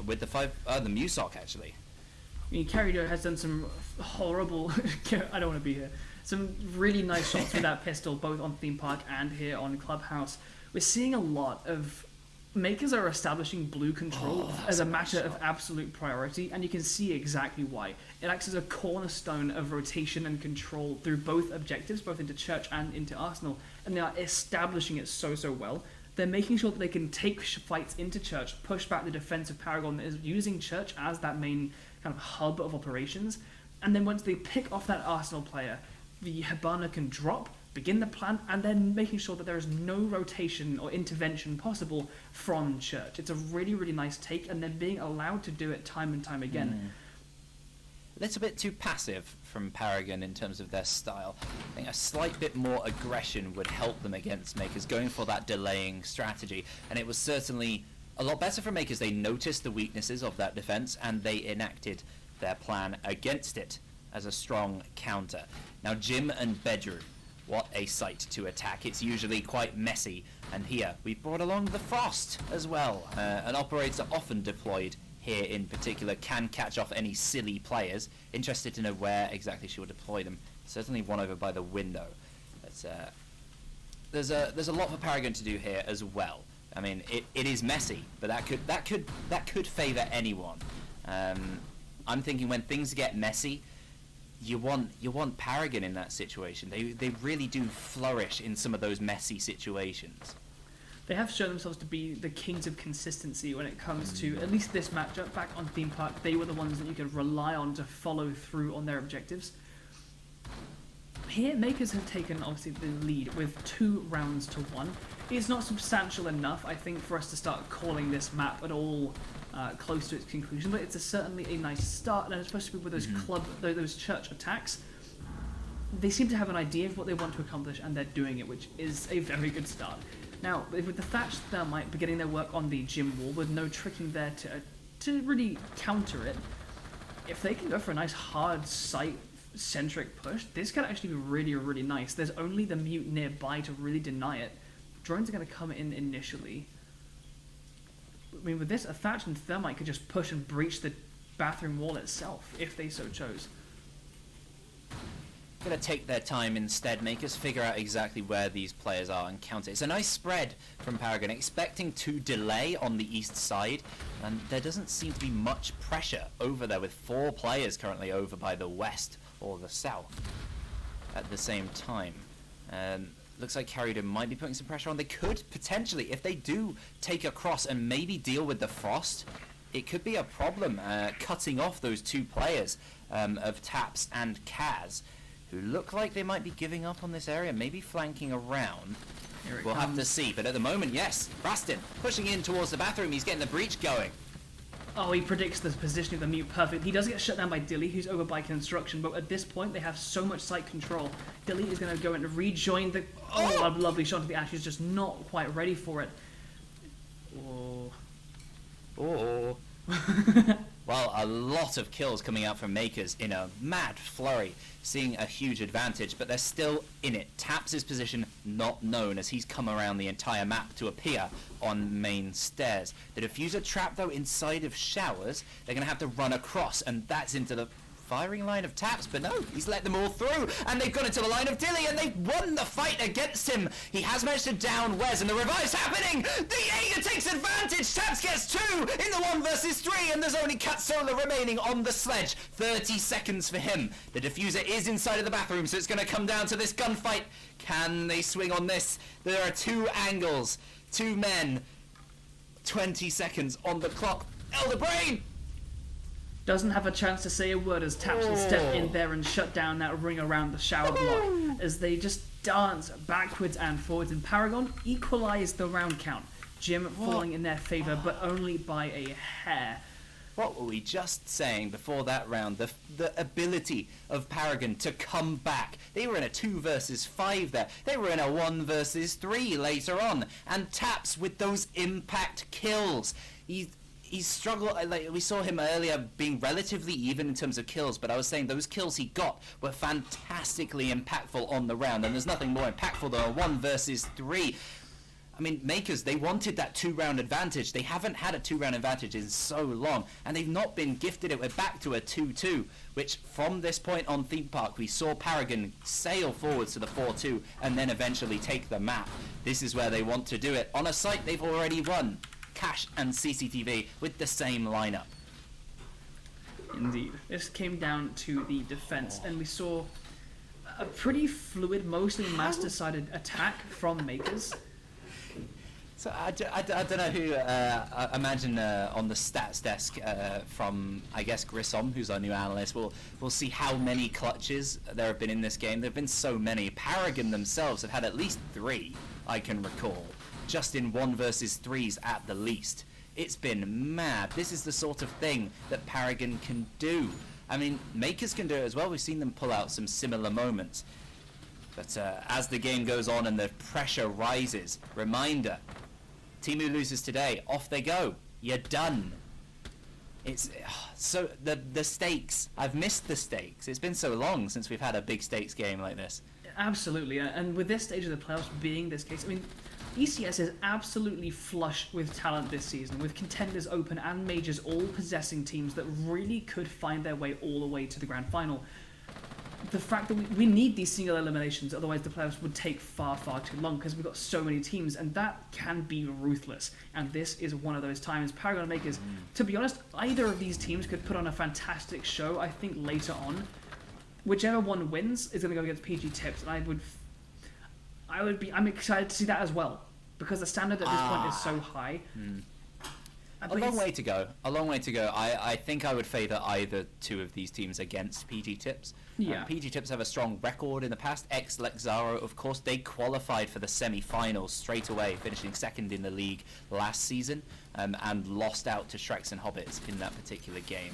with the Musoc, actually. I mean, Karyudo has done some horrible... I don't want to be here. Some really nice shots with that pistol, both on Theme Park and here on Clubhouse. We're seeing a lot of... MKERS are establishing Blue control as a matter of absolute priority, and you can see exactly why. It acts as a cornerstone of rotation and control through both objectives, both into Church and into Arsenal, and they are establishing it so well. They're making sure that they can take fights into Church, push back the defense of Paragon that is using Church as that main kind of hub of operations, and then once they pick off that Arsenal player, the Hibana can drop, begin the plant, and then making sure that there is no rotation or intervention possible from Church. It's a really nice take, and then being allowed to do it time and time again. a little bit too passive from Paragon in terms of their style. I think a slight bit more aggression would help them against Makers, going for that delaying strategy. And it was certainly a lot better for Makers. They noticed the weaknesses of that defense and they enacted their plan against it as a strong counter. Now Jim and Bedroom, what a sight to attack. It's usually quite messy, and here we've brought along the Frost as well. An operator often deployed here in particular can catch off any silly players. Interested to know where exactly she will deploy them. Certainly one over by the window. But, there's a lot for Paragon to do here as well. I mean, it is messy, but that could favour anyone. I'm thinking when things get messy, you want Paragon in that situation. They really do flourish in some of those messy situations. They have shown themselves to be the kings of consistency when it comes to, at least this matchup, back on Theme Park, they were the ones that you could rely on to follow through on their objectives. Here, Makers have taken, obviously, the lead with 2 rounds to 1. It's not substantial enough, I think, for us to start calling this map at all close to its conclusion, but it's certainly a nice start, and especially with those those church attacks, they seem to have an idea of what they want to accomplish, and they're doing it, which is a very good start. Now, with the Thatched Thermite beginning their work on the gym wall, with no tricking there to really counter it, if they can go for a nice hard site-centric push, this can actually be really, really nice. There's only the Mute nearby to really deny it. Drones are going to come in initially. I mean, with this, a Thatched and Thermite could just push and breach the bathroom wall itself, if they so chose. Going to take their time instead, Makers, figure out exactly where these players are and counter. It's a nice spread from Paragon, expecting to delay on the east side, and there doesn't seem to be much pressure over there with 4 players currently over by the west or the south at the same time. Looks like Carrido might be putting some pressure on. They could potentially, if they do take across and maybe deal with the Frost, it could be a problem cutting off those 2 players of Taps and Kaz, who look like they might be giving up on this area, maybe flanking around. We'll have to see, but at the moment, yes, Rastin pushing in towards the bathroom. He's getting the breach going. Oh, he predicts the position of the Mute perfect. He does get shut down by Dilly, who's over by construction, but at this point, they have so much site control. Dilly is going to go and rejoin the... Oh, a lovely shot to the Ash. He's just not quite ready for it. Oh. Well, a lot of kills coming out from Makers in a mad flurry, seeing a huge advantage, but they're still in it. Taps' position not known as he's come around the entire map to appear on main stairs. The diffuser trap, though, inside of showers, they're going to have to run across, and that's into the firing line of Taps, but no, he's let them all through, and they've gone into the line of Dilly, and they've won the fight against him. He has managed to down Wes, and the revive's happening! The Jaeger takes advantage! Taps gets 2 in the 1 versus 3, and there's only Katsola remaining on the sledge. 30 seconds for him. The diffuser is inside of the bathroom, so it's going to come down to this gunfight. Can they swing on this? There are 2 angles, 2 men, 20 seconds on the clock. Elder Brain! Doesn't have a chance to say a word as Taps will step in there and shut down that ring around the shower block as they just dance backwards and forwards, and Paragon equalise the round count. Jim falling in their favour, but only by a hair. What were we just saying before that round? The ability of Paragon to come back. They were in a 2 versus 5 there. They were in a 1 versus 3 later on. And Taps with those impact kills. He's struggled, like we saw him earlier being relatively even in terms of kills, but I was saying those kills he got were fantastically impactful on the round, and there's nothing more impactful than a 1 versus 3. I mean, Makers, they wanted that 2-round advantage. They haven't had a 2-round advantage in so long, and they've not been gifted it. We're back to a 2-2, which from this point on Theme Park, we saw Paragon sail forwards to the 4-2, and then eventually take the map. This is where they want to do it. On a site they've already won. Cash and CCTV with the same lineup. Indeed. This came down to the defense, and we saw a pretty fluid, mostly master-sided attack from Makers. So I don't know who, I imagine on the stats desk from, I guess, Grissom, who's our new analyst, we'll see how many clutches there have been in this game. There have been so many. Paragon themselves have had at least 3, I can recall, just in 1 versus 3s at the least. It's been mad. This is the sort of thing that Paragon can do. I mean, Makers can do it as well. We've seen them pull out some similar moments. But as the game goes on and the pressure rises, reminder, team who loses today, off they go. You're done. It's so the stakes. I've missed the stakes. It's been so long since we've had a big stakes game like this. Absolutely, and with this stage of the playoffs being this case, I mean, ECS is absolutely flush with talent this season, with contenders open and majors all possessing teams that really could find their way all the way to the grand final. The fact that we need these single eliminations, otherwise the playoffs would take far, far too long because we've got so many teams, and that can be ruthless. And this is one of those times. Paragon and Makers, to be honest, either of these teams could put on a fantastic show, I think, later on. Whichever one wins is going to go against PG Tips, and I'm excited to see that as well, because the standard at this point is so high. A long way to go. A long way to go. I think I would favour either two of these teams against PG Tips. Yeah. PG Tips have a strong record in the past. Ex-Lexaro, of course, they qualified for the semi-finals straight away, finishing second in the league last season, and lost out to Shreks and Hobbits in that particular game.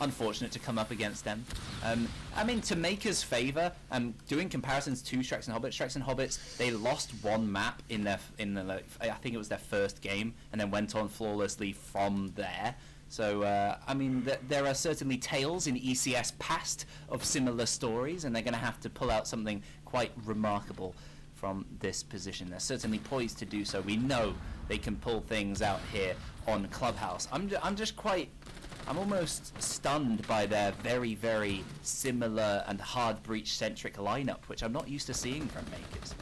Unfortunate to come up against them. I mean, to Maker's favour, doing comparisons to Shreks and Hobbits, they lost one map in the I think it was their first game, and then went on flawlessly from there. So, I mean, there are certainly tales in ECS past of similar stories, and they're going to have to pull out something quite remarkable from this position. They're certainly poised to do so. We know they can pull things out here on Clubhouse. I'm almost stunned by their very, very similar and hard breach-centric lineup, which I'm not used to seeing from Makers.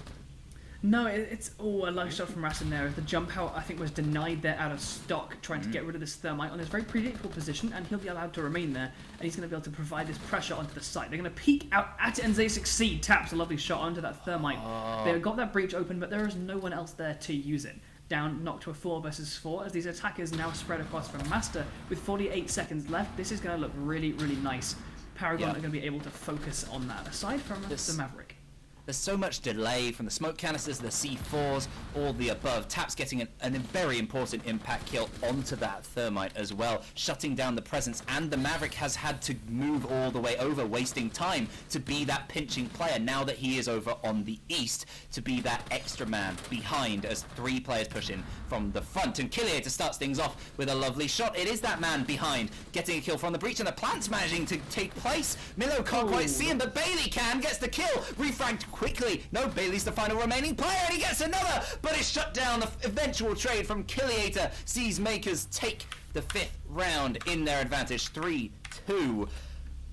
No, it's a nice shot from Rassen there. The jump out, I think, was denied there out of stock, trying to get rid of this Thermite on this very predictable position, and he'll be allowed to remain there, and he's going to be able to provide this pressure onto the site. They're going to peek out at it, and they succeed. Taps a lovely shot onto that Thermite. They've got that breach open, but there is no one else there to use it. Down, knocked to a 4 versus 4, as these attackers now spread across from Master. With 48 seconds left, this is going to look really, really nice. Paragon are going to be able to focus on that, aside from the Maverick. There's so much delay from the smoke canisters, the C4s, all the above. Taps getting a very important impact kill onto that Thermite as well, shutting down the presence, and the Maverick has had to move all the way over, wasting time to be that pinching player now that he is over on the east, to be that extra man behind as 3 players push in from the front. And Killiator starts things off with a lovely shot. It is that man behind, getting a kill from the breach, and the plant's managing to take place. Milo can't quite see him, but Bailey gets the kill. Refragged quickly. No, Bailey's the final remaining player, and he gets another, but it's shut down. The eventual trade from Killiator sees Makers take the 5th round in their advantage, 3-2.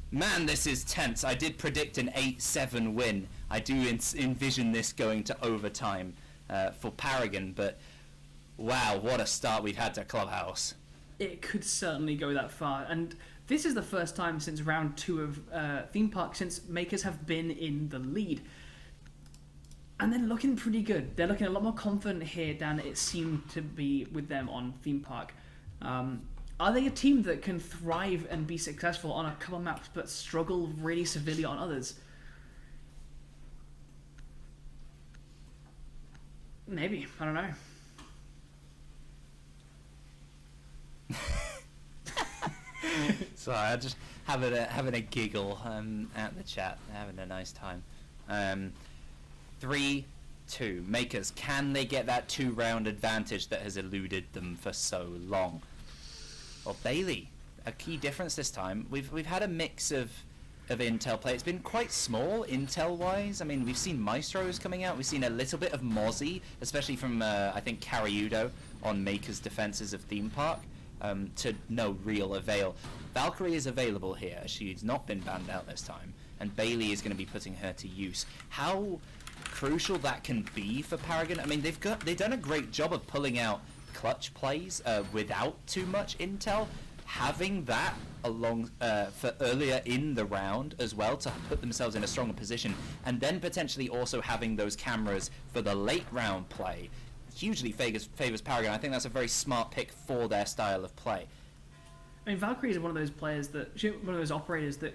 Man, this is tense. I did predict an 8-7 win. I do envision this going to overtime for Paragon, but wow, what a start we've had to Clubhouse. It could certainly go that far, and this is the first time since round 2 of Theme Park since Makers have been in the lead. And they're looking pretty good. They're looking a lot more confident here than it seemed to be with them on Theme Park. Are they a team that can thrive and be successful on a couple maps but struggle really severely on others? Maybe. I don't know. Sorry, I'm just having a giggle at the chat, having a nice time. 3-2. Makers, can they get that 2-round advantage that has eluded them for so long? Well, Bailey, a key difference this time. We've had a mix of intel play. It's been quite small intel-wise. I mean, we've seen Maestros coming out. We've seen a little bit of Mozzie, especially from, I think, Cariudo on Makers' defenses of Theme Park, to no real avail. Valkyrie is available here. She's not been banned out this time, and Bailey is going to be putting her to use. How crucial that can be for Paragon. I mean, they've done a great job of pulling out clutch plays without too much intel. Having that along for earlier in the round as well to put themselves in a stronger position, and then potentially also having those cameras for the late round play hugely favors Paragon. I think that's a very smart pick for their style of play. I mean, Valkyrie is one of those one of those operators that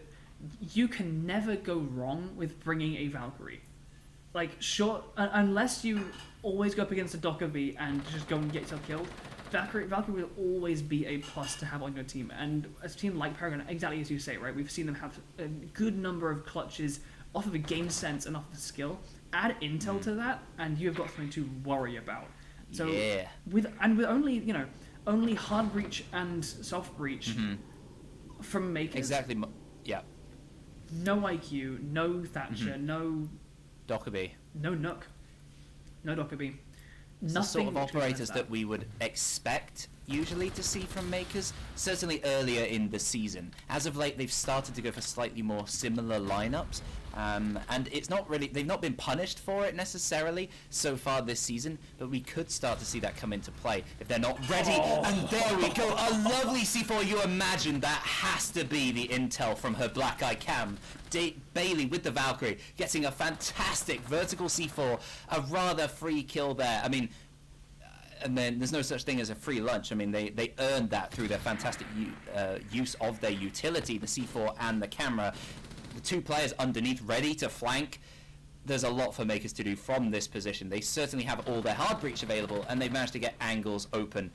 you can never go wrong with bringing a Valkyrie. Like, sure, unless you always go up against a Dockerby and just go and get yourself killed, Valkyrie will always be a plus to have on your team. And a team like Paragon, exactly as you say, right? We've seen them have a good number of clutches off of a game sense and off of skill. Add intel to that, and you've got something to worry about. So with only hard breach and soft breach from MKERS. Exactly. Yeah. No IQ, no Thatcher, no Dockerby. No Nook, no Dockerby. It's the sort of operators that we would expect usually to see from MKERS, certainly earlier in the season. As of late, they've started to go for slightly more similar lineups, and it's not really, they've not been punished for it necessarily so far this season, but we could start to see that come into play if they're not ready. And there we go, a lovely C4. You imagine that has to be the intel from her Black Eye Cam. Bailey with the Valkyrie getting a fantastic vertical C4, a rather free kill there. I mean, and then there's no such thing as a free lunch. I mean, they earned that through their fantastic use of their utility, the C4 and the camera. The two players underneath ready to flank. There's a lot for MKERS to do from this position. They certainly have all their hard breach available, and they've managed to get angles open,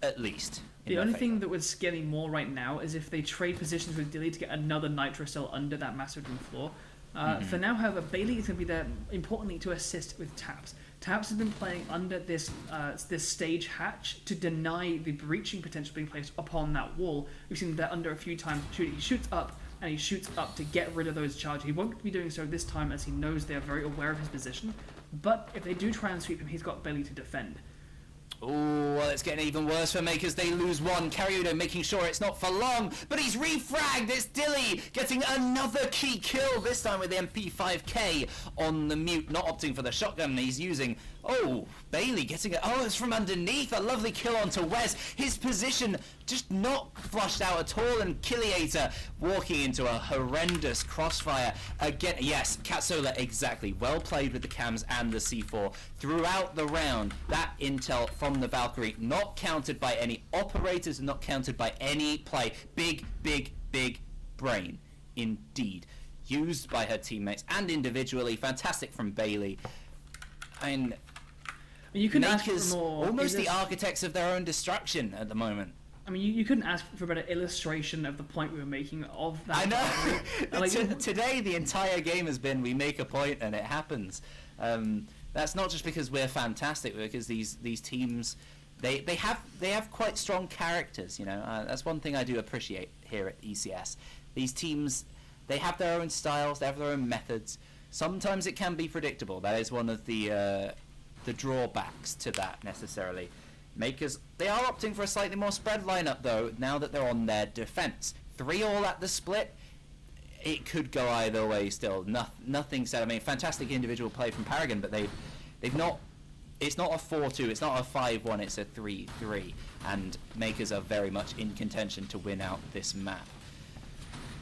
at least. The only thing that would scare me more right now is if they trade positions with Dilly to get another Nitro cell under that massive room floor. For now, however, Bailey is going to be there, importantly, to assist with Taps. Taps has been playing under this stage hatch to deny the breaching potential being placed upon that wall. We've seen that under a few times. He shoots up, and he shoots up to get rid of those charges. He won't be doing so this time, as he knows they are very aware of his position. But if they do try and sweep him, he's got Bailey to defend. Oh, well, it's getting even worse for MKERS. They lose one. Karyudo making sure it's not for long, but he's refragged. It's Dilly getting another key kill, this time with the MP5K on the mute, not opting for the shotgun he's using. Oh, Bailey getting it. Oh, it's from underneath. A lovely kill onto Wes. His position just not flushed out at all, and Killiator walking into a horrendous crossfire again. Yes, Katsola, exactly. Well played with the cams and the C4 throughout the round. That intel from the Valkyrie not counted by any operators, not counted by any play. Big brain indeed, used by her teammates and individually. Fantastic from Bailey. I mean, you couldn't ask for more. Almost the architects of their own destruction at the moment. I mean, you couldn't ask for a better illustration of the point we were making of that. I know. Today, the entire game has been we make a point and it happens. That's not just because we're fantastic, because these teams, they have quite strong characters. You know, that's one thing I do appreciate here at ECS. These teams, they have their own styles, they have their own methods. Sometimes it can be predictable. That is one of the drawbacks to that necessarily. MKERS, they are opting for a slightly more spread lineup though, now that they're on their defense. 3-all at the split. It could go either way still. Nothing said. I mean, fantastic individual play from Paragon, but they've not. It's not a 4-2. It's not a 5-1. It's a 3-3, and MKERS are very much in contention to win out this map.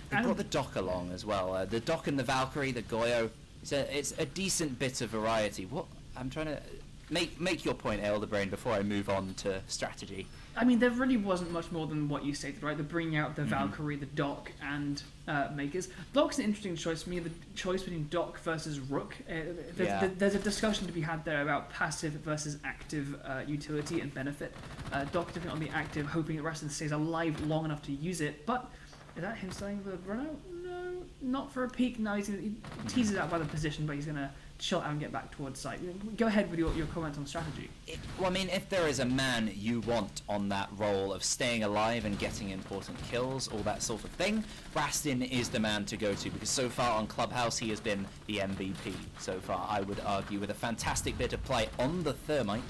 They brought the Doc along as well. The Doc and the Valkyrie, the Goyo. It's a decent bit of variety. What I'm trying to make your point, Elderbrain, before I move on to strategy. I mean, there really wasn't much more than what you stated, right? The bringing out the Valkyrie, the Doc, and MKERS. Doc's an interesting choice for me, the choice between Doc versus Rook. There's a discussion to be had there about passive versus active utility and benefit. Doc definitely on the active, hoping the rest of the stays alive long enough to use it, but is that him starting the run out? No, not for a peek. No, he teases out by the position, but he's going to chill out and get back towards site. Go ahead with your comments on strategy. Well, I mean, if there is a man you want on that role of staying alive and getting important kills, all that sort of thing, Rastin is the man to go to, because so far on Clubhouse he has been the MVP so far, I would argue, with a fantastic bit of play on the Thermite.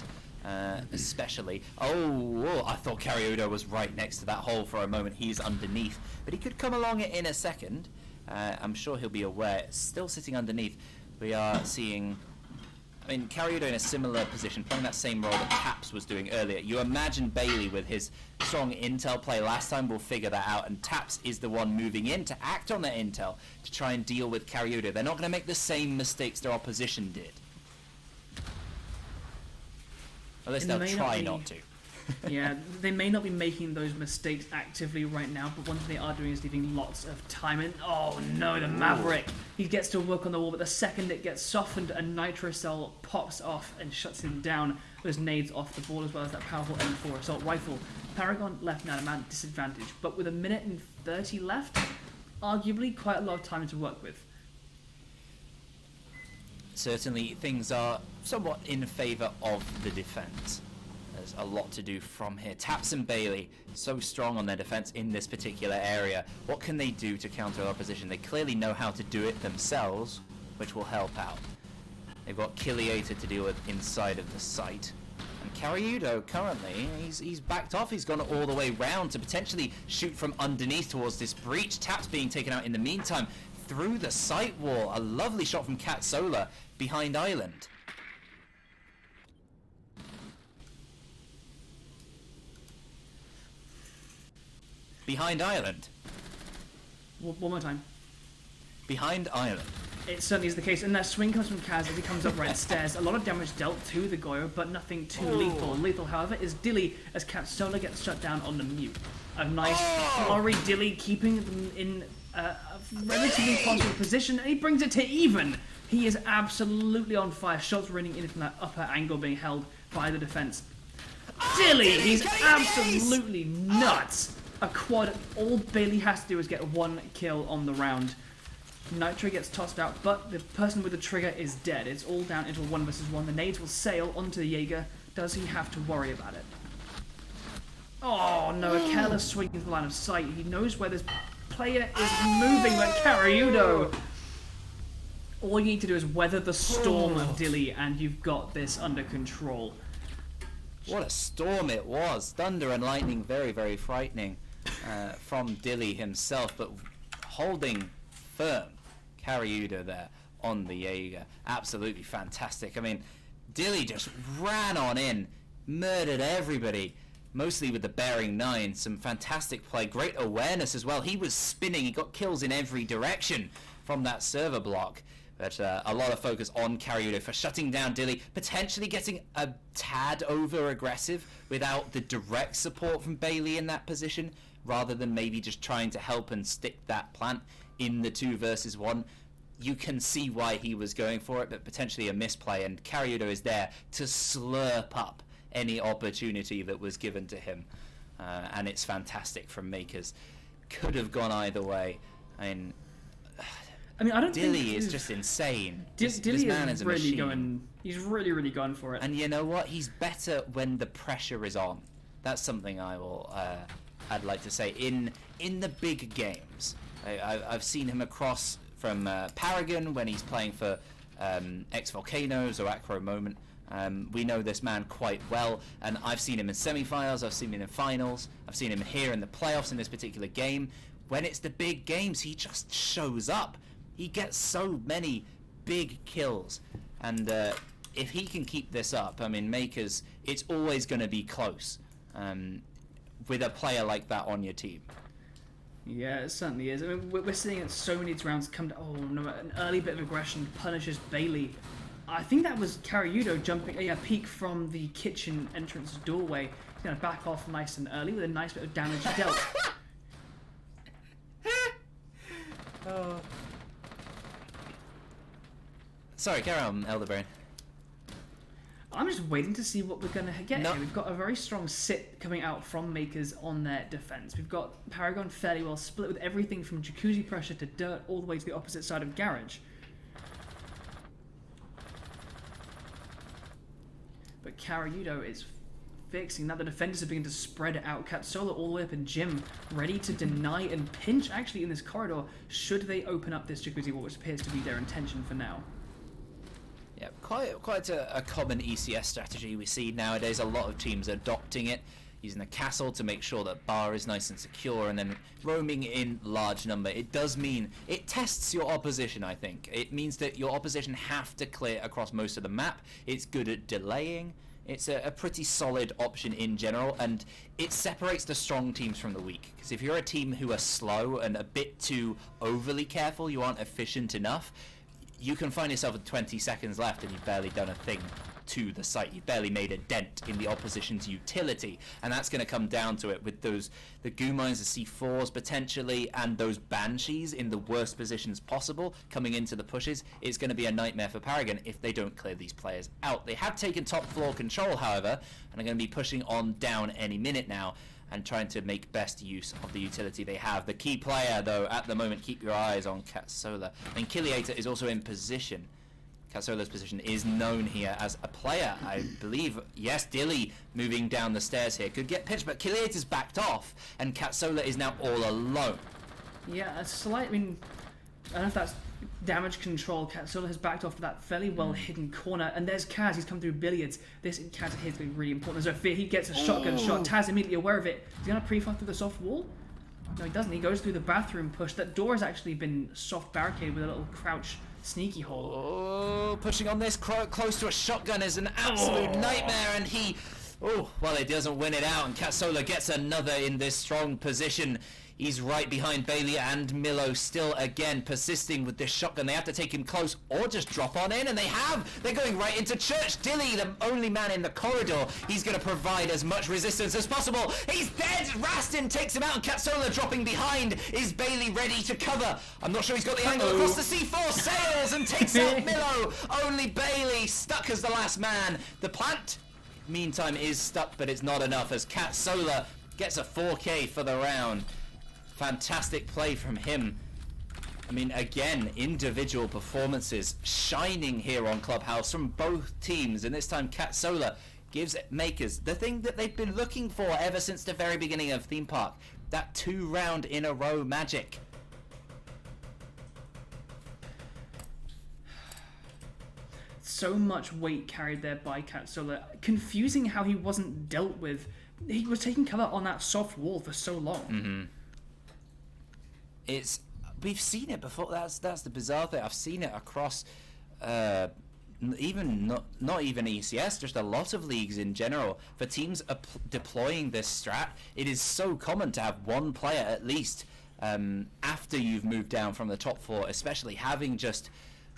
Especially. Oh, I thought Karyudo was right next to that hole for a moment. He's underneath, but he could come along in a second. I'm sure he'll be aware. Still sitting underneath. We are seeing, I mean, Karyudo in a similar position, playing that same role that Taps was doing earlier. You imagine Bailey with his strong intel play last time will figure that out, and Taps is the one moving in to act on that intel to try and deal with Karyudo. They're not going to make the same mistakes their opposition did. At least they'll try not to. Yeah, they may not be making those mistakes actively right now, but one thing they are doing is leaving lots of time in. Oh no, the Maverick! He gets to work on the wall, but the second it gets softened, a Nitro Cell pops off and shuts him down. Those nades off the ball, as well as that powerful M4 assault rifle. Paragon left now at a disadvantage, but with 1:30 left, arguably quite a lot of time to work with. Certainly, things are somewhat in favour of the defence. There's a lot to do from here. Taps and Bailey, so strong on their defence in this particular area. What can they do to counter opposition? They clearly know how to do it themselves, which will help out. They've got Kiliator to deal with inside of the site. And Karyudo, currently, he's backed off. He's gone all the way round to potentially shoot from underneath towards this breach. Taps being taken out in the meantime through the site wall. A lovely shot from Cat Solar behind Island. Behind Island. One more time. Behind Island. It certainly is the case, and that swing comes from Kaz as he comes up right stairs. A lot of damage dealt to the Goyo, but nothing too lethal. Lethal, however, is Dilly as Cat Solar gets shut down on the mute. A nice flurry Dilly keeping them in a relatively positive position, and he brings it to even. He is absolutely on fire. Shots raining in from that upper angle being held by the defense. Dilly, he's absolutely nuts. A quad. All Bailey has to do is get one kill on the round. Nitro gets tossed out, but the person with the trigger is dead. It's all down into a 1 versus 1. The nades will sail onto the Jaeger. Does he have to worry about it? Oh no, a careless swing into the line of sight. He knows where this player is moving, but Karyudo. All you need to do is weather the storm of Dilly, and you've got this under control. What a storm it was. Thunder and lightning, very, very frightening from Dilly himself, but holding firm. Karyudo there on the Jaeger. Absolutely fantastic. I mean, Dilly just ran on in, murdered everybody, mostly with the bearing 9. Some fantastic play, great awareness as well. He was spinning, he got kills in every direction from that server block. But a lot of focus on Karyudo for shutting down Dilly, potentially getting a tad over-aggressive without the direct support from Bailey in that position, rather than maybe just trying to help and stick that plant in the 2 versus 1. You can see why he was going for it, but potentially a misplay, and Karyudo is there to slurp up any opportunity that was given to him. And it's fantastic from MKERS. Could have gone either way. I mean, I don't Dilly think is just insane. Dilly this man is a really machine. going. He's really going for it. And you know what? He's better when the pressure is on. That's something I'd like to say. In the big games, I've seen him across from Paragon when he's playing for X Volcanoes or Acro Moment. We know this man quite well, and I've seen him in semi-finals, I've seen him in finals, I've seen him here in the playoffs in this particular game. When it's the big games, he just shows up. He gets so many big kills, and if he can keep this up, I mean, MKERS, it's always going to be close with a player like that on your team. Yeah, it certainly is. I mean, we're seeing it so many rounds come to. Oh no, an early bit of aggression punishes Bailey. I think that was Karyudo jumping a peek from the kitchen entrance doorway. He's going to back off nice and early with a nice bit of damage dealt. Sorry, carry on, Elderbrain. I'm just waiting to see what we're going to get No. here. We've got a very strong sit coming out from MKERS on their defense. We've got Paragon fairly well split with everything from jacuzzi pressure to dirt all the way to the opposite side of garage. But Karyudo is fixing that. The defenders are beginning to spread out. Katsola all the way up in Jim, ready to deny and pinch actually in this corridor should they open up this jacuzzi wall, which appears to be their intention for now. Yeah, quite a common ECS strategy we see nowadays. A lot of teams adopting it, using the castle to make sure that bar is nice and secure, and then roaming in large number. It does mean it tests your opposition, I think. It means that your opposition have to clear across most of the map. It's good at delaying. It's a pretty solid option in general, and it separates the strong teams from the weak. Because if you're a team who are slow and a bit too overly careful, you aren't efficient enough, you can find yourself with 20 seconds left and you've barely done a thing to the site. You've barely made a dent in the opposition's utility, and that's going to come down to it with the goo mines, the C4s potentially, and those banshees in the worst positions possible coming into the pushes. It's going to be a nightmare for Paragon if they don't clear these players out. They have taken top floor control, however, and are going to be pushing on down any minute now and trying to make best use of the utility they have. The key player, though, at the moment, keep your eyes on Catsola. And Kiliator is also in position. Catsola's position is known here as a player, I believe. Yes, Dilly moving down the stairs here could get pitched, but Kiliator's backed off, and Catsola is now all alone. Yeah, a slight, I mean, I don't know if that's damage control. Catsola has backed off to that fairly well hidden corner, and there's Kaz. He's come through billiards. This encounter here is going to be really important. There's a fear he gets a shotgun shot. Taz immediately aware of it. He's going to pre-fire through the soft wall. No, he doesn't. He goes through the bathroom push. That door has actually been soft barricaded with a little crouch sneaky hole. Oh, pushing on this close to a shotgun is an absolute nightmare, and he... Oh, well, it doesn't win it out, and Catsola gets another in this strong position. He's right behind Bailey and Milo, still again persisting with this shotgun. They have to take him close or just drop on in, and they have. They're going right into Church. Dilly, the only man in the corridor, he's going to provide as much resistance as possible. He's dead. Rastin takes him out, and Catsola dropping behind. Is Bailey ready to cover? I'm not sure he's got the angle across the C4. Sails and takes out Milo. Only Bailey stuck as the last man. The plant, meantime, is stuck, but it's not enough as Catsola gets a 4K for the round. Fantastic play from him. I mean, again, individual performances shining here on Clubhouse from both teams, and this time Catsola gives MKERS the thing that they've been looking for ever since the very beginning of Theme Park, that 2-round in a row magic. So much weight carried there by Catsola. Confusing how he wasn't dealt with. He was taking cover on that soft wall for so long. We've seen it before. That's the bizarre thing. I've seen it across even not even ECS, just a lot of leagues in general. For teams deploying this strat, it is so common to have one player at least after you've moved down from the top floor, especially having just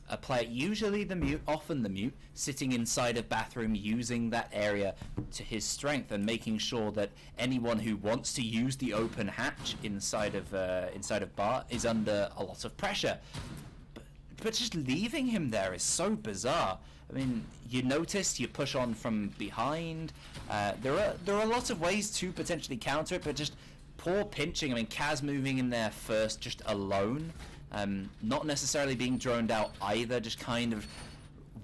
a player, usually the mute, often the mute, sitting inside a bathroom using that area to his strength and making sure that anyone who wants to use the open hatch inside of bar is under a lot of pressure. But just leaving him there is so bizarre. I mean, you noticed you push on from behind. There are a lot of ways to potentially counter it, but just poor pinching. I mean, Kaz moving in there first, just alone. Not necessarily being droned out either, just kind of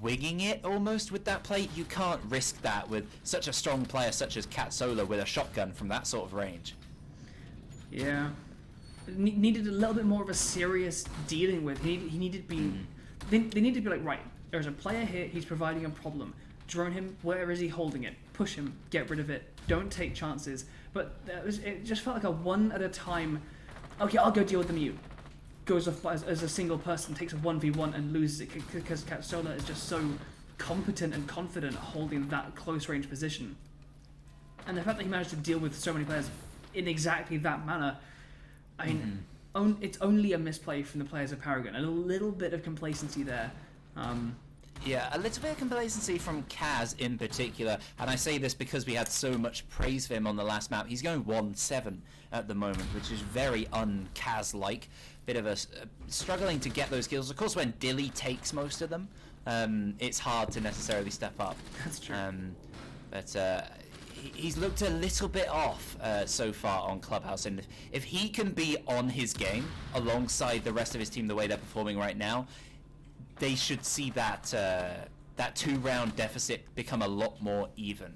winging it almost with that play. You can't risk that with such a strong player such as Catsola with a shotgun from that sort of range. Yeah. Needed a little bit more of a serious dealing with. He needed to be... They need to be like, right, there's a player here, he's providing a problem. Drone him, where is he holding it? Push him, get rid of it, don't take chances. But it just felt like a one at a time, okay, I'll go deal with the mute. Goes off as a single person, takes a 1v1 and loses it because Catsola is just so competent and confident holding that close range position. And the fact that he managed to deal with so many players in exactly that manner, I mean, it's only a misplay from the players of Paragon. A little bit of complacency there. Yeah, a little bit of complacency from Kaz in particular, and I say this because we had so much praise for him on the last map. He's going 1-7 at the moment, which is very un-Kaz-like. Bit of a struggling to get those kills. Of course, when Dilly takes most of them, it's hard to necessarily step up. That's true. But he's looked a little bit off so far on Clubhouse, and if he can be on his game alongside the rest of his team the way they're performing right now, they should see that 2-round deficit become a lot more even,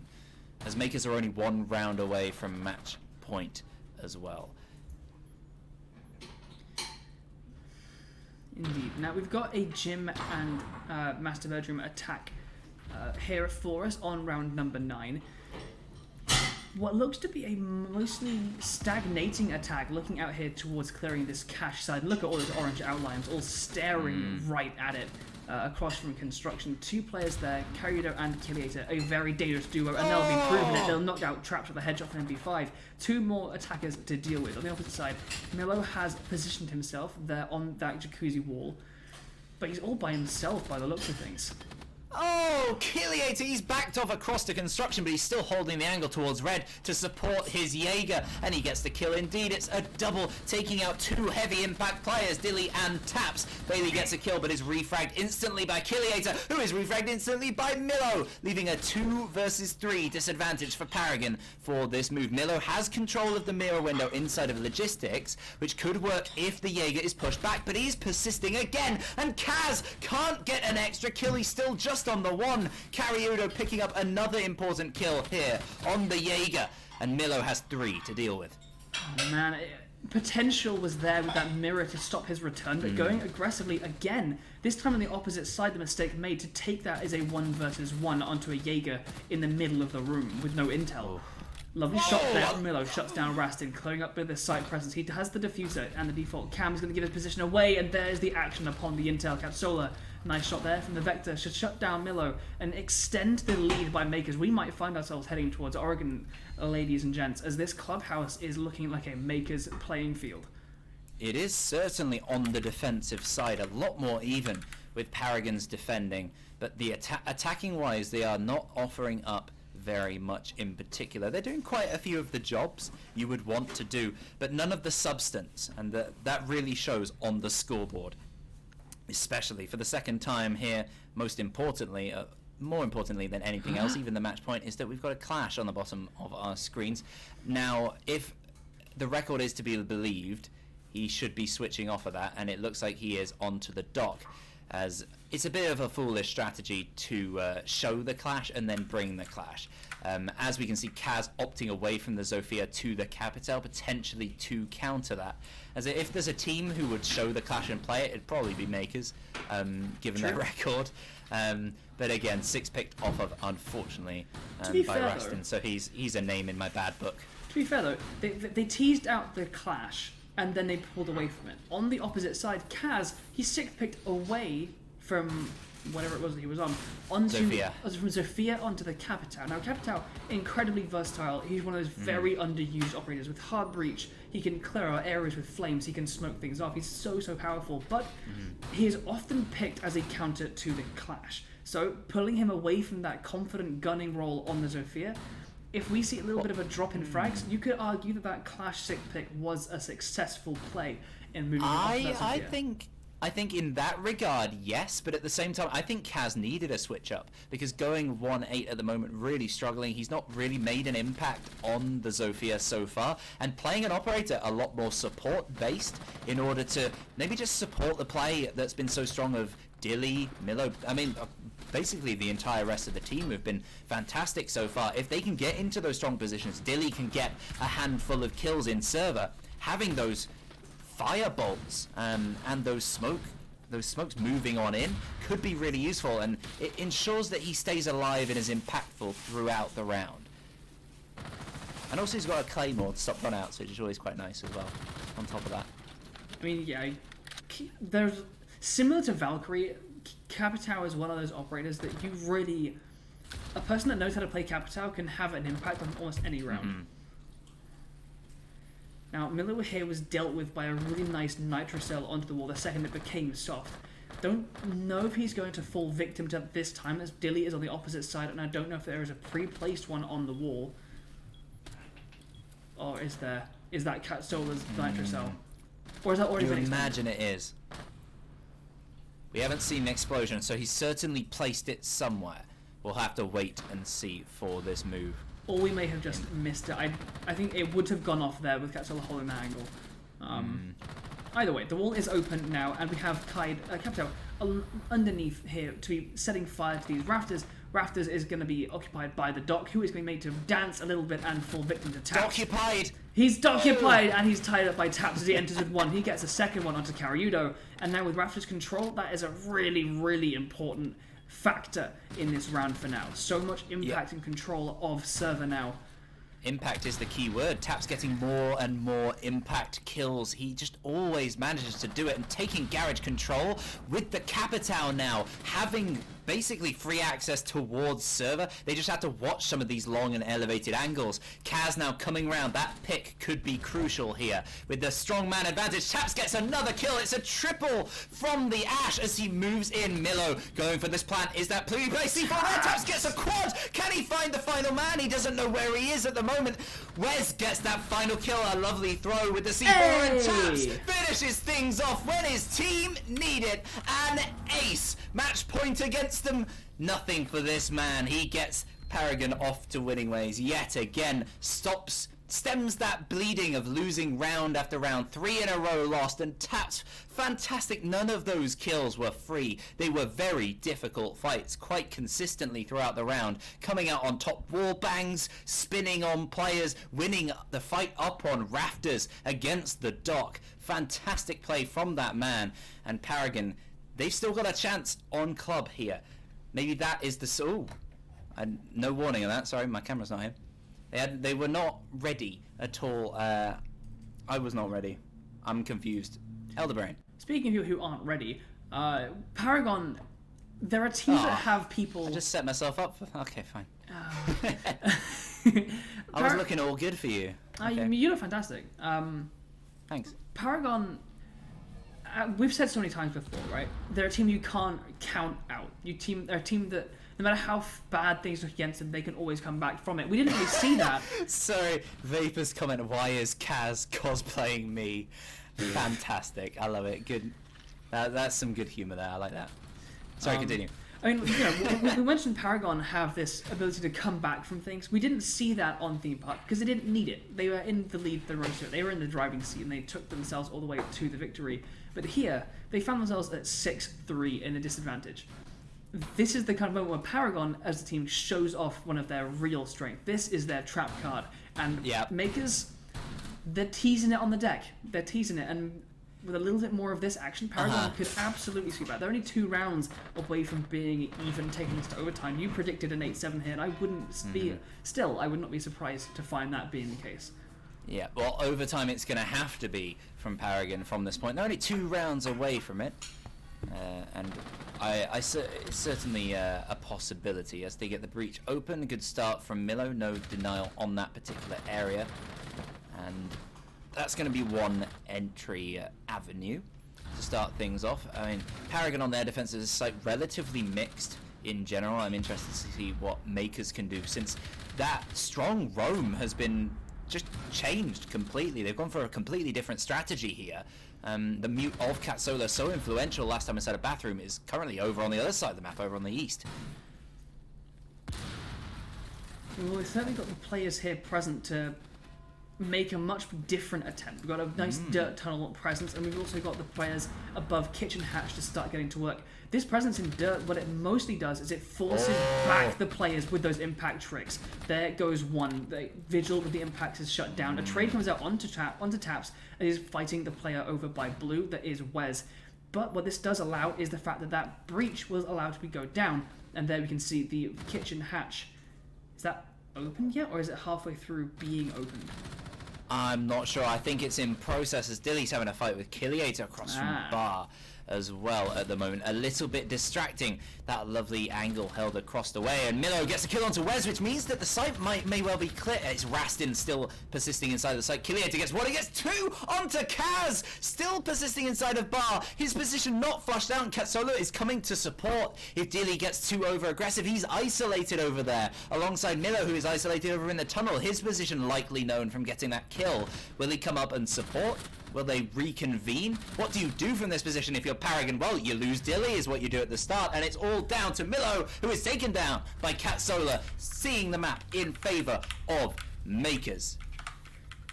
as MKERS are only 1 round away from match point as well. Indeed. Now we've got a gym and master bedroom attack here for us on round number 9. What looks to be a mostly stagnating attack, looking out here towards clearing this cache side. Look at all those orange outlines, all staring right at it across from construction. 2 players there, Karudo and Kiliator, a very dangerous duo, and they'll be proving it. They'll knock out traps with a headshot from MP5. 2 more attackers to deal with. On the opposite side, Milo has positioned himself there on that jacuzzi wall, but he's all by himself by the looks of things. Oh, Kiliator, he's backed off across the construction, but he's still holding the angle towards red to support his Jaeger, and he gets the kill indeed. It's a double, taking out 2 heavy impact players, Dilly and Taps. Bailey gets a kill, but is refragged instantly by Kiliator, who is refragged instantly by Milo, leaving a 2 versus 3 disadvantage for Paragon for this move. Milo has control of the mirror window inside of logistics, which could work if the Jaeger is pushed back, but he's persisting again, and Kaz can't get an extra kill. He's still just on the 1. Karyudo picking up another important kill here on the Jaeger, and Milo has 3 to deal with. Oh, man, potential was there with that mirror to stop his return, but going aggressively again, this time on the opposite side, the mistake made to take that as a 1 versus 1 onto a Jaeger in the middle of the room with no intel. Lovely shot there from Milo, shuts down Rastin, clearing up with his site presence. He has the diffuser and the default cam is going to give his position away, and there's the action upon the intel. Capsola, nice shot there from the Vector, should shut down Milo and extend the lead by Makers. We might find ourselves heading towards Oregon, ladies and gents, as this clubhouse is looking like a Makers playing field. It is certainly on the defensive side, a lot more even with Paragon's defending, but the attacking wise, they are not offering up very much in particular. They're doing quite a few of the jobs you would want to do, but none of the substance, and that really shows on the scoreboard, especially for the second time here. Most importantly, more importantly than anything else, even the match point, is that we've got a clash on the bottom of our screens. Now, if the record is to be believed, he should be switching off of that, and it looks like he is onto the dock, as it's a bit of a foolish strategy to show the clash and then bring the clash. As we can see, Kaz opting away from the Zofia to the Capital, potentially to counter that. As if there's a team who would show the clash and play it, it'd probably be Makers, given their record. But again, 6 picked off of, unfortunately, by Rastin, so he's a name in my bad book. To be fair though, they teased out the clash and then they pulled away from it. On the opposite side, Kaz, he 6-picked away from whatever it was that he was on, onto Zofia. From Zofia onto the Capital. Now Capital, incredibly versatile. He's one of those very underused operators with hard breach. He can clear out areas with flames. He can smoke things off. He's so powerful, but he is often picked as a counter to the clash. So pulling him away from that confident gunning role on the Zofia, if we see a little bit of a drop in frags, you could argue that Clash 6 pick was a successful play in moving off that Zofia. I think in that regard, yes, but at the same time, I think Kaz needed a switch up, because going 1-8 at the moment, really struggling. He's not really made an impact on the Zofia so far, and playing an operator a lot more support-based in order to maybe just support the play that's been so strong of Dilly, Milo. I mean, basically the entire rest of the team have been fantastic so far. If they can get into those strong positions, Dilly can get a handful of kills in server. Having those fire bolts and those smokes moving on in could be really useful, and it ensures that he stays alive and is impactful throughout the round. And also he's got a claymore to stop run outs, which is always quite nice as well, on top of that. I mean, yeah, there's similar to Valkyrie, Capital is one of those operators that you really, a person that knows how to play Capital can have an impact on almost any round. Now, Miller here was dealt with by a really nice Nitro Cell onto the wall the second it became soft. Don't know if he's going to fall victim to that this time, as Dilly is on the opposite side, and I don't know if there is a pre-placed one on the wall. Or is there? Is that Cat Sola's Nitro Cell? Or is that already been explained? Imagine it is. We haven't seen an explosion, so he's certainly placed it somewhere. We'll have to wait and see for this move. Or we may have just missed it. I think it would have gone off there with Catsola holding that angle. Either way, the wall is open now, and we have Capital underneath here to be setting fire to these rafters. Rafters is going to be occupied by the Doc, who is going to be made to dance a little bit and fall victim to Taps. Occupied! He's occupied, and he's tied up by Taps as he enters with one. He gets a second one onto Karyudo, and now with Rafters control, that is a really, really important factor in this round for now. So much impact and control of server now. Impact is the key word. Taps getting more and more impact kills. He just always manages to do it, and taking garage control with the Capital now, having basically free access towards server. They just had to watch some of these long and elevated angles. Kaz now coming round. That pick could be crucial here. With the strong man advantage, Taps gets another kill. It's a triple from the Ash as he moves in. Milo going for this plant. Is that play C4 there? Taps gets a quad. Can he find the final man? He doesn't know where he is at the moment. Wes gets that final kill. A lovely throw with the C4 and Taps finishes things off when his team need it. An ace. Match point against them. Nothing for this man. He gets Paragon off to winning ways yet again. Stems that bleeding of losing round after round. 3 in a row lost, and Taps, fantastic. None of those kills were free. They were very difficult fights quite consistently throughout the round. Coming out on top, wall bangs, spinning on players, winning the fight up on rafters against the dock. Fantastic play from that man. And Paragon, they've still got a chance on club here. Maybe that is the... Oh, and no warning on that. Sorry, my camera's not here. They were not ready at all. I was not ready. I'm confused. Elderbrain. Speaking of people who aren't ready, Paragon, there are teams that have people... I just set myself up for... Okay, fine. I was looking all good for you. Okay. You look fantastic. Thanks. Paragon, we've said so many times before, right? They're a team you can't count out. They're a team that, no matter how bad things look against them, they can always come back from it. We didn't really see that. Sorry, Vapor's comment, why is Kaz cosplaying me? Fantastic, I love it. Good. That's some good humour there, I like that. Sorry, continue. I mean, we mentioned Paragon have this ability to come back from things. We didn't see that on Theme Park because they didn't need it. They were in the lead the roster. They were in the driving seat and they took themselves all the way to the victory. But here, they found themselves at 6-3 in a disadvantage. This is the kind of moment where Paragon, as a team, shows off one of their real strength. This is their trap card. And MKERS, they're teasing it on the deck. They're teasing it, and with a little bit more of this action, Paragon could absolutely sweep back. They're only 2 rounds away from being even taking this to overtime. You predicted an 8-7 here, and I wouldn't be... Still, I would not be surprised to find that being the case. Yeah, well, overtime it's going to have to be from Paragon from this point. They're only 2 rounds away from it. And it's certainly a possibility as they get the breach open. A good start from Milo, no denial on that particular area. And that's going to be one entry avenue to start things off. I mean, Paragon on their defensive side relatively mixed in general. I'm interested to see what MKERS can do since that strong roam has been just changed completely. They've gone for a completely different strategy here. The mute of Cat Solo, so influential last time inside a bathroom, is currently over on the other side of the map, over on the east. Well, we've certainly got the players here present to make a much different attempt. We've got a nice dirt tunnel presence, and we've also got the players above Kitchen Hatch to start getting to work. This presence in dirt, what it mostly does is it forces back the players with those impact tricks. There goes one. The Vigil with the impact is shut down. A trade comes out onto Taps and is fighting the player over by blue. That is Wes. But what this does allow is the fact that that breach was allowed to go down, and there we can see the Kitchen Hatch. Is that open yet, or is it halfway through being opened? I'm not sure. I think it's in process as Dilly's having a fight with Killiator across from Bar as well at the moment. A little bit distracting, that lovely angle held across the way, and Milo gets a kill onto Wes, which means that the site may well be clear. It's Rastin still persisting inside the site. Killiator gets 1, he gets 2 onto Kaz, still persisting inside of Bar. His position not flushed out, and Katsolo is coming to support. If Dilly gets too over aggressive, he's isolated over there alongside Milo, who is isolated over in the tunnel. His position likely known from getting that kill. Will he come up and support? Will they reconvene? What do you do from this position if you're Paragon? Well, you lose Dilly is what you do at the start, and it's all down to Milo, who is taken down by Cat Solar, seeing the map in favour of MKERS.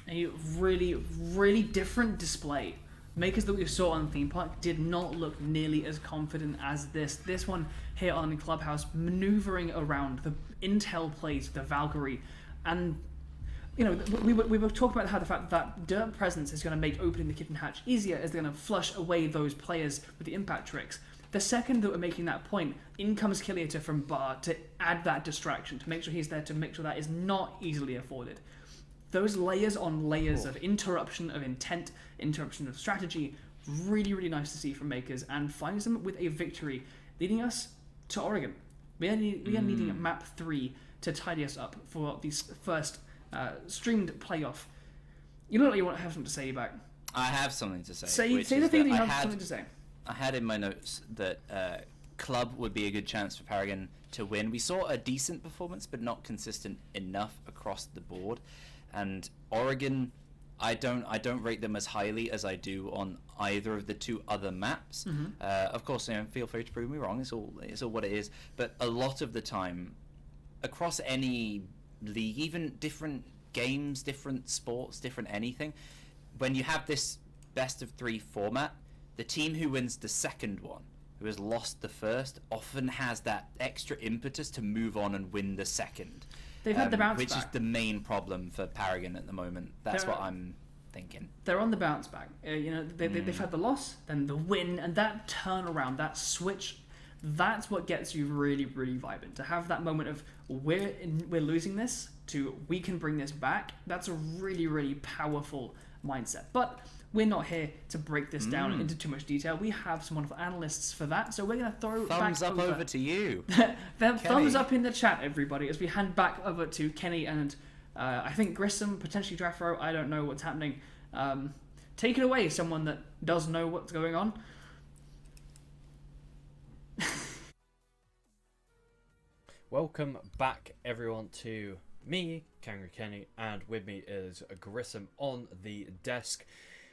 A really, really different display. MKERS that we saw on Theme Park did not look nearly as confident as this. This one here on Clubhouse, manoeuvring around the intel plays, the Valkyrie, and you know, we were talking about how the fact that dirt presence is going to make opening the Kitchen Hatch easier, as they're going to flush away those players with the impact tricks. The second that we're making that point, in comes Killiator from Bar to add that distraction, to make sure he's there, to make sure that is not easily afforded. Those layers on layers of interruption of intent, interruption of strategy, really, really nice to see from MKERS, and finding them with a victory, leading us to Oregon. We are needing map 3 to tidy us up for these first streamed playoff. You look like you want to have something to say back. I have something to say. Say the thing that you have something to say. I had in my notes that Club would be a good chance for Paragon to win. We saw a decent performance, but not consistent enough across the board. And Oregon, I don't rate them as highly as I do on either of the two other maps. Of course, feel free to prove me wrong. It's all what it is. But a lot of the time, across any league, even different games, different sports, different anything, when you have this best of 3 format, the team who wins the second one, who has lost the first, often has that extra impetus to move on and win the second. They've had the bounce which back. is the main problem for Paragon at the moment. That's what I'm thinking. They're on the bounce back. They've had the loss, then the win, and that turnaround, that switch, that's what gets you really, really vibing. To have that moment of we're losing this to we can bring this back, that's a really, really powerful mindset. But we're not here to break this down into too much detail. We have some wonderful analysts for that, so we're going to throw thumbs up over to you. Thumbs up in the chat, everybody, as we hand back over to Kenny and I think Grissom, potentially Draffro. I don't know what's happening. Take it away, someone that does know what's going on. Welcome back, everyone, to me, Kangaroo Kenny, and with me is Grissom on the desk.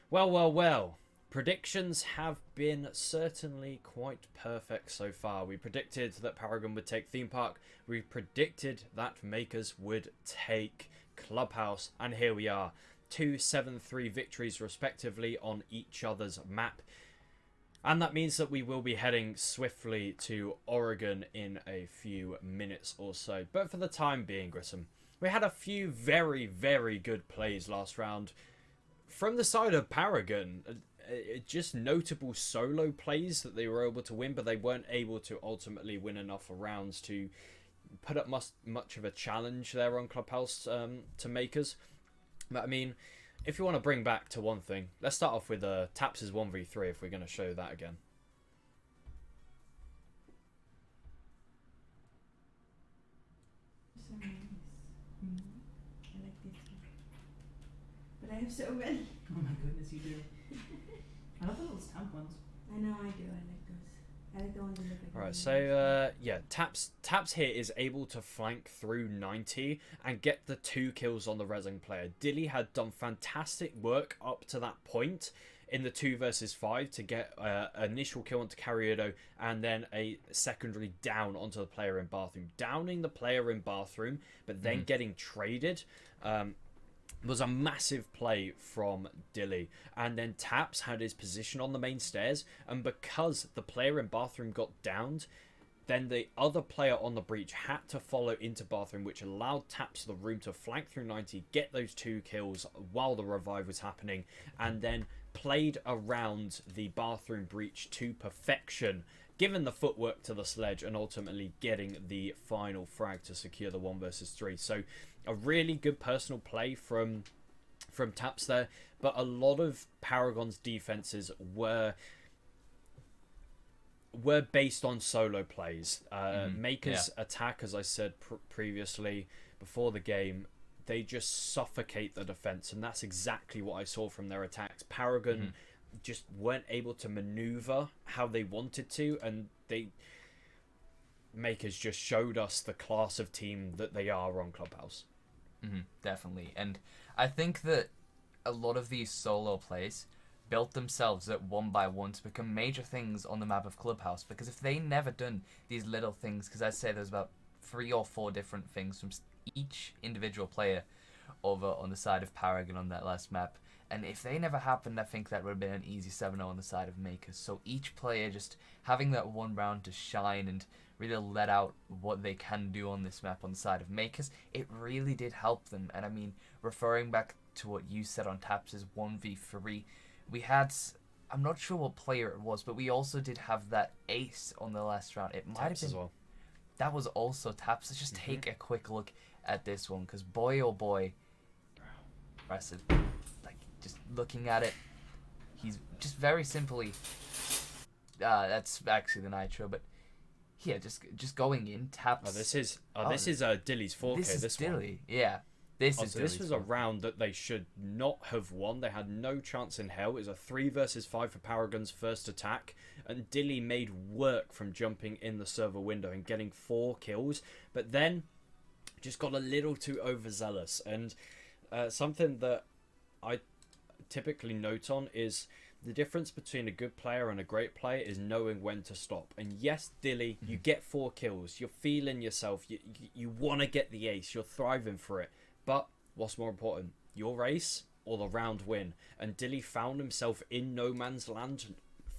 Well. Predictions have been certainly quite perfect so far. We predicted that Paragon would take Theme Park. We predicted that MKERS would take Clubhouse. And here we are. 2 7-3 victories respectively on each other's map. And that means that we will be heading swiftly to Oregon in a few minutes or so. But for the time being, Grissom, we had a few very, very good plays last round. From the side of Paragon, just notable solo plays that they were able to win, but they weren't able to ultimately win enough rounds to put up much of a challenge there on Clubhouse to MKERS. But I mean, if you want to bring back to one thing, let's start off with Taps' 1v3 if we're going to show that again. I like this one. But I have so many. Oh my goodness, you do. I love the little stamp ones. I know, I do. I like those. I like the ones that look like. Alright, so yeah, Taps here is able to flank through 90 and get the 2 kills on the resin player. Dilly had done fantastic work up to that point in the 2 versus 5 to get initial kill onto Carriedo and then a secondary down onto the player in bathroom. Downing the player in bathroom, but then getting traded was a massive play from Dilly. And then Taps had his position on the main stairs, and because the player in bathroom got downed, then the other player on the breach had to follow into bathroom, which allowed Taps the room to flank through 90, get those 2 kills while the revive was happening, and then played around the bathroom breach to perfection, given the footwork to the sledge and ultimately getting the final frag to secure the 1 versus 3. So a really good personal play from Taps there, but a lot of Paragon's defenses were based on solo plays. MKERS attack, as I said previously before the game, they just suffocate the defense, and that's exactly what I saw from their attacks. Paragon just weren't able to maneuver how they wanted to, and MKERS just showed us the class of team that they are on Clubhouse. Definitely. And I think that a lot of these solo plays built themselves up one by one to become major things on the map of Clubhouse, because if they never done these little things, because I'd say there's about 3 or 4 different things from each individual player over on the side of Paragon on that last map, and if they never happened, I think that would have been an easy 7-0 on the side of MKERS. So each player just having that one round to shine and really let out what they can do on this map on the side of MKERS, it really did help them. And I mean, referring back to what you said on Taps' 1v3, we had, I'm not sure what player it was, but we also did have that ace on the last round. It might have been, as well. That was also Taps. Let's just take a quick look at this one, because boy oh boy, impressive. Like, just looking at it, he's just very simply, that's actually the nitro, but yeah, just going in, taps. This is Dilly's 4K. This is one. Dilly, yeah. This is So this Dilly's was a 4K. round that they should not have won. They had no chance in hell. It was a 3 versus 5 for Paragon's first attack, and Dilly made work from jumping in the server window and getting 4 kills, but then just got a little too overzealous. And something that I typically note on is the difference between a good player and a great player is knowing when to stop. And yes, Dilly, you get 4 kills. You're feeling yourself. You want to get the ace. You're thriving for it. But what's more important, your ace or the round win? And Dilly found himself in no man's land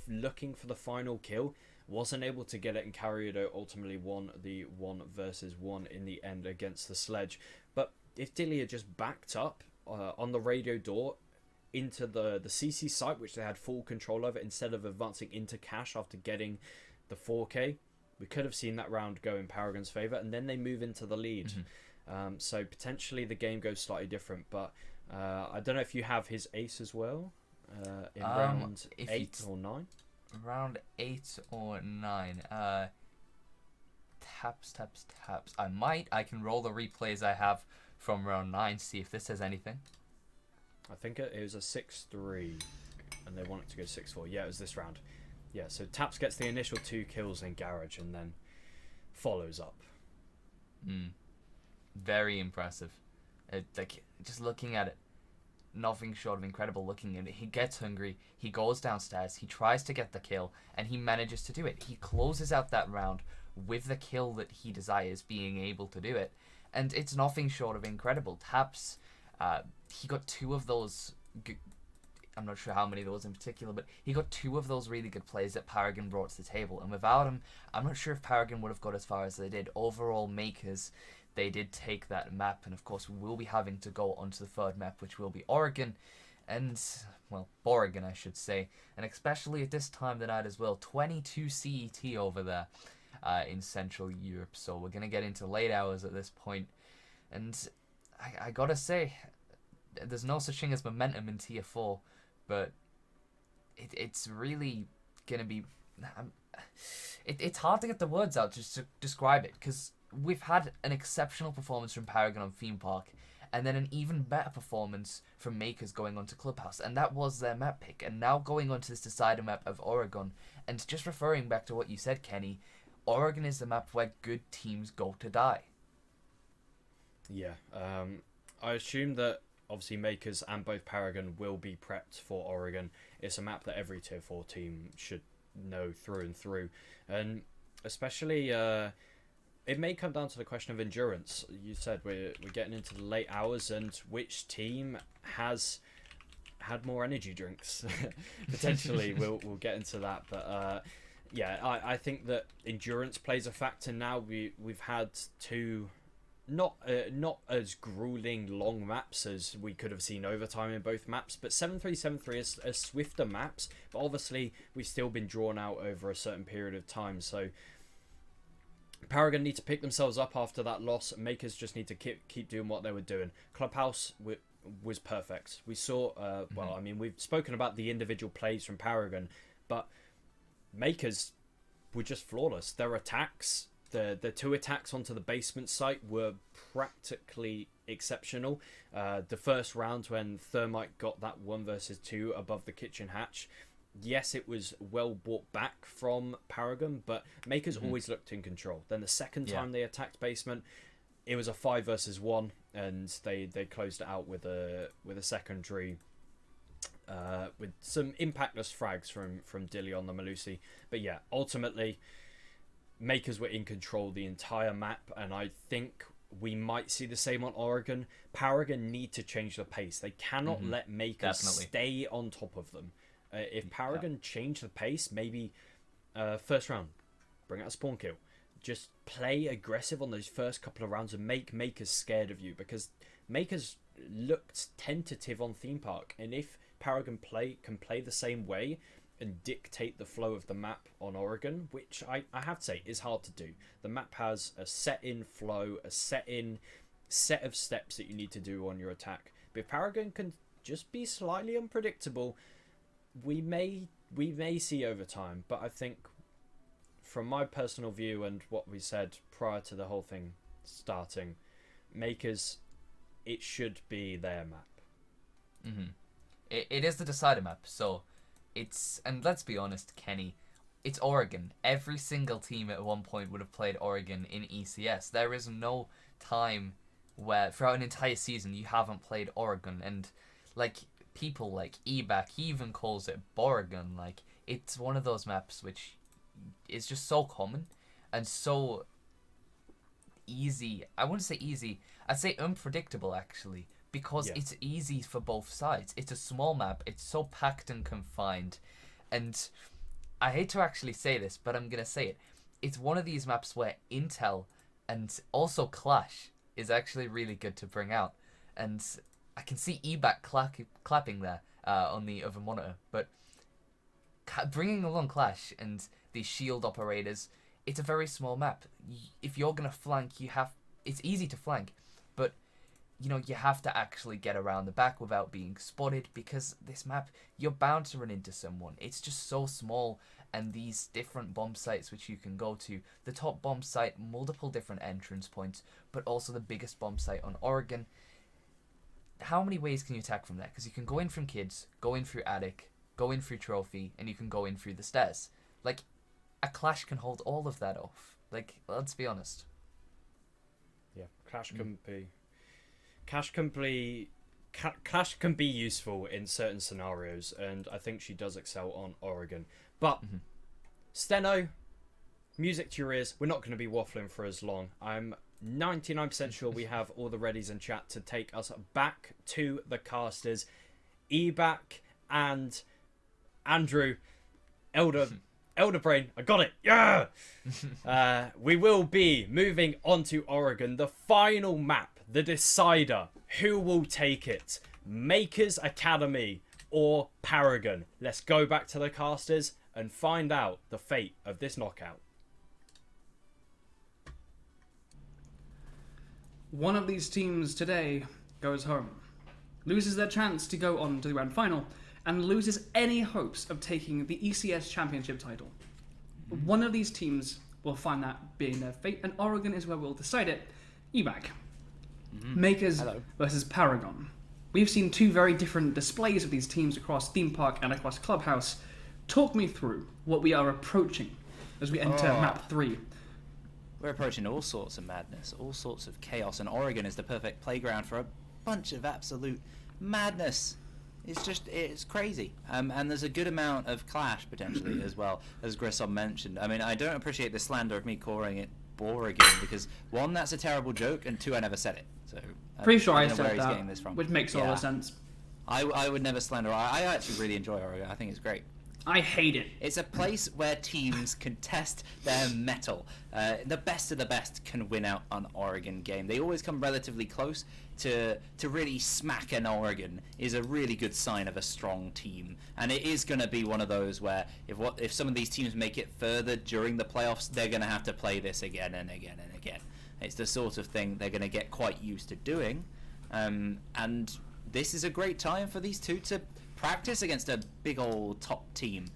looking for the final kill. Wasn't able to get it and carried it. Ultimately won the 1 versus 1 in the end against the Sledge. But if Dilly had just backed up on the radio door into the CC site, which they had full control over, instead of advancing into cash after getting the 4K, we could have seen that round go in Paragon's favour, and then they move into the lead. So potentially the game goes slightly different, but I don't know if you have his ace as well in round 8 or 9. Round 8 or 9. Taps. I can roll the replays I have from round 9, see if this says anything. I think it was a 6-3, and they want it to go 6-4. Yeah, it was this round. Yeah, so Taps gets the initial 2 kills in Garage and then follows up. Very impressive. Like, just looking at it, nothing short of incredible. Looking at it, he gets hungry, he goes downstairs, he tries to get the kill, and he manages to do it. He closes out that round with the kill that he desires, being able to do it, and it's nothing short of incredible. Taps, he got 2 of those. I'm not sure how many there was in particular, but he got 2 of those really good plays that Paragon brought to the table, and without him, I'm not sure if Paragon would have got as far as they did. Overall, MKERS, they did take that map, and of course we will be having to go onto the 3rd map, which will be Oregon, and, well, Oregon I should say, and especially at this time of the night as well, 22 CET over there in Central Europe, so we're going to get into late hours at this point, and I gotta say, there's no such thing as momentum in Tier 4, but it's really going to be... It's hard to get the words out just to describe it, because we've had an exceptional performance from Paragon on Theme Park, and then an even better performance from MKERS going on to Clubhouse, and that was their map pick. And now going on to this decider map of Oregon, and just referring back to what you said, Kenny, Oregon is the map where good teams go to die. Yeah, I assume that obviously MKERS and both Paragon will be prepped for Oregon. It's a map that every Tier 4 team should know through and through, and especially it may come down to the question of endurance. You said we're getting into the late hours, and which team has had more energy drinks? Potentially, we'll get into that. But yeah, I think that endurance plays a factor now. We've had 2 not as grueling long maps as we could have seen overtime in both maps, but 7-3 is swifter maps. But obviously, we've still been drawn out over a certain period of time, so Paragon need to pick themselves up after that loss. MKERS just need to keep doing what they were doing. Clubhouse was perfect. We saw, well, I mean, we've spoken about the individual plays from Paragon, but MKERS were just flawless. Their attacks, the 2 attacks onto the basement site were practically exceptional. The first round when Thermite got that 1 versus 2 above the kitchen hatch, yes, it was well brought back from Paragon, but MKERS always looked in control. Then the second time they attacked basement, it was a 5 versus 1, and they closed it out with a secondary with some impactless frags from Dilly on the Malusi. But yeah, ultimately, MKERS were in control the entire map, and I think we might see the same on Oregon. Paragon need to change the pace. They cannot let MKERS stay on top of them. If Paragon change the pace, maybe first round, bring out a spawn kill. Just play aggressive on those first couple of rounds and make MKERS scared of you, because MKERS looked tentative on Theme Park, and if Paragon can play the same way and dictate the flow of the map on Oregon, which I have to say is hard to do. The map has a set-in flow, a set of steps that you need to do on your attack. But if Paragon can just be slightly unpredictable, we may see over time. But I think from my personal view and what we said prior to the whole thing starting, Makers, it should be their map. Mm-hmm. It is the decider map, so it's, and let's be honest, Kenny, it's Oregon. Every single team at one point would have played Oregon in ECS. There is no time where throughout an entire season you haven't played Oregon, and like people like Ebac, he even calls it Boregon. Like, it's one of those maps which is just so common and so easy. I wouldn't say easy, I'd say unpredictable actually, because it's easy for both sides. It's a small map, it's so packed and confined, and I hate to actually say this, but I'm gonna say it. It's one of these maps where Intel and also Clash is actually really good to bring out, and I can see Ebac clapping there on the other monitor, but bringing along Clash and these shield operators, it's a very small map. If you're gonna flank, it's easy to flank, but you know, you have to actually get around the back without being spotted, because this map, you're bound to run into someone. It's just so small, and these different bomb sites which you can go to. The top bomb site, multiple different entrance points, but also the biggest bomb site on Oregon. How many ways can you attack from there? Because you can go in from Kids, go in through Attic, go in through Trophy, and you can go in through the stairs. Like, a Clash can hold all of that off. Like, let's be honest. Yeah, Clash can be... Clash can be useful in certain scenarios, and I think she does excel on Oregon. But Steno, music to your ears. We're not going to be waffling for as long. I'm 99% sure we have all the readies in chat to take us back to the casters. Ebac and Andrew, Elder Brain, I got it. Yeah. We will be moving on to Oregon, the final map. The decider. Who will take it? Makers Academy or Paragon? Let's go back to the casters and find out the fate of this knockout. One of these teams today goes home, loses their chance to go on to the grand final, and loses any hopes of taking the ECS championship title. One of these teams will find that being their fate, and Oregon is where we'll decide it. Ebac. Makers versus Paragon. We've seen two very different displays of these teams across Theme Park and across Clubhouse. Talk me through what we are approaching as we enter map 3. We're approaching all sorts of madness, all sorts of chaos, and Oregon is the perfect playground for a bunch of absolute madness. It's crazy. And there's a good amount of clash potentially as well, as Grissom mentioned. I mean, I don't appreciate the slander of me calling it Boregon, because one, that's a terrible joke, and two, I never said it. So pretty sure I don't know said where he's that, getting this from. which makes all the sense. I would never slander. I actually really enjoy Oregon. I think it's great. I hate it. It's a place where teams can test their mettle. The best of the best can win out on Oregon game. They always come relatively close. To really smack an Oregon is a really good sign of a strong team. And it is going to be one of those where if some of these teams make it further during the playoffs, they're going to have to play this again and again and again. It's the sort of thing they're going to get quite used to doing. And this is a great time for these two to practice against a big old top team.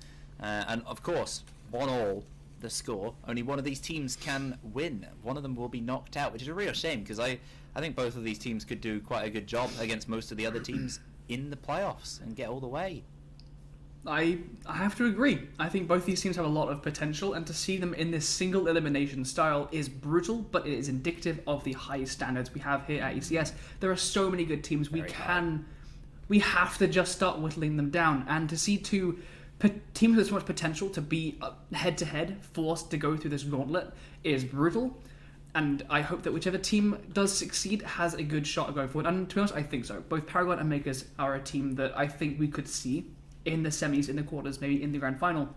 And of course, 1-1 the score. Only one of these teams can win. One of them will be knocked out, which is a real shame, because I think both of these teams could do quite a good job against most of the other teams in the playoffs and get all the way. I have to agree. I think both these teams have a lot of potential, and to see them in this single elimination style is brutal, but it is indicative of the high standards we have here at ECS. There are so many good teams. We have to just start whittling them down, and to see two teams with so much potential to be head-to-head, forced to go through this gauntlet, is brutal. And I hope that whichever team does succeed has a good shot of going forward. And to be honest, I think so. Both Paragon and Makers are a team that I think we could see in the semis, in the quarters, maybe in the grand final.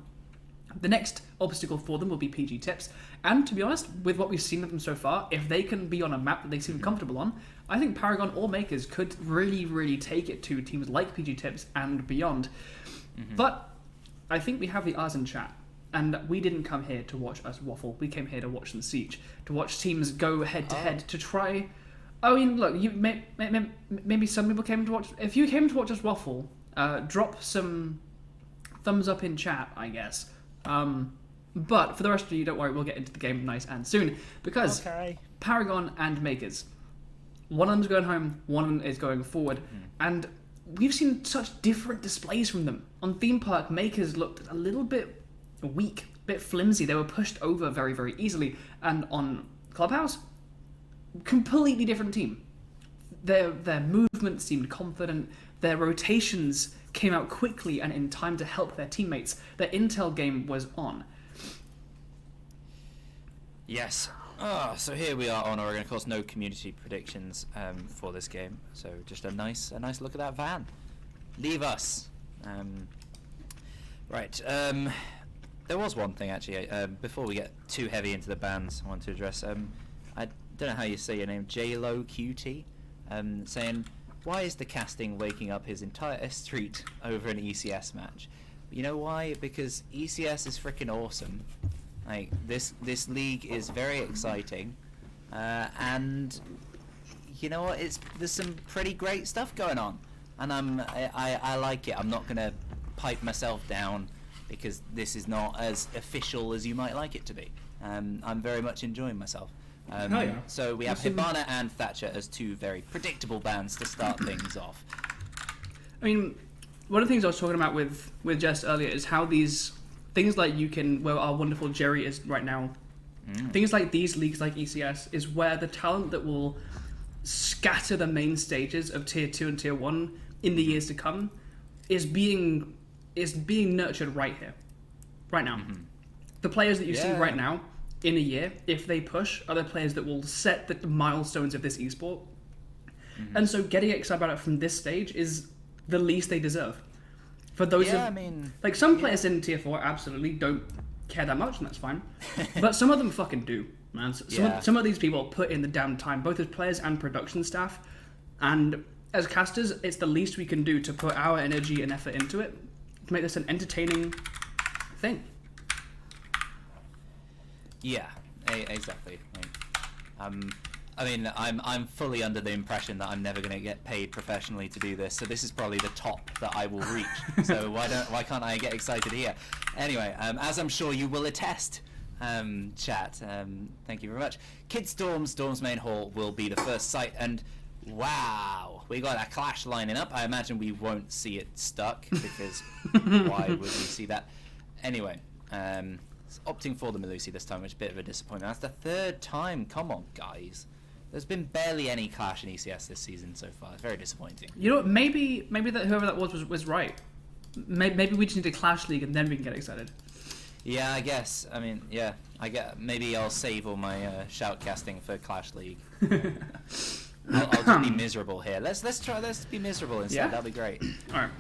The next obstacle for them will be PG Tips. And to be honest, with what we've seen of them so far, if they can be on a map that they seem comfortable on, I think Paragon or Makers could really, really take it to teams like PG Tips and beyond. But I think we have the R's in chat. And we didn't come here to watch us waffle. We came here to watch the siege, to watch teams go head-to-head, to try... I mean, look, maybe some people came to watch... If you came to watch us waffle, drop some thumbs up in chat, I guess. But for the rest of you, don't worry, we'll get into the game nice and soon. Because Paragon and MKERS, one of them's going home, one is going forward. And we've seen such different displays from them. On Theme Park, MKERS looked a little bit weak, a bit flimsy. They were pushed over very, very easily. And on Clubhouse, completely different team. Their movement seemed confident. Their rotations came out quickly and in time to help their teammates. Their intel game was on. Yes. So here we are on Oregon. Of course, no community predictions for this game. So just a nice look at that van. Leave us. Right. There was one thing actually. Before we get too heavy into the bans, I want to address. I don't know how you say your name. JLo QT. Saying, why is the casting waking up his entire street over an ECS match? You know why? Because ECS is freaking awesome. Like this league is very exciting, and you know what? There's some pretty great stuff going on, and I like it. I'm not gonna pipe myself down because this is not as official as you might like it to be. I'm very much enjoying myself. Yeah. So we have Hibana and Thatcher as two very predictable bands to start things off. I mean, one of the things I was talking about with Jess earlier is how these things like where our wonderful Jerry is right now, things like these leagues like ECS is where the talent that will scatter the main stages of Tier 2 and Tier 1 in the years to come is being nurtured right here, right now. The players that you see right now, in a year, if they push, are the players that will set the milestones of this esport. And so getting excited about it from this stage is the least they deserve. For those like some players in Tier 4 absolutely don't care that much, and that's fine. But some of them fucking do, man. Some of these people put in the damn time, both as players and production staff. And as casters, it's the least we can do to put our energy and effort into it to make this an entertaining thing. Yeah, exactly. I mean, I'm fully under the impression that I'm never going to get paid professionally to do this, so this is probably the top that I will reach. So why can't I get excited here? Anyway, as I'm sure you will attest, chat. Thank you very much. Kid Storm's main hall will be the first site, and wow, we got a clash lining up. I imagine we won't see it stuck because why would we see that? Anyway, opting for the Melusi this time, which is a bit of a disappointment. That's the third time. Come on, guys. There's been barely any clash in ECS this season so far. It's very disappointing. You know what? Maybe that whoever that was right. Maybe we just need a Clash League and then we can get excited. Yeah, I guess. I mean, yeah. Maybe I'll save all my shoutcasting for Clash League. I'll just be miserable here. Let's be miserable instead. Yeah? That'll be great. All right.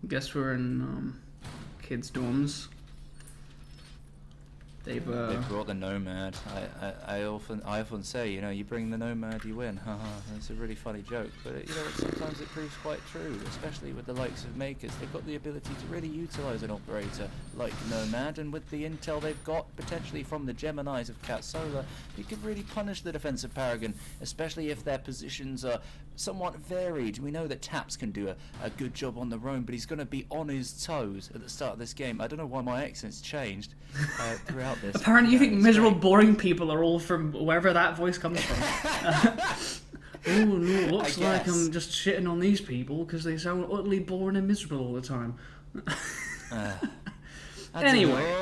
Guess we're in kids' dorms. They brought the Nomad. I often say, you bring the Nomad, you win. It's a really funny joke, but sometimes it proves quite true, especially with the likes of MKERS. They've got the ability to really utilize an operator like Nomad, and with the intel they've got potentially from the Geminis of Cat Solar, it could really punish the defense of Paragon, especially if their positions are somewhat varied. We know that Taps can do a good job on the roam, but he's going to be on his toes at the start of this game. I don't know why my accent's changed throughout this. Apparently you think miserable, boring people are all from wherever that voice comes from. Oh no, looks like I'm just shitting on these people because they sound utterly boring and miserable all the time. Anyway,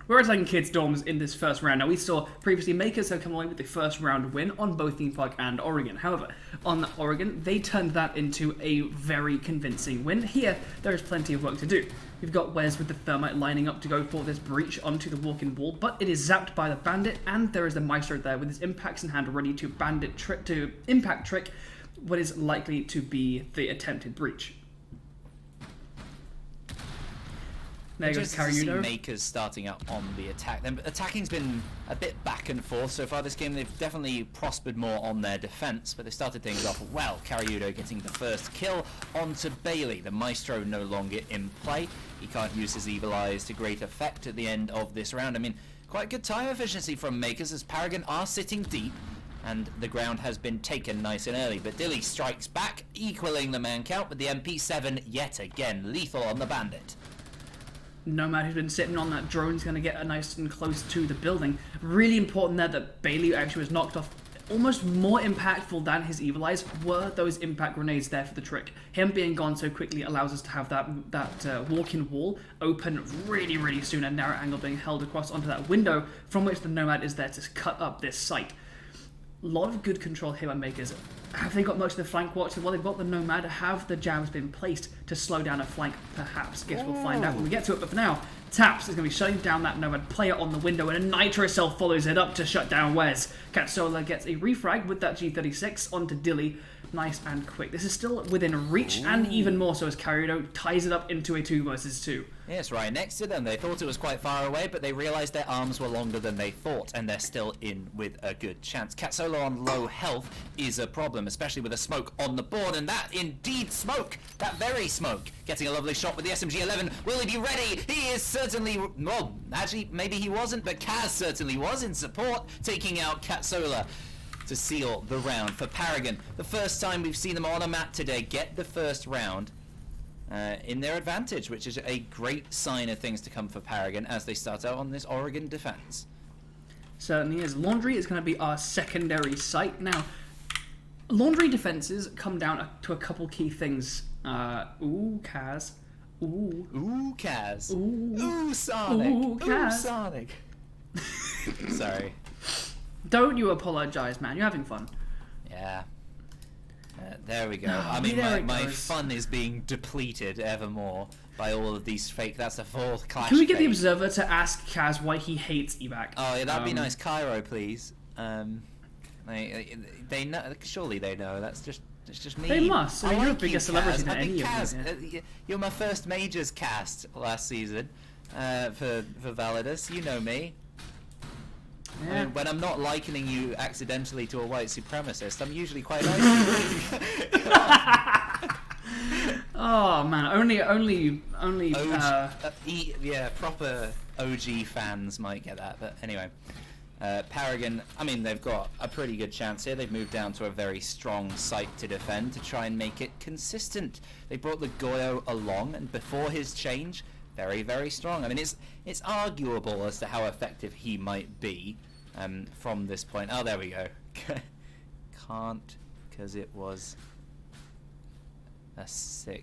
we're attacking kids' dorms in this first round. Now, we saw previously MKERS had come away with the first round win on both Theme Park and Oregon. However, on Oregon, they turned that into a very convincing win. Here, there is plenty of work to do. We've got Wes with the Thermite lining up to go for this breach onto the walk-in wall, but it is zapped by the Bandit, and there is the Maestro there with his impacts in hand ready to impact trick what is likely to be the attempted breach. There goes Karyudo. MKERS starting out on the attack. Attacking's been a bit back and forth so far this game. They've definitely prospered more on their defense, but they started things off well. Karyudo getting the first kill onto Bailey. The Maestro no longer in play. He can't use his Evil Eyes to great effect at the end of this round. I mean, quite good time efficiency from MKERS as Paragon are sitting deep, and the ground has been taken nice and early. But Dilly strikes back, equaling the man count with the MP7 yet again. Lethal on the Bandit. Nomad, who's been sitting on that drone, is going to get nice and close to the building. Really important there that Bailey actually was knocked off. Almost more impactful than his Evil Eyes were those impact grenades there for the trick. Him being gone so quickly allows us to have that walk-in wall open really, really soon, and narrow angle being held across onto that window from which the Nomad is there to cut up this site. A lot of good control here by MKERS. Have they got much of the flank watch? Well, they've got the Nomad. Have the jabs been placed to slow down a flank? Perhaps. Guess we'll find out when we get to it. But for now, Taps is going to be shutting down that Nomad player on the window, and a Nitro Cell follows it up to shut down Wes. Katsola gets a refrag with that G36 onto Dilly. Nice and quick. This is still within reach, and even more so as Carrido ties it up into a 2 versus 2. Yes, right next to them. They thought it was quite far away, but they realised their arms were longer than they thought, and they're still in with a good chance. Katsola on low health is a problem, especially with a smoke on the board, and that indeed smoke, that very smoke, getting a lovely shot with the SMG-11. Will he be ready? He is certainly, well, actually, maybe he wasn't, but Kaz certainly was in support, taking out Katsola to seal the round for Paragon. The first time we've seen them on a map today get the first round in their advantage, which is a great sign of things to come for Paragon as they start out on this Oregon defense. Certainly is. Laundry is going to be our secondary site. Now, Laundry defenses come down to a couple key things. Ooh, Kaz. Ooh. Ooh, Kaz. Ooh. Ooh, Sonic. Ooh, Kaz. Ooh, Sonic. Sorry. Don't you apologize, man. You're having fun. Yeah. There we go. Oh, I mean, there my it goes. fun is being depleted ever more by all of these fake. That's the fourth clash. Can we get the fake. Observer to ask Kaz why he hates evac? Oh, yeah, that'd be nice. Cairo, please. They know. Surely they know. It's just me. They must. I mean, you're a bigger Kaz. celebrity than I think any of Kaz, them. Yeah. you're my first majors cast last season for Validus. You know me. I Yeah. mean, when I'm not likening you accidentally to a white supremacist, I'm usually quite nice. Oh man, only. Yeah, proper OG fans might get that, but anyway. Paragon, I mean, they've got a pretty good chance here. They've moved down to a very strong site to defend to try and make it consistent. They brought the Goyo along, and before his change, very, very strong. I mean, it's arguable as to how effective he might be from this point. Oh, there we go. Can't, because it was a 6th.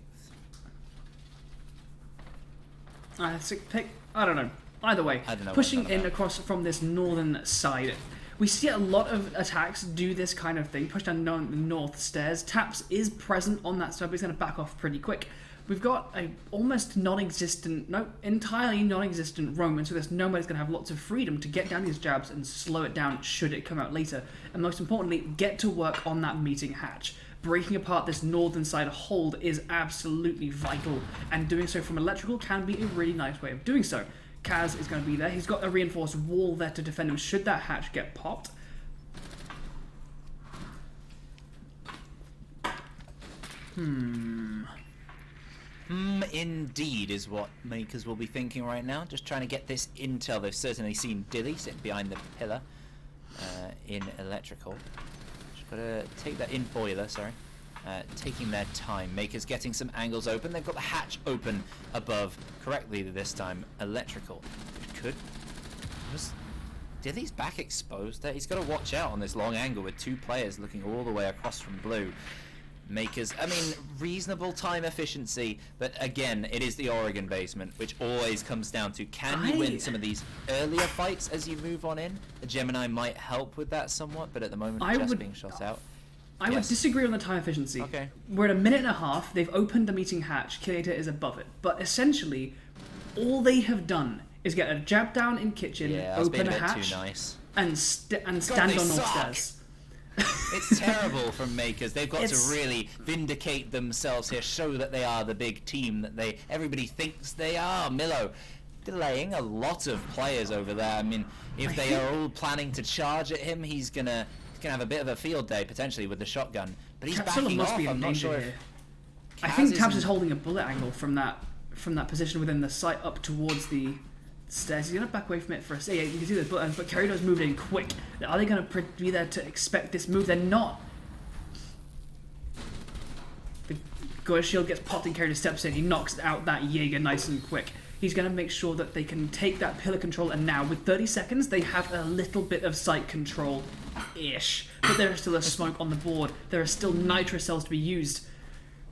Sick pick. I don't know. Either way, I don't know pushing what in about. across from this northern side. We see a lot of attacks do this kind of thing, push down the north stairs. Taps is present on that side, but he's going to back off pretty quick. We've got a almost non-existent, no, entirely non-existent Roman, so this Nomad is going to have lots of freedom to get down these jabs and slow it down should it come out later. And most importantly, get to work on that meeting hatch. Breaking apart this northern side hold is absolutely vital, and doing so from electrical can be a really nice way of doing so. Kaz is going to be there. He's got a reinforced wall there to defend him should that hatch get popped. Indeed is what makers will be thinking right now. Just trying to get this intel. They've certainly seen Dilly sitting behind the pillar in electrical. Just gotta take that in boiler, sorry. Taking their time. Makers getting some angles open. They've got the hatch open above correctly this time. Electrical. Could... Dilly's back exposed there. He's got to watch out on this long angle with 2 players looking all the way across from blue. Makers, I mean, reasonable time efficiency, but again, it is the Oregon basement, which always comes down to can you win some of these earlier fights as you move on in? The Gemini might help with that somewhat, but at the moment, being shot out. I would disagree on the time efficiency. Okay. We're at a minute and a half. They've opened the meeting hatch. Killator is above it. But essentially, all they have done is get a jab down in kitchen, Yeah, that's been open a a bit hatch, too nice. and stand they on suck. all stairs. It's terrible from Makers. They've got to really vindicate themselves here, show that they are the big team that everybody thinks they are. Milo delaying a lot of players over there. I mean, if they are all planning to charge at him, he's gonna have a bit of a field day potentially with the shotgun. But he's Katsola backing must off. be in I'm not danger sure here. if I think Kaz Tabs isn't- is holding a bullet angle from that position within the site up towards the stairs. He's going to back away from it for a second. Yeah, you can see those buttons, but Carrido's moved in quick. Are they going to be there to expect this move? They're not. The Goya shield gets popped and Carrido steps in. He knocks out that Jaeger nice and quick. He's going to make sure that they can take that pillar control, and now with 30 seconds, they have a little bit of site control-ish. But there is still a smoke on the board. There are still nitro cells to be used.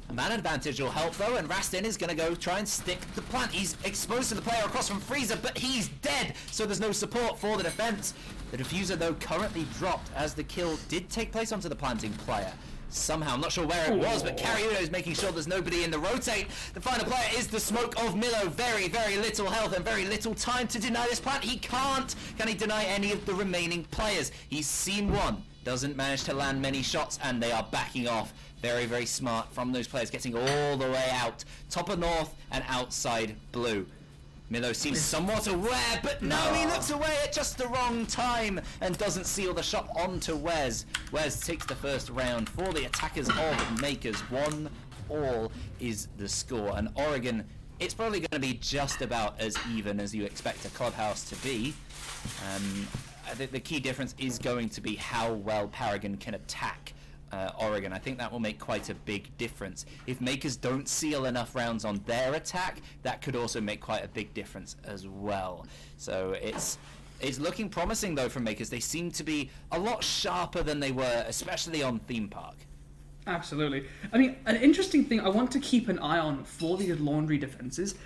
A man advantage will help though, and Rastin is going to go try and stick the plant. He's exposed to the player across from Freezer, but he's dead, so there's no support for the defense. The diffuser though currently dropped as the kill did take place onto the planting player. Somehow, I'm not sure where it was, but Cariuno is making sure there's nobody in the rotate. The final player is the smoke of Milo. Very, very little health and very little time to deny this plant. He can't. Can he deny any of the remaining players? He's seen one. Doesn't manage to land many shots, and they are backing off. Very, very smart from those players, getting all the way out. Top of North and outside Blue. Milo seems somewhat aware, but no, he looks away at just the wrong time and doesn't seal the shot onto Wes. Wes takes the first round for the attackers of Makers. 1-all is the score, and Oregon, it's probably going to be just about as even as you expect a clubhouse to be. I think the key difference is going to be how well Paragon can attack Oregon. I think that will make quite a big difference. If Makers don't seal enough rounds on their attack, that could also make quite a big difference as well. So it's looking promising though from Makers. They seem to be a lot sharper than they were, especially on Theme Park. Absolutely. I mean, an interesting thing I want to keep an eye on for these laundry defenses,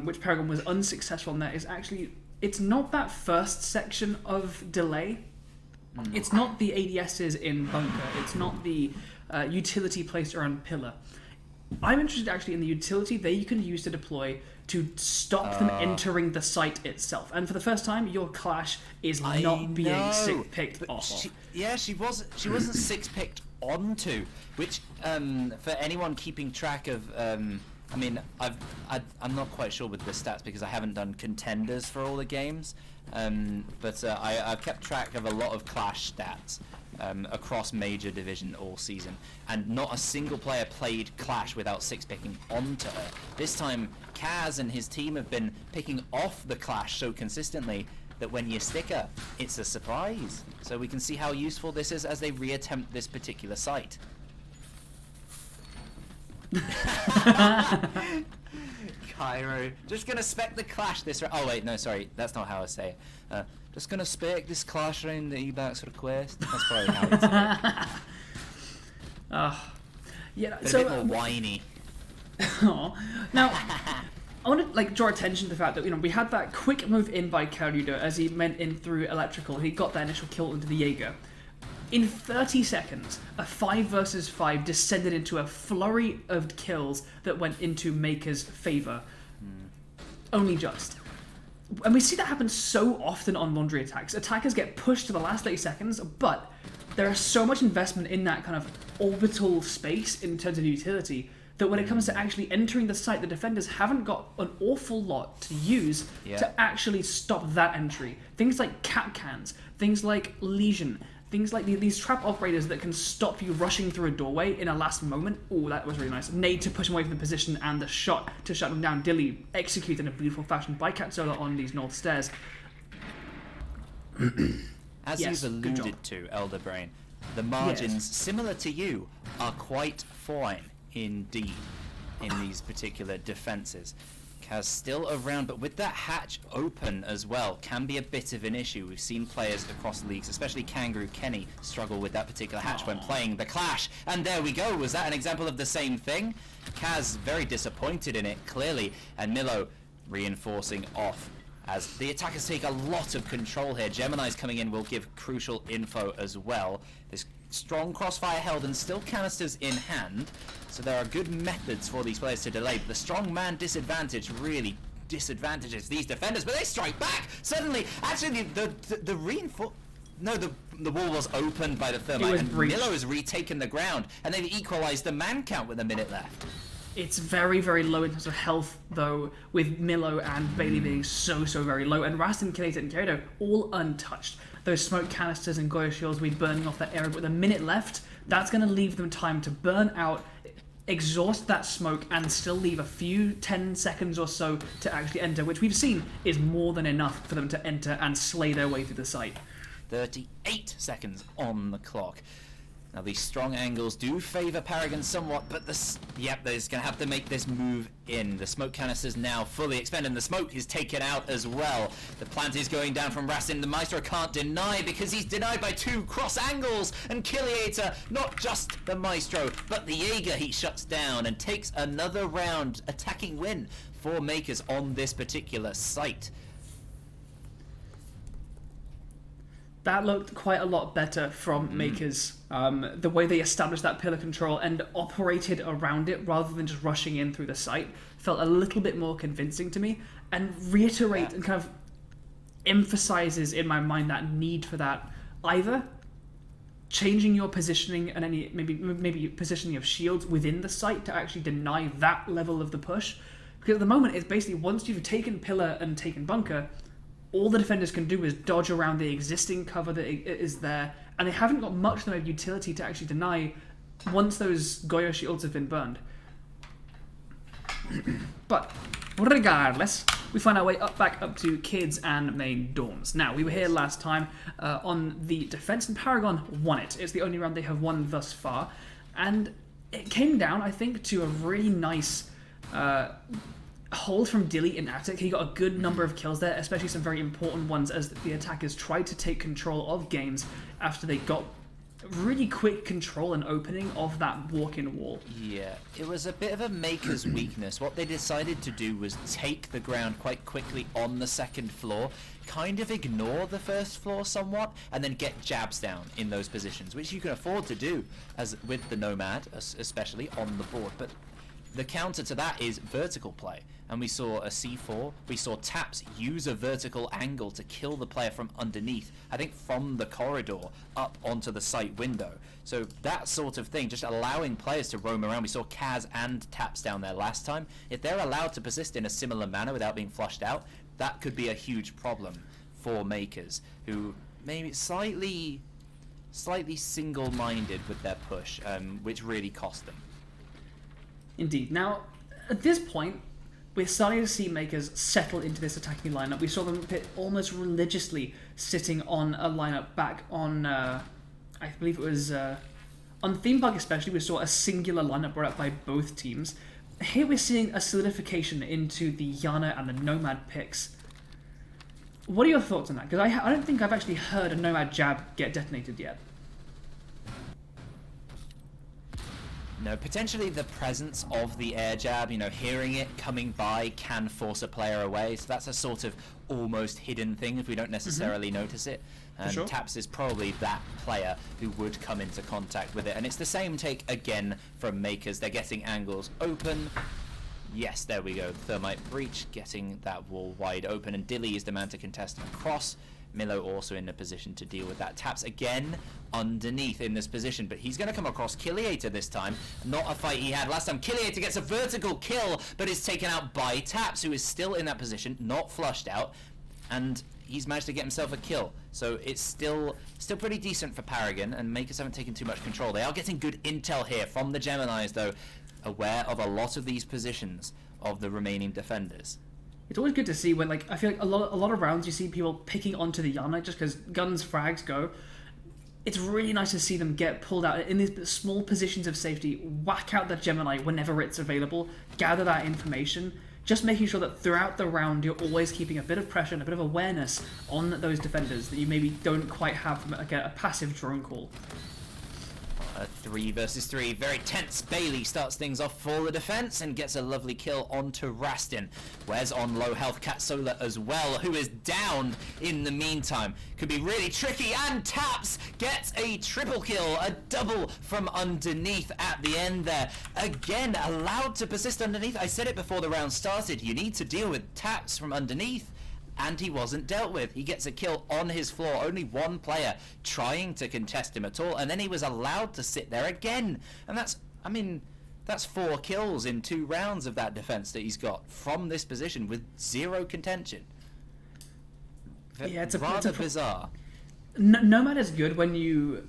which Paragon was unsuccessful in, that is actually, it's not that first section of delay. It's not the ADSs in bunker. It's not the utility placed around pillar. I'm interested actually in the utility that you can use to deploy to stop them entering the site itself. And for the first time, your clash is not being picked off. She wasn't six picked onto, which for anyone keeping track of. I mean, I'm not quite sure with the stats because I haven't done contenders for all the games. But I've kept track of a lot of Clash stats across Major Division all season, and not a single player played Clash without six-picking onto her. This time, Kaz and his team have been picking off the Clash so consistently that when you stick her, it's a surprise. So we can see how useful this is as they reattempt this particular site. Cairo, just gonna spec the Clash this round. Oh wait, no, sorry, that's not how I say it. Just gonna spec this Clash round the E-Bax request. That's probably how it's Yeah, a so bit more whiny. Now, I want to draw attention to the fact that we had that quick move in by Carudo as he went in through electrical. He got that initial kill into the Jaeger. In 30 seconds, a 5 versus 5 descended into a flurry of kills that went into Maker's favour. Only just. And we see that happen so often on laundry attacks. Attackers get pushed to the last 30 seconds, but there is so much investment in that kind of orbital space in terms of utility that when it comes to actually entering the site, the defenders haven't got an awful lot to use to actually stop that entry. Things like cap cans, things like Legion, things like these trap operators that can stop you rushing through a doorway in a last moment. Oh, that was really nice. Nade to push him away from the position, and the shot to shut him down. Dilly executed in a beautiful fashion by Katsola on these north stairs. As you've alluded to, Elder Brain, the margins, similar to you, are quite fine indeed in these particular defences. Kaz still around, but with that hatch open as well, can be a bit of an issue. We've seen players across leagues, especially Kangaroo Kenny, struggle with that particular hatch when playing the Clash. And there we go. Was that an example of the same thing? Kaz very disappointed in it, clearly, and Milo reinforcing off as the attackers take a lot of control here. Gemini's coming in will give crucial info as well. This strong crossfire held and still canisters in hand, so there are good methods for these players to delay, but the strong man disadvantage really disadvantages these defenders, but they strike back suddenly. Actually, the reinforce... No, the wall was opened by the thermite, and Milo has retaken the ground, and they've equalized the man count with a minute left. It's very, very low in terms of health, though, with Milo and Bailey being so very low, and Rastin, Kineta, and Kerrido all untouched. Those smoke canisters and Goya shields will be burning off that area, but with a minute left, that's going to leave them time to burn out, exhaust that smoke, and still leave a few 10 seconds or so to actually enter, which we've seen is more than enough for them to enter and slay their way through the site. 38 seconds on the clock. Now these strong angles do favour Paragon somewhat, but they're going to have to make this move in. The smoke canisters now fully expended, and the smoke is taken out as well. The plant is going down from Rastin. The Maestro can't deny because he's denied by 2 cross angles, and Killiator, not just the Maestro, but the Jaeger, he shuts down and takes another round attacking win for MKERS on this particular site. That looked quite a lot better from MKERS. The way they established that pillar control and operated around it rather than just rushing in through the site felt a little bit more convincing to me, and reiterate and kind of emphasizes in my mind that need for that either changing your positioning and any maybe positioning of shields within the site to actually deny that level of the push, because at the moment it's basically once you've taken pillar and taken bunker, all the defenders can do is dodge around the existing cover that is there, and they haven't got much of utility to actually deny once those Goyo shields have been burned. But regardless, we find our way back up to kids and main dorms. Now, we were here last time on the defense, and Paragon won it. It's the only round they have won thus far, and it came down, I think, to a really nice hold from Dilly in Attic. He got a good number of kills there, especially some very important ones as the attackers tried to take control of games after they got really quick control and opening of that walk-in wall. Yeah, it was a bit of a MKERS weakness. What they decided to do was take the ground quite quickly on the second floor, kind of ignore the first floor somewhat, and then get jabs down in those positions, which you can afford to do as with the Nomad, especially on the board. But the counter to that is vertical play, and we saw a C4, we saw Taps use a vertical angle to kill the player from underneath, I think from the corridor up onto the site window. So that sort of thing, just allowing players to roam around. We saw Kaz and Taps down there last time. If they're allowed to persist in a similar manner without being flushed out, that could be a huge problem for MKERS, who maybe slightly single-minded with their push, which really cost them. Indeed. Now, at this point, we're starting to see MKERS settle into this attacking lineup. We saw them almost religiously sitting on a lineup back on, I believe it was, on Theme Park especially, we saw a singular lineup brought up by both teams. Here we're seeing a solidification into the Yana and the Nomad picks. What are your thoughts on that? Because I don't think I've actually heard a Nomad jab get detonated yet. No, potentially the presence of the air jab, hearing it coming by can force a player away. So that's a sort of almost hidden thing if we don't necessarily notice it. And sure. Taps is probably that player who would come into contact with it. And it's the same take again from MKERS. They're getting angles open. Yes, there we go. Thermite breach, getting that wall wide open. And Dilly is the man to contest across. Milo also in a position to deal with that. Taps again underneath in this position, but he's going to come across Killiator this time. Not a fight he had last time. Killiator gets a vertical kill, but is taken out by Taps, who is still in that position, not flushed out, and he's managed to get himself a kill. So it's still pretty decent for Paragon, and MKERS haven't taken too much control. They are getting good intel here from the Geminis, though, aware of a lot of these positions of the remaining defenders. It's always good to see when, I feel like a lot of rounds you see people picking onto the Yana just because guns, frags go. It's really nice to see them get pulled out in these small positions of safety, whack out the Gemini whenever it's available, gather that information, just making sure that throughout the round you're always keeping a bit of pressure and a bit of awareness on those defenders that you maybe don't quite have from a passive drone call. A 3 versus 3, very tense. Bailey starts things off for the defense and gets a lovely kill onto Rastin. Wes on low health, Katsola as well, who is downed in the meantime. Could be really tricky, and Taps gets a triple kill, a double from underneath at the end there. Again, allowed to persist underneath. I said it before the round started, you need to deal with Taps from underneath. And he wasn't dealt with. He gets a kill on his floor. Only one player trying to contest him at all. And then he was allowed to sit there again. And that's 4 kills in 2 rounds of that defense that he's got from this position with 0 contention. Yeah, it's rather bizarre. Nomad is good when you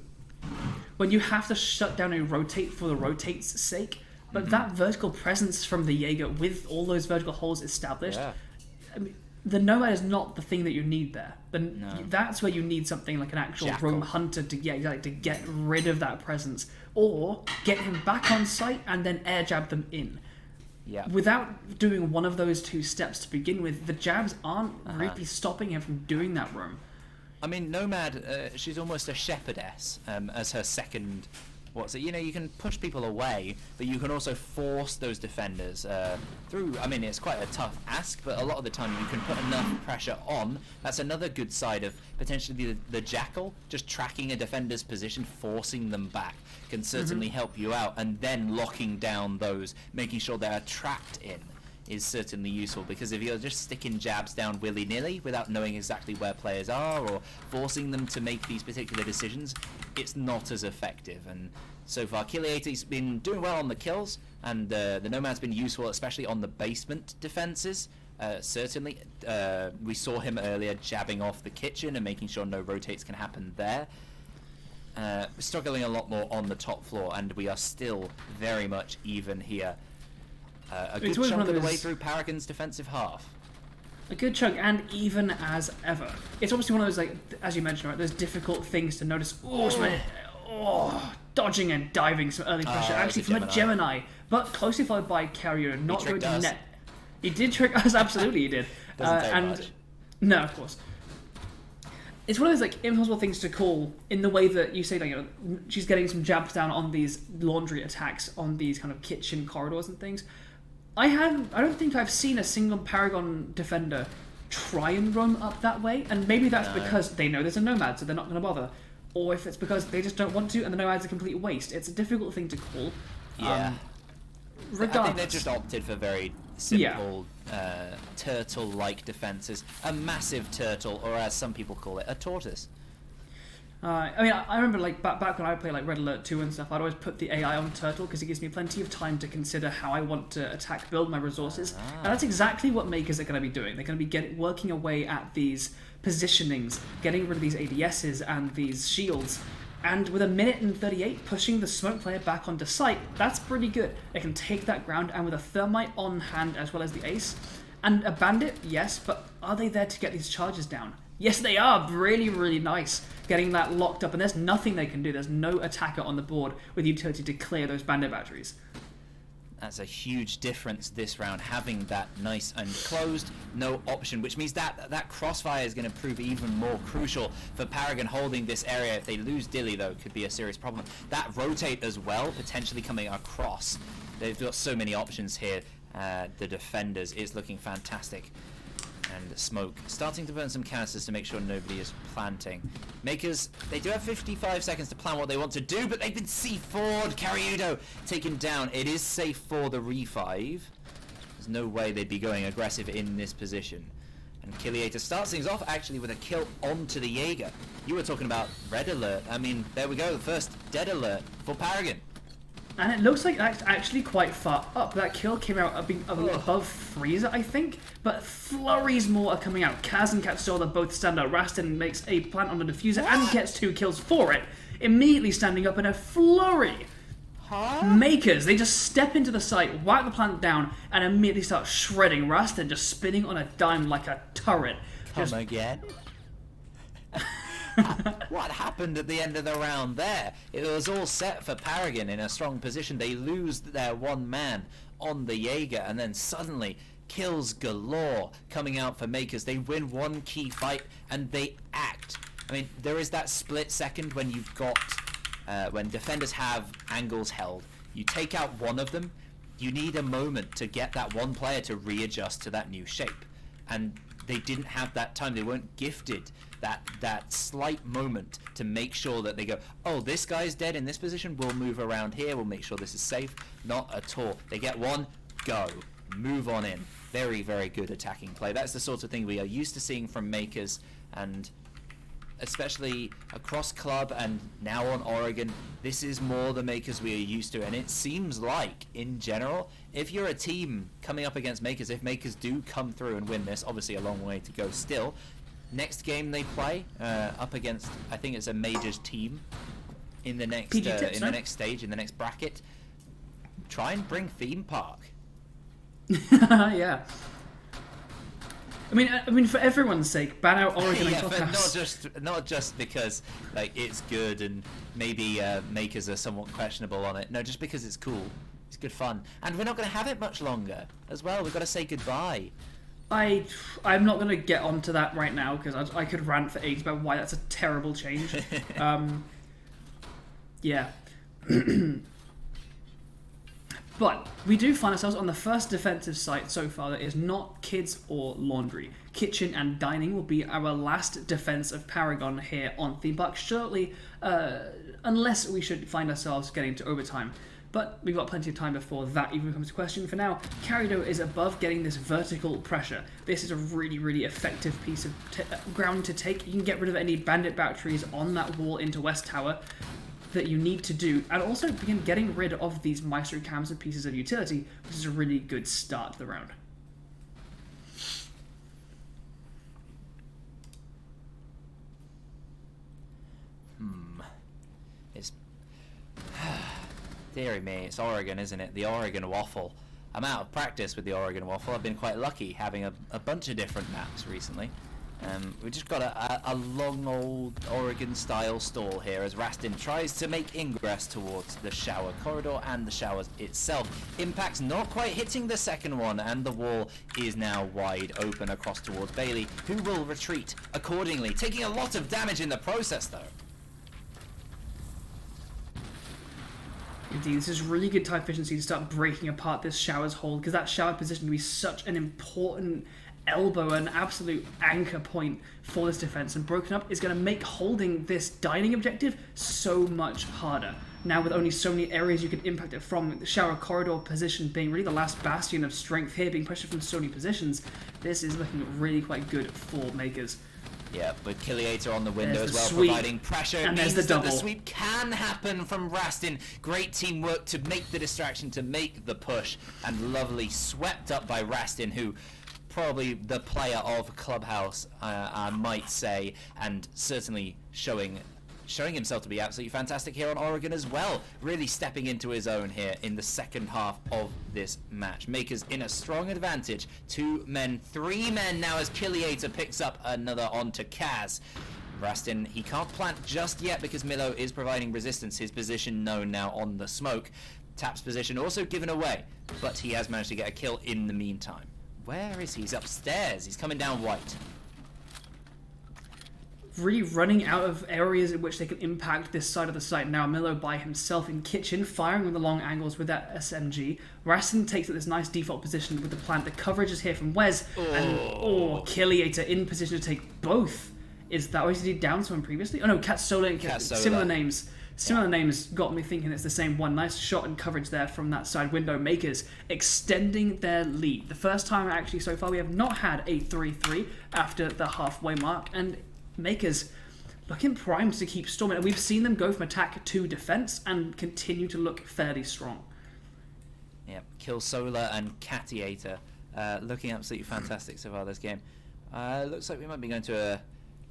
have to shut down a rotate for the rotate's sake. But that vertical presence from the Jaeger with all those vertical holes established, the Nomad is not the thing that you need there. That's where you need something like an actual Jackal. roam hunter to get rid of that presence, or get him back on site and then air jab them in. Yeah. Without doing one of those two steps to begin with, the jabs aren't really stopping him from doing that roam. I mean, Nomad, she's almost a shepherdess as her second. You can push people away, but you can also force those defenders through. I mean, it's quite a tough ask, but a lot of the time you can put enough pressure on. That's another good side of potentially the Jackal. Just tracking a defender's position, forcing them back, can certainly help you out, and then locking down those, making sure they're trapped in, is certainly useful, because if you're just sticking jabs down willy-nilly without knowing exactly where players are or forcing them to make these particular decisions, it's not as effective. And so far, Kiliati's been doing well on the kills, and the Nomad's been useful, especially on the basement defenses. Certainly, we saw him earlier jabbing off the kitchen and making sure no rotates can happen there. Struggling a lot more on the top floor, and we are still very much even here. A good chunk of the way through Paragon's defensive half. A good chunk, and even as ever. It's obviously one of those, like, as you mentioned, right, those difficult things to notice. Dodging and diving some early pressure. Actually, from a Gemini, but closely followed by Carrier, not going to net. He did trick us, absolutely he did. Doesn't take much. No, of course. It's one of those, like, impossible things to call in the way that you say, like, she's getting some jabs down on these laundry attacks on these kind of kitchen corridors and things. I don't think I've seen a single Paragon defender try and roam up that way, and maybe that's because they know there's a Nomad, so they're not going to bother. Or if it's because they just don't want to, and the Nomad's a complete waste. It's a difficult thing to call. Yeah. Regardless. I think they've just opted for very simple, turtle-like defenses. A massive turtle, or as some people call it, a tortoise. I mean, I remember, like, back when I played, like, Red Alert 2 and stuff, I'd always put the AI on Turtle because it gives me plenty of time to consider how I want to attack, build my resources. And that's exactly what Makers are going to be doing. They're going to be working away at these positionings, getting rid of these ADSs and these shields. And with 1:38, pushing the smoke player back onto site, that's pretty good. They can take that ground, and with a Thermite on hand as well as the Ace. And a Bandit, yes, but are they there to get these charges down? Yes, they are. Really, really nice. Getting that locked up, and there's nothing they can do. There's no attacker on the board with utility to clear those Bandit batteries. That's a huge difference this round, having that nice and closed, no option, which means that crossfire is going to prove even more crucial for Paragon holding this area. If they lose Dilly, though, it could be a serious problem. That rotate as well, potentially coming across. They've got so many options here. The defenders is looking fantastic. And Smoke starting to burn some canisters to make sure nobody is planting. Makers, they do have 55 seconds to plan what they want to do, but they've been C4'd. Cariudo taken down. It is safe for the re-5. There's no way they'd be going aggressive in this position. And Kiliator starts things off actually with a kill onto the Jaeger. You were talking about Red Alert. I mean, there we go, the first Dead Alert for Paragon. And it looks like that's actually quite far up. That kill came out above Freezer, I think. But flurries more are coming out. Kaz and Katsola both stand out. Rastin makes a plant on the diffuser and gets 2 kills for it. Immediately standing up in a flurry. Makers, they just step into the site, whack the plant down, and immediately start shredding. Rastin just spinning on a dime like a turret. Come again? What happened at the end of the round there? It was all set for Paragon in a strong position. They lose their one man on the Jaeger, and then suddenly kills galore coming out for Makers. They win one key fight and they act. I mean, there is that split second when you've got when defenders have angles held. You take out one of them, you need a moment to get that one player to readjust to that new shape, and they didn't have that time. They weren't gifted that slight moment to make sure that they go, oh, this guy's dead in this position, we'll move around here, we'll make sure this is safe. Not at all. They get one, go, move on in. Very, very good attacking play. That's the sort of thing we are used to seeing from Makers, and especially across club and now on Oregon, this is more the Makers we are used to. And it seems like, in general, if you're a team coming up against Makers, if Makers do come through and win this, obviously a long way to go still, next game they play up against, I think it's a Majors team in the next the next stage, in the next bracket, try and bring Theme Park. Yeah. I mean, for everyone's sake, ban out Oregon and Yeah, but Clubhouse. not just because like it's good and maybe makers are somewhat questionable on it. No, just because it's cool. It's good fun, and we're not going to have it much longer as well. We've got to say goodbye. I'm not going to get onto that right now because I could rant for ages about why that's a terrible change. Yeah. But we do find ourselves on the first defensive site so far that is not kids or laundry. Kitchen and dining will be our last defense of Paragon here on Theme Park shortly, unless we should find ourselves getting to overtime. But we've got plenty of time before that even comes to question. For now, Carido is above getting this vertical pressure. This is a really, really effective piece of ground to take. You can get rid of any bandit batteries on that wall into West Tower that you need to do, and also begin getting rid of these Maestro cams and pieces of utility, which is a really good start to the round. It's dearie me, it's Oregon, isn't it? The Oregon waffle. I'm out of practice with the Oregon waffle. I've been quite lucky having a bunch of different maps recently. We just got a long old Oregon style stall here as Rastin tries to make ingress towards the shower corridor and the showers itself. Impact's not quite hitting the second one, and the wall is now wide open across towards Bailey, who will retreat accordingly, taking a lot of damage in the process though. Indeed, this is really good time efficiency to start breaking apart this shower's hold, because that shower position will be such an important elbow, an absolute anchor point for this defense, and broken up is going to make holding this dining objective so much harder. Now with only so many areas you can impact it from, the shower corridor position being really the last bastion of strength here, being pressured from so many positions, this is looking really quite good for makers. Yeah, with Killiator on the window There's as well, the sweep. providing pressure. And there's means the that double. the sweep can happen from Rastin. Great teamwork to make the distraction, to make the push, and lovely swept up by Rastin, who probably the player of Clubhouse, I might say, and certainly showing himself to be absolutely fantastic here on Oregon as well. Really stepping into his own here in the second half of this match. Makers in a strong advantage. 2 men, 3 men now as Killiator picks up another onto Kaz. Rastin, he can't plant just yet because Milo is providing resistance. His position known now on the smoke. Tap's position also given away, but he has managed to get a kill in the meantime. Where is he? He's upstairs. He's coming down white. Really running out of areas in which they can impact this side of the site. Now Milo by himself in kitchen, firing with the long angles with that SMG. Rastin takes up this nice default position with the plant. The coverage is here from Wes, and Killiator in position to take both. Is that what he did down someone previously? Oh no, Katsola and Katsola. Similar names. Similar names got me thinking it's the same one. Nice shot and coverage there from that side window. Makers extending their lead. The first time actually so far we have not had a 3-3 after the halfway mark, and Makers looking primed to keep storming. And we've seen them go from attack to defense and continue to look fairly strong. Yep, Killsola and Catiator looking absolutely fantastic so far this game. Looks like we might be going to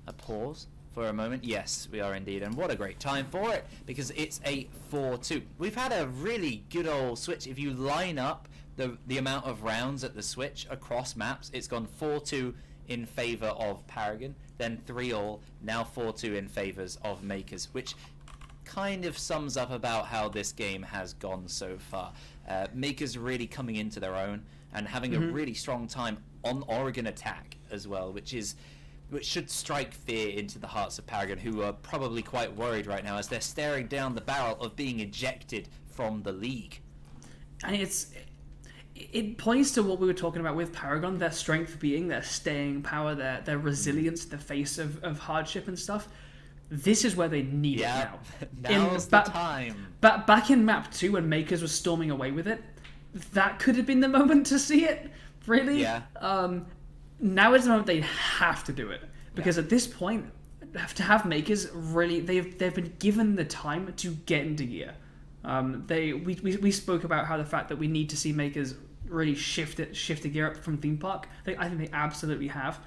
a pause for a moment. Yes, we are indeed, and what a great time for it, because it's a 4-2. We've had a really good old switch. If you line up the amount of rounds at the switch across maps, it's gone 4-2 in favor of Paragon, then 3-all, now 4-2 in favors of Makers, which kind of sums up about how this game has gone so far. Makers really coming into their own and having a really strong time on Oregon attack as well, which should strike fear into the hearts of Paragon, who are probably quite worried right now as they're staring down the barrel of being ejected from the league. And it points to what we were talking about with Paragon, their strength being their staying power, their resilience in the face of hardship and stuff. This is where they need it now. Now's the time. Back in map 2 when Makers was storming away with it, that could have been the moment to see it, really. Yeah. Now is the moment they have to do it, because at this point, to have Makers really, they've been given the time to get into gear. We spoke about how the fact that we need to see Makers really shift the gear up from Theme Park. I think they absolutely have,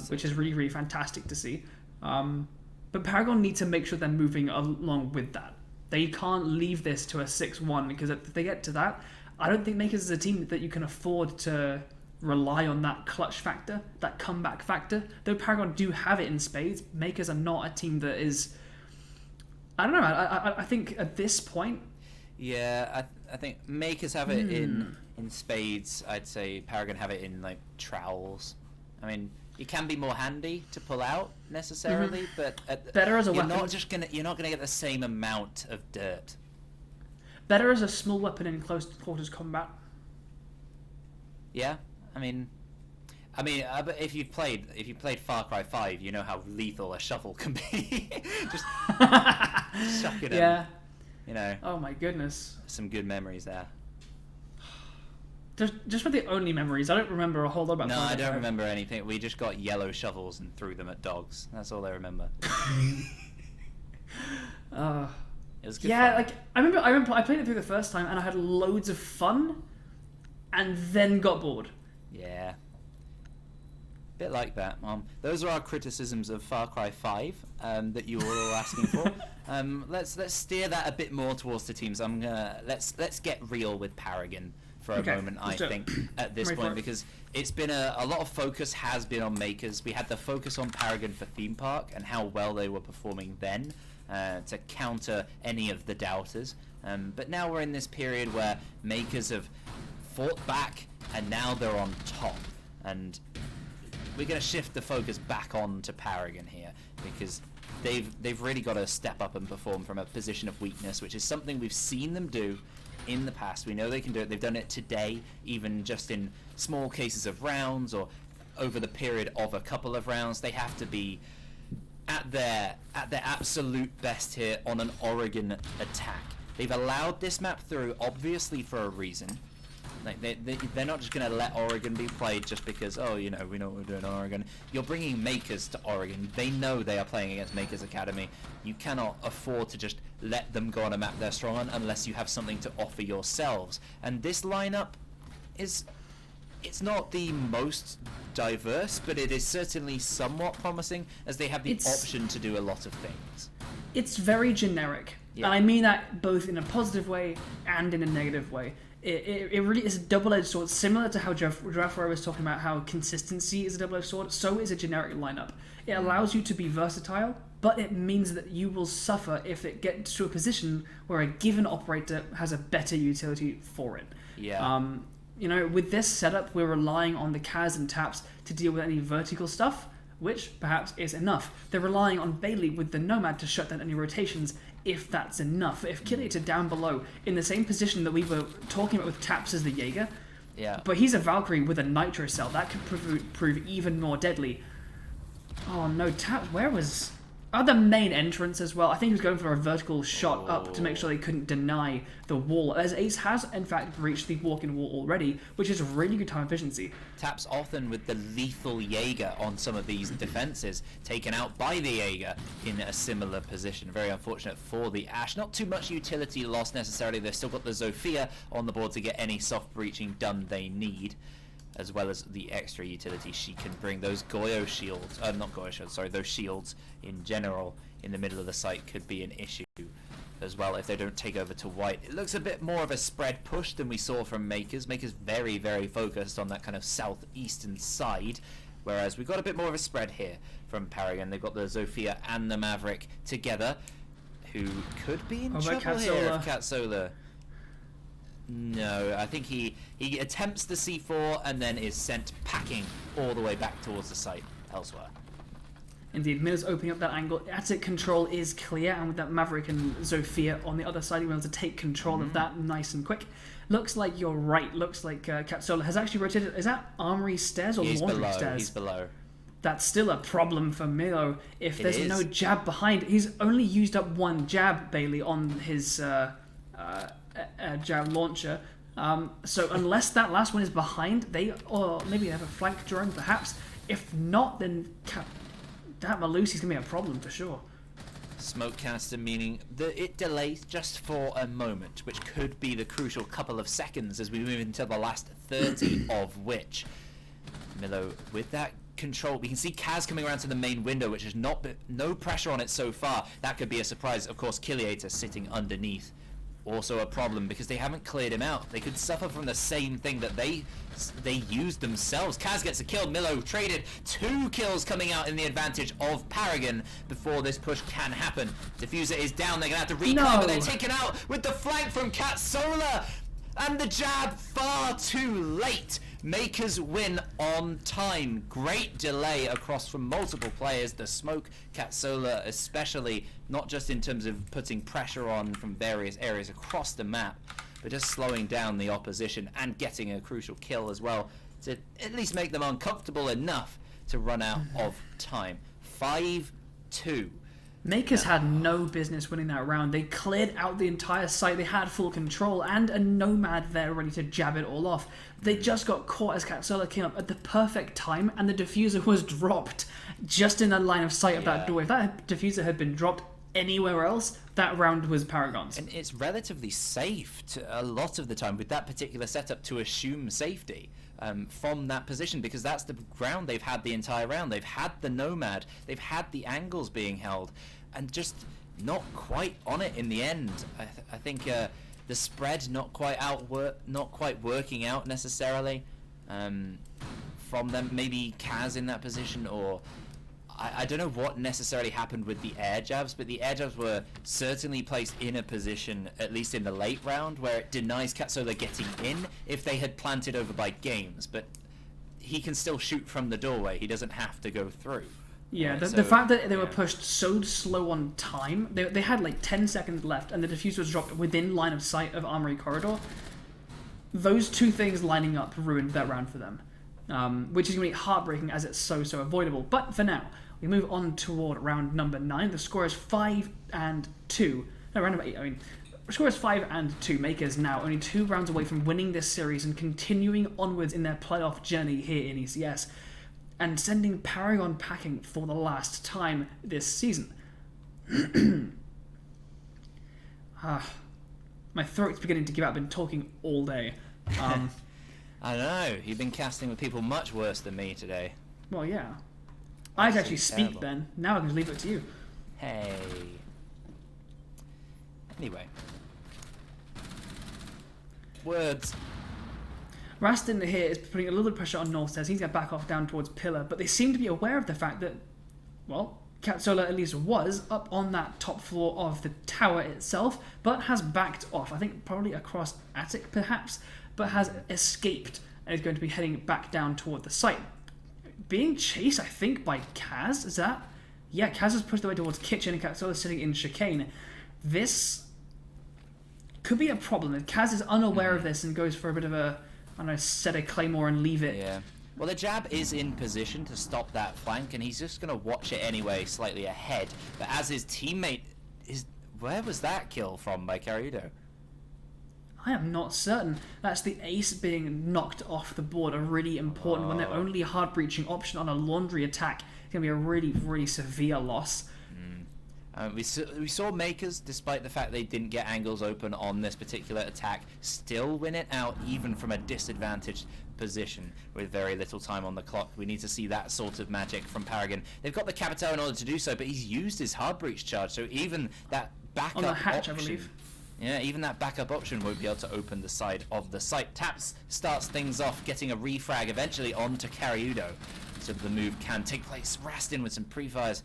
which is really, really fantastic to see. But Paragon need to make sure they're moving along with that. They can't leave this to a 6-1, because if they get to that, I don't think Makers is a team that you can afford to rely on that clutch factor, that comeback factor. Though Paragon do have it in spades, Makers are not a team that is... I don't know, I think at this point... Yeah, I think Makers have it in spades. I'd say Paragon have it in, like, trowels. I mean, it can be more handy to pull out, necessarily, but... Better as a you're weapon. You're not gonna get the same amount of dirt. Better as a small weapon in close quarters combat. Yeah, I mean, but if you've played Far Cry 5, you know how lethal a shovel can be. Just chuck it in. Yeah. You know. Oh my goodness. Some good memories there. Just for the only memories, I don't remember a whole lot about. No, Far Cry I don't 5. remember anything. We just got yellow shovels and threw them at dogs. That's all I remember. It was good Yeah, fun. like I remember I played it through the first time and I had loads of fun, and then got bored. Yeah. Bit like that. Those are our criticisms of Far Cry 5 that you were all asking for. Let's steer that a bit more towards the teams. Let's get real with Paragon for a moment. I think at this point, because it's been a lot of focus has been on Makers. We had the focus on Paragon for Theme Park and how well they were performing then to counter any of the doubters. But now we're in this period where Makers have fought back and now they're on top, and we're going to shift the focus back on to Paragon here, because they've really got to step up and perform from a position of weakness, which is something we've seen them do in the past. We know they can do it. They've done it today, even just in small cases of rounds or over the period of a couple of rounds. They have to be at their absolute best here on an Oregon attack. They've allowed this map through, obviously, for a reason. Like they're not just going to let Oregon be played just because, oh, you know, we know what we're doing on Oregon. You're bringing Makers to Oregon. They know they are playing against Makers Academy. You cannot afford to just let them go on a map they're strong on unless you have something to offer yourselves. And this lineup it's not the most diverse, but it is certainly somewhat promising, as they have the option to do a lot of things. It's very generic. Yeah. And I mean that both in a positive way and in a negative way. It really is a double-edged sword, similar to how Giraffe was talking about how consistency is a double-edged sword. So is a generic lineup. It allows you to be versatile, but it means that you will suffer if it gets to a position where a given operator has a better utility for it. Yeah. You know, with this setup, we're relying on the CAS and taps to deal with any vertical stuff, which perhaps is enough. They're relying on Bailey with the Nomad to shut down any rotations, if that's enough. If Killiator down below, in the same position that we were talking about with taps as the Jaeger, but he's a Valkyrie with a Nitro Cell, that could prove even more deadly. Oh no, taps, where was... Oh, the main entrance as well. I think he was going for a vertical shot up to make sure they couldn't deny the wall, as Ace has, in fact, breached the walk-in wall already, which is really good time efficiency. Taps often with the lethal Jaeger on some of these defenses, taken out by the Jaeger in a similar position. Very unfortunate for the Ashe. Not too much utility lost necessarily. They've still got the Zofia on the board to get any soft breaching done they need, as well as the extra utility she can bring. Those Goyo shields, not Goyo shields, sorry, those shields in general in the middle of the site could be an issue as well if they don't take over to white. It looks a bit more of a spread push than we saw from Makers. Makers very, very focused on that kind of southeastern side, whereas we've got a bit more of a spread here from Paragon. They've got the Zofia and the Maverick together, who could be in trouble here if Katsola... No, I think he attempts the C4 and then is sent packing all the way back towards the site elsewhere. Indeed, Miller's opening up that angle. Attic control is clear, and with that Maverick and Zofia on the other side, we're able to take control of that nice and quick. Looks like you're right. Looks like Capsola has actually rotated. Is that Armory Stairs or Laundry Stairs? He's below. That's still a problem for Milo. If there's no jab behind, he's only used up one jab, Bailey, on his jab launcher. So unless that last one is behind, or maybe they have a flank drone, perhaps. If not, then that Malusi's gonna be a problem for sure. Smokecaster, meaning that it delays just for a moment, which could be the crucial couple of seconds as we move into the last 30 of which Milo with that control. We can see Kaz coming around to the main window, which has no pressure on it so far. That could be a surprise. Of course, Killiator sitting underneath also a problem because they haven't cleared him out. They could suffer from the same thing that they used themselves. Kaz gets a kill. Milo traded 2 kills coming out in the advantage of Paragon before this push can happen. Diffuser is down. They're going to have to reclaim, but they're taken out with the flank from Katsola. And the jab far too late. MKERS win on time. Great delay across from multiple players. The smoke, Katsola especially, not just in terms of putting pressure on from various areas across the map, but just slowing down the opposition and getting a crucial kill as well to at least make them uncomfortable enough to run out of time. 5-2. MKERS had no business winning that round. They cleared out the entire site. They had full control and a Nomad there ready to jab it all off. They just got caught as Katsola came up at the perfect time, and the diffuser was dropped just in the line of sight of that door. If that diffuser had been dropped anywhere else, that round was Paragon's. And it's relatively safe a lot of the time with that particular setup to assume safety. From that position, because that's the ground they've had the entire round. They've had the Nomad, they've had the angles being held, and just not quite on it in the end. I think the spread not quite working out necessarily from them. Maybe Kaz in that position, or I don't know what necessarily happened with the air jabs, but the air jabs were certainly placed in a position, at least in the late round, where it denies Katsola getting in if they had planted over by games. But he can still shoot from the doorway. He doesn't have to go through. Yeah, the fact that they were pushed so slow on time, they had like 10 seconds left, and the diffuser was dropped within line of sight of Armory Corridor. Those two things lining up ruined that round for them, which is going to be heartbreaking as it's so avoidable. But for now, we move on toward round number 9. The score is 5-2. No, round number 8. I mean, the score is 5-2. MKERS now only 2 rounds away from winning this series and continuing onwards in their playoff journey here in ECS, and sending Paragon packing for the last time this season. My throat's beginning to give out. I've been talking all day. I know. You've been casting with people much worse than me today. Well, yeah. I could actually speak then. Now I can just leave it to you. Hey. Anyway. Words. Rastin here is putting a little bit of pressure on Northstairs. He's going to back off down towards Pillar, but they seem to be aware of the fact that, well, Katsola at least was up on that top floor of the tower itself, but has backed off. I think probably across attic perhaps, but has escaped and is going to be heading back down toward the site. Being chased, I think, by Kaz, is that? Yeah, Kaz has pushed the way towards kitchen and Katsola sitting in chicane. This could be a problem. If Kaz is unaware of this and goes for a bit of a, I don't know, set a claymore and leave it. Yeah. Well, the jab is in position to stop that flank, and he's just going to watch it anyway, slightly ahead. But as his teammate is... Where was that kill from by Karyudo? I am not certain. That's the ace being knocked off the board, a really important one. Their only hard-breaching option on a laundry attack is going to be a really, really severe loss. We saw MKERS, despite the fact they didn't get angles open on this particular attack, still win it out even from a disadvantaged position with very little time on the clock. We need to see that sort of magic from Paragon. They've got the Capital in order to do so, but he's used his hard breach charge, so even that backup on the hatch, option, I believe. Yeah, even that backup option won't be able to open the side of the site. Taps starts things off, getting a refrag eventually onto Karyudo, so the move can take place. Rastin with some pre-fires.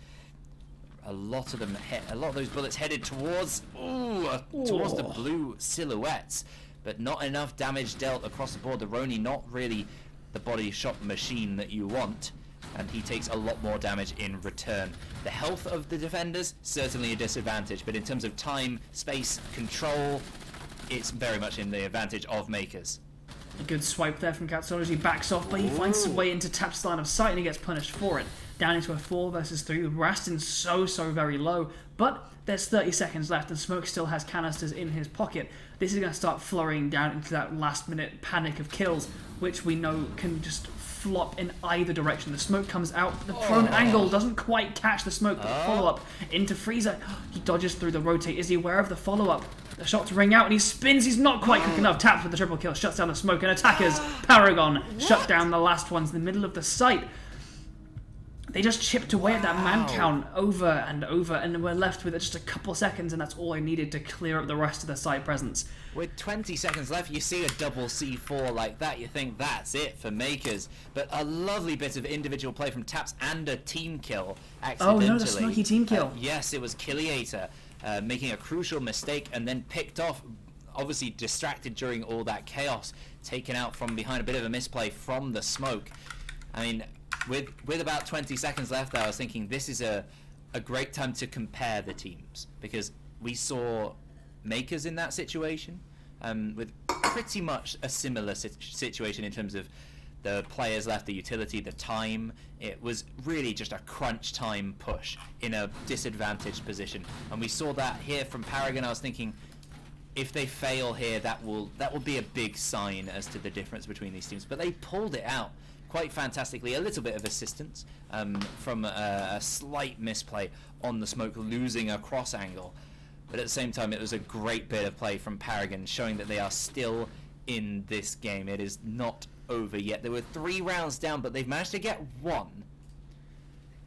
A lot of those bullets headed towards the blue silhouettes, but not enough damage dealt across the board. The Roni not really the body shot machine that you want, and he takes a lot more damage in return. The health of the defenders, certainly a disadvantage, but in terms of time, space, control, it's very much in the advantage of MKERS. A good swipe there from Katsola as he backs off, but he finds his way into Tap's line of sight and he gets punished for it. Down into a 4 versus 3 with Rastin so very low, but there's 30 seconds left and Smoke still has canisters in his pocket. This is going to start flurrying down into that last minute panic of kills, which we know can just flop in either direction. The Smoke comes out, the prone angle doesn't quite catch the Smoke, but the follow-up into Freezer. He dodges through the rotate. Is he aware of the follow-up? The shots ring out and he spins. He's not quite quick enough. Taps with the triple kill, shuts down the Smoke, and attackers Paragon shut down the last ones in the middle of the site. they just chipped away at that man count over and over, and we're left with just a couple seconds, and that's all I needed to clear up the rest of the side presence. With 20 seconds left, you see a double C4 like that, you think that's it for MKERS. But a lovely bit of individual play from Taps and a team kill accidentally. Oh no, the snarky team kill. Yes, it was Killiator making a crucial mistake and then picked off, obviously distracted during all that chaos, taken out from behind, a bit of a misplay from the smoke. I mean, with about 20 seconds left there, I was thinking this is a great time to compare the teams, because we saw MKERS in that situation with pretty much a similar situation in terms of the players left, the utility, the time. It was really just a crunch time push in a disadvantaged position, and we saw that here from Paragon. I was thinking, if they fail here, that will be a big sign as to the difference between these teams. But they pulled it out quite fantastically. A little bit of assistance from a slight misplay on the smoke, losing a cross angle. But at the same time, it was a great bit of play from Paragon, showing that they are still in this game. It is not over yet. There were 3 rounds down, but they've managed to get 1.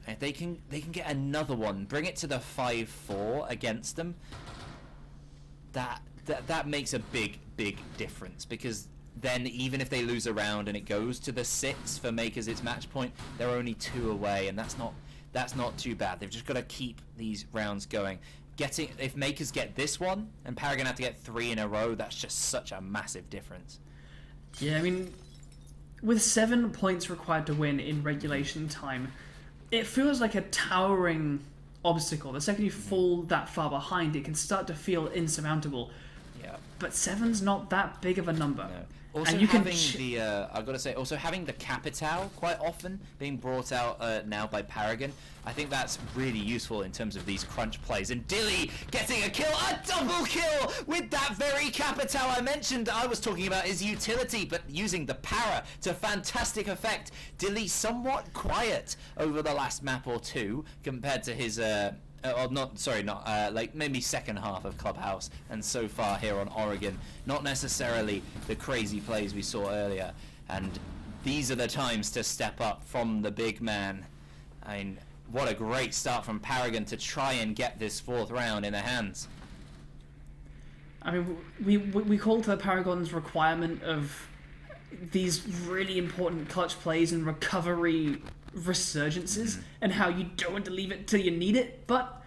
If they can get another one, bring it to the 5-4 against them, that makes a big difference, because then even if they lose a round and it goes to the 6 for MKERS, its match point, they're only 2 away, and that's not too bad. They've just got to keep these rounds going. If MKERS get this one and Paragon have to get 3 in a row, that's just such a massive difference. Yeah, I mean, with 7 points required to win in regulation time, it feels like a towering obstacle. The second you fall that far behind, it can start to feel insurmountable. Yeah. But 7's not that big of a number. No. Also, and you having I've got to say, also having the Capital quite often being brought out now by Paragon, I think that's really useful in terms of these crunch plays. And Dilly getting a kill, a double kill with that very Capital I mentioned. I was talking about his utility, but using the para to fantastic effect. Dilly somewhat quiet over the last map or two compared to his like maybe second half of Clubhouse, and so far here on Oregon, not necessarily the crazy plays we saw earlier. And these are the times to step up from the big man. I mean, what a great start from Paragon to try and get this 4th round in their hands. I mean, we call to Paragon's requirement of these really important clutch plays and recovery resurgences, and how you don't want to leave it till you need it, but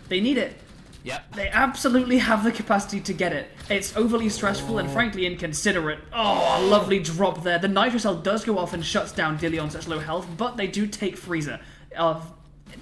they need it. Yep. They absolutely have the capacity to get it. It's overly stressful and frankly inconsiderate. Oh, a lovely drop there. The Nitro Cell does go off and shuts down Dilly on such low health, but they do take Freezer.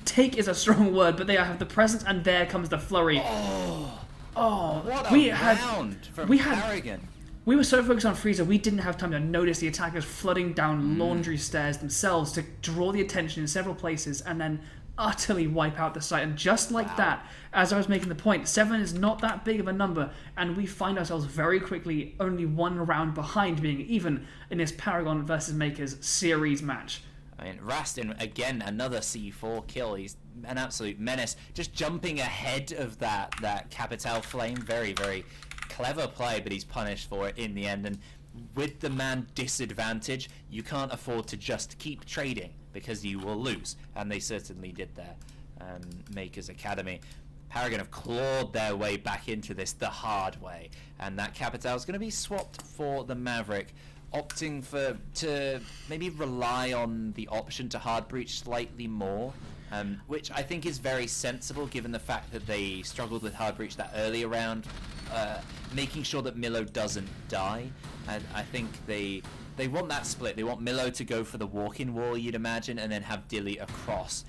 Take is a strong word, but they have the presence, and there comes the flurry. Oh, what a round from Paragon. We were so focused on Freezer, we didn't have time to notice the attackers flooding down laundry stairs themselves to draw the attention in several places and then utterly wipe out the site. And just like that, as I was making the point, 7 is not that big of a number, and we find ourselves very quickly only 1 round behind being even in this Paragon versus MKERS series match. I mean, Rastin, again, another C4 kill. He's an absolute menace. Just jumping ahead of that Capital Flame. Very, very clever play, but he's punished for it in the end. And with the man disadvantage, you can't afford to just keep trading, because you will lose. And they certainly did there. MKERS Academy. Paragon have clawed their way back into this the hard way. And that Capital is going to be swapped for the Maverick, opting to maybe rely on the option to hard breach slightly more, which I think is very sensible given the fact that they struggled with hard breach that earlier round, making sure that Milo doesn't die. And I think they want that split. They want Milo to go for the walk-in wall, you'd imagine, and then have Dilly across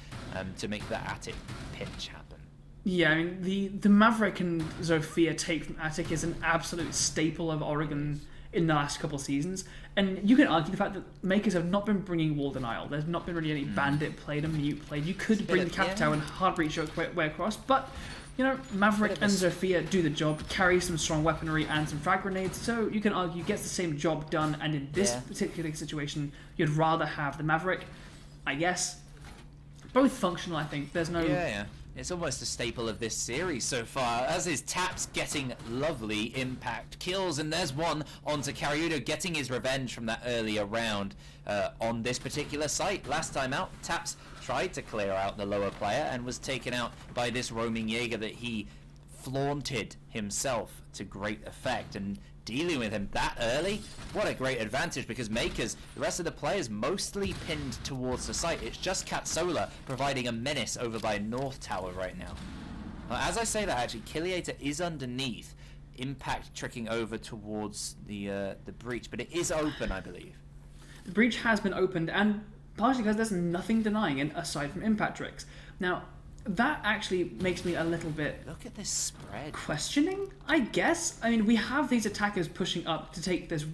to make the Attic pinch happen. Yeah, I mean, the Maverick and Zofia take from Attic is an absolute staple of Oregon in the last couple of seasons, and you can argue the fact that MKERS have not been bringing wall denial. There's not been really any bandit played and mute played. You could bring the Capital and hard breach your way across, but you know, Maverick and Zofia do the job, carry some strong weaponry and some frag grenades, so you can argue gets the same job done. And in this particular situation, you'd rather have the Maverick, I guess. Both functional, I think. There's no It's almost a staple of this series so far, as is Taps getting lovely impact kills, and there's one onto Karyudo getting his revenge from that earlier round on this particular site. Last time out, Taps tried to clear out the lower player and was taken out by this roaming Jaeger that he flaunted himself to great effect, and dealing with him that early, what a great advantage, because MKERS, the rest of the players mostly pinned towards the site. It's just Katsola providing a menace over by North Tower right now. As I say that, actually, Kiliator is underneath, impact tricking over towards the breach, but it is open, I believe. The breach has been opened, and partially because there's nothing denying it aside from impact tricks. Now, that actually makes me a little bit... Look at this spread. Questioning, I guess. I mean, we have these attackers pushing up to take this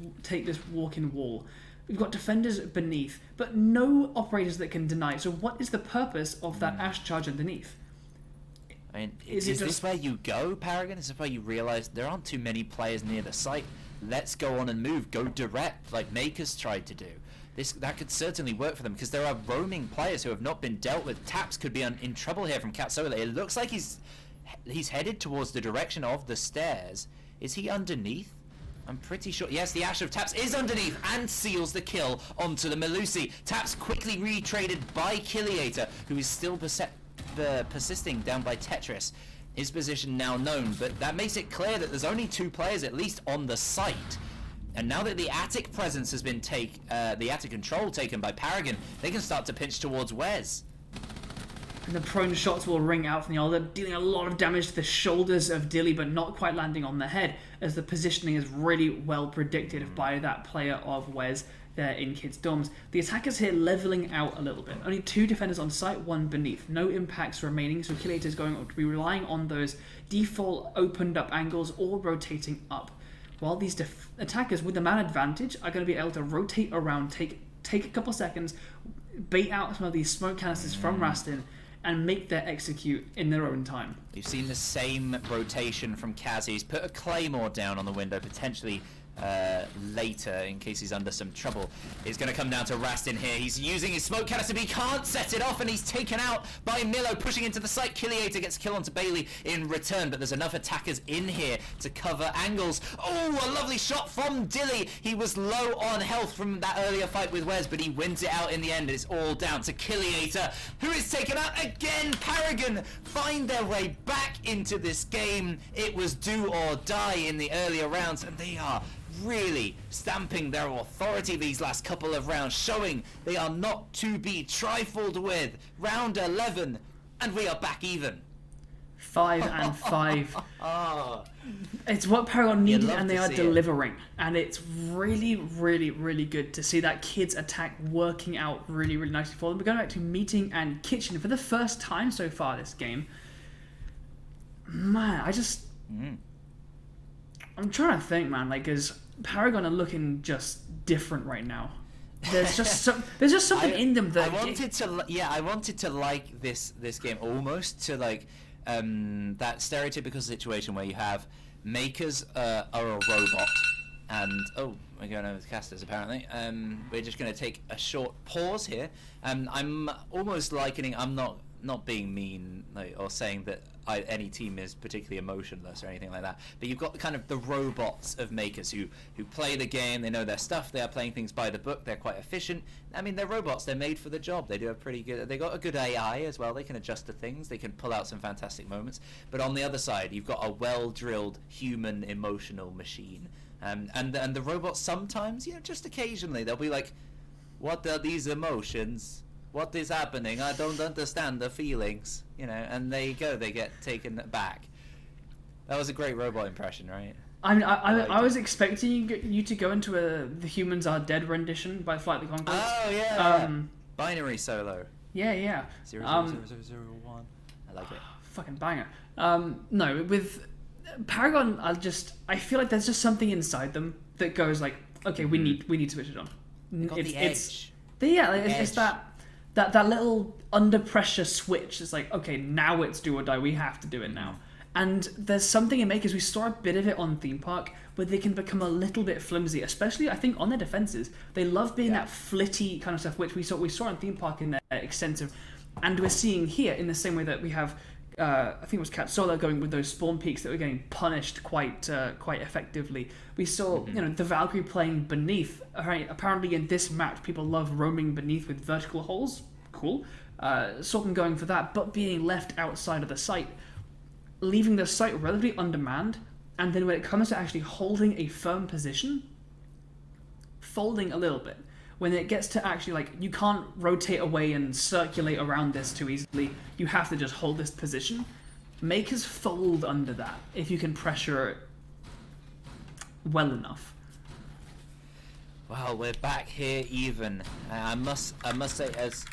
walk-in wall. We've got defenders beneath, but no operators that can deny. So what is the purpose of that Ash charge underneath? I mean, is this where you go, Paragon? Is this where you realise there aren't too many players near the site? Let's go on and move. Go direct, like MKERS tried to do. That could certainly work for them, because there are roaming players who have not been dealt with. Taps could be in trouble here from Katsola. It looks like he's headed towards the direction of the stairs. Is he underneath? I'm pretty sure. Yes, the Ash of Taps is underneath and seals the kill onto the Melusi. Taps quickly retraded by Kiliator, who is still persisting down by Tetris. His position now known, but that makes it clear that there's only 2 players at least on the site. And now that the attic presence has been the attic control taken by Paragon, they can start to pinch towards Wes. And the prone shots will ring out from the Alder, dealing a lot of damage to the shoulders of Dilly, but not quite landing on the head, as the positioning is really well predicted by that player of Wes there in Kids Dorms. The attackers here leveling out a little bit. Only 2 defenders on site, 1 beneath. No impacts remaining, so Kiliator is going to be relying on those default opened up angles or rotating up. While these attackers with the man advantage are going to be able to rotate around, take a couple seconds, bait out some of these smoke canisters from Rastin, and make their execute in their own time. You've seen the same rotation from Kaz. He's put a claymore down on the window, potentially later in case he's under some trouble. It's going to come down to Rastin here. He's using his smoke canister, but he can't set it off, and he's taken out by Milo, pushing into the site. Kiliator gets a kill onto Bailey in return, but there's enough attackers in here to cover angles. Oh, a lovely shot from Dilly. He was low on health from that earlier fight with Wes, but he wins it out in the end. It's all down to Kiliator, who is taken out again. Paragon find their way back into this game. It was do or die in the earlier rounds, and they are really stamping their authority these last couple of rounds, showing they are not to be trifled with. Round 11, and we are back even. 5 and 5. It's what Paragon needed, and they are delivering. And it's really, really, really good to see that kids attack working out really, really nicely for them. We're going back to Meeting and Kitchen for the first time so far this game. Man, I'm trying to think, man, like, because Paragon are looking just different right now. There's just something in them that I wanted to like this game almost to like that stereotypical situation where you have MKERS are a robot, and we're going over the casters apparently. We're just going to take a short pause here. I'm almost likening. I'm not being mean, or saying that any team is particularly emotionless or anything like that, but you've got kind of the robots of MKERS who play the game. They know their stuff. They are playing things by the book. They're quite efficient. I mean, they're robots. They're made for the job. They do a pretty good. They got a good AI as well. They can adjust to things. They can pull out some fantastic moments. But on the other side, you've got a well-drilled human emotional machine. And the robots sometimes, just occasionally, they'll be like, "What are these emotions? What is happening? I don't understand the feelings," and there you go, they get taken back. That was a great robot impression, right? I was expecting you to go into the Humans Are Dead rendition by Flight of the Conchords. Oh, yeah. Binary solo. Yeah. 00001. I like it. Fucking banger. No, with Paragon, I feel like there's just something inside them that goes like, okay, we need to switch it on. Got the edge. It's that little under pressure switch. It's like, okay, now it's do or die. We have to do it now. And there's something in MKERS, we saw a bit of it on Theme Park, where they can become a little bit flimsy, especially, I think, on their defenses. They love being that flitty kind of stuff, which we saw on Theme Park in their extensive, and we're seeing here in the same way that we have I think it was Katsola going with those spawn peaks that were getting punished quite effectively. We saw the Valkyrie playing beneath. Right, apparently in this match, people love roaming beneath with vertical holes. Cool. Saw them going for that, but being left outside of the site, leaving the site relatively undermanned, and then when it comes to actually holding a firm position, folding a little bit. When it gets to actually, you can't rotate away and circulate around this too easily. You have to just hold this position. Makers fold under that if you can pressure it well enough. Well, we're back here even. I must say, as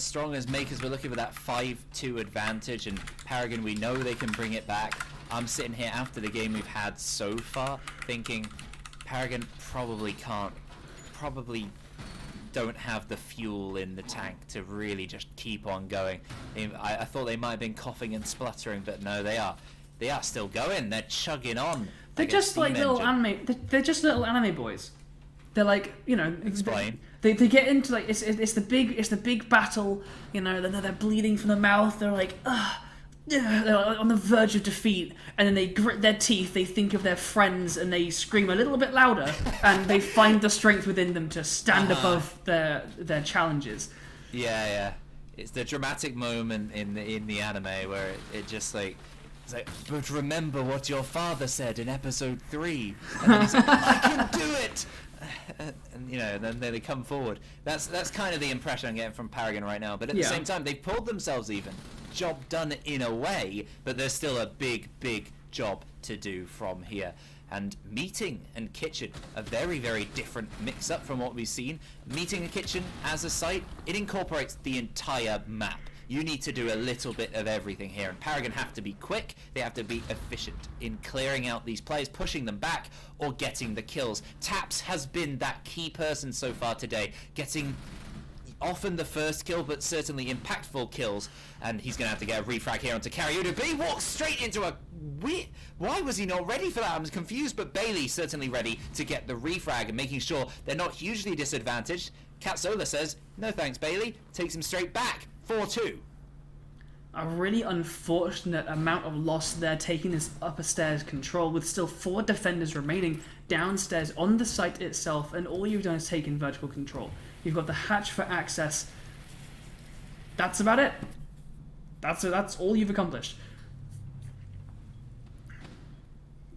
strong as Makers were looking for that 5-2 advantage, and Paragon, we know they can bring it back. I'm sitting here after the game we've had so far thinking Paragon probably don't have the fuel in the tank to really just keep on going. I thought they might have been coughing and spluttering, but no, they are still going. They're chugging on. They're just like little anime. They're just little anime boys. They're like, Explain. They get into it's the big battle. They're bleeding from the mouth. They're like, ugh. They're on the verge of defeat, and then they grit their teeth, they think of their friends, and they scream a little bit louder, and they find the strength within them to stand above their challenges. Yeah. It's the dramatic moment in the anime where it just it's like, but remember what your father said in episode 3. And then he's like, I can do it! And then they come forward. That's kind of the impression I'm getting from Paragon right now. But at the same time, they pulled themselves even. Job done in a way, but there's still a big job to do from here. And Meeting and Kitchen, a very, very different mix-up from what we've seen. Meeting and Kitchen, as a site, it incorporates the entire map. You need to do a little bit of everything here, and Paragon have to be quick, they have to be efficient in clearing out these players, pushing them back, or getting the kills. Taps has been that key person so far today, getting often the first kill, but certainly impactful kills, and he's going to have to get a refrag here onto Karyudu, but he walks straight into a... Why was he not ready for that? I'm confused, but Bailey certainly ready to get the refrag and making sure they're not hugely disadvantaged. Katsola says, no thanks, Bailey, takes him straight back. 4-2. A really unfortunate amount of loss there, taking this upper stairs control with still 4 defenders remaining downstairs on the site itself, and all you've done is taken vertical control. You've got the hatch for access. That's about it. That's all you've accomplished.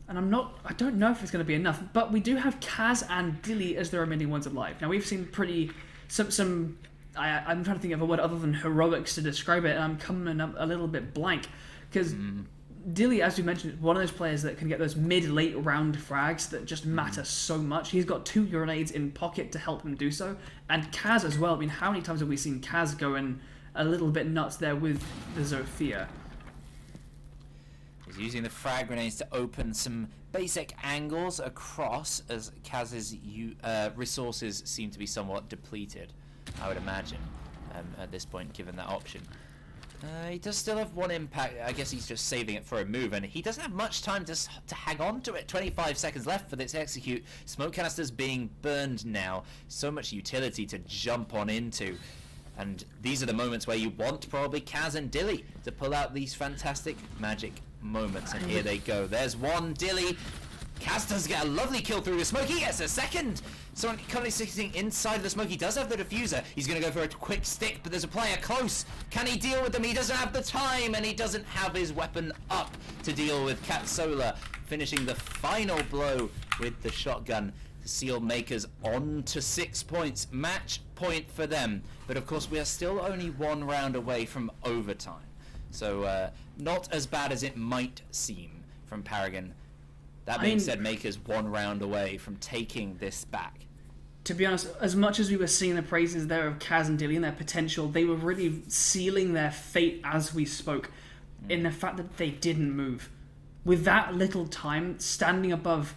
And I don't know if it's going to be enough, but we do have Kaz and Dilly as the remaining ones alive. Now we've seen I'm trying to think of a word other than heroics to describe it, and I'm coming up a little bit blank, because Dilly, as we mentioned, is one of those players that can get those mid-late round frags that just matter so much. He's got 2 grenades in pocket to help him do so, and Kaz as well. I mean, how many times have we seen Kaz going a little bit nuts there with the Zofia? He's using the frag grenades to open some basic angles across, as Kaz's resources seem to be somewhat depleted, I would imagine, at this point, given that option. He does still have 1 impact. I guess he's just saving it for a move, and he doesn't have much time to hang on to it. 25 seconds left for this execute. Smoke canisters being burned now. So much utility to jump on into. And these are the moments where you want probably Kaz and Dilly to pull out these fantastic magic moments. And here they go. There's one, Dilly. Kaz does get a lovely kill through the smoke. He gets a second. Someone currently sitting inside the smoke. He does have the diffuser. He's going to go for a quick stick, but there's a player close. Can he deal with them? He doesn't have the time, and he doesn't have his weapon up to deal with Katsola, finishing the final blow with the shotgun to seal Makers on to 6 points. Match point for them. But of course, we are still only 1 round away from overtime. So not as bad as it might seem from Paragon. That being said, Makers 1 round away from taking this back. To be honest, as much as we were seeing the praises there of Kaz and Dilly and their potential, they were really sealing their fate as we spoke, in the fact that they didn't move. With that little time, standing above...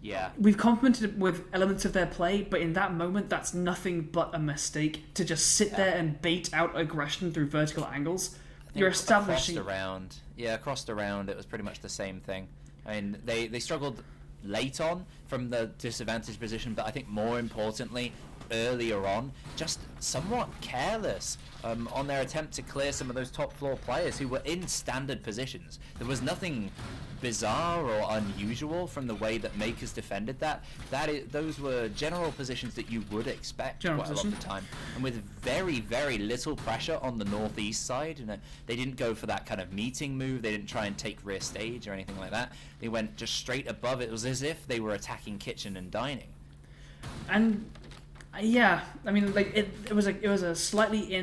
Yeah. We've complimented with elements of their play, but in that moment, that's nothing but a mistake. To just sit there and bait out aggression through vertical angles. You're establishing... Across the round, it was pretty much the same thing. I mean, they struggled late on from the disadvantaged position, but I think more importantly, earlier on, just somewhat careless on their attempt to clear some of those top floor players who were in standard positions. There was nothing bizarre or unusual from the way that MKERS defended that. Those were general positions that you would expect quite a lot of the time, and with very, very little pressure on the northeast side. And they didn't go for that kind of meeting move. They didn't try and take rear stage or anything like that. They went just straight above. It was as if they were attacking kitchen and dining. And yeah, I mean, like it was a slightly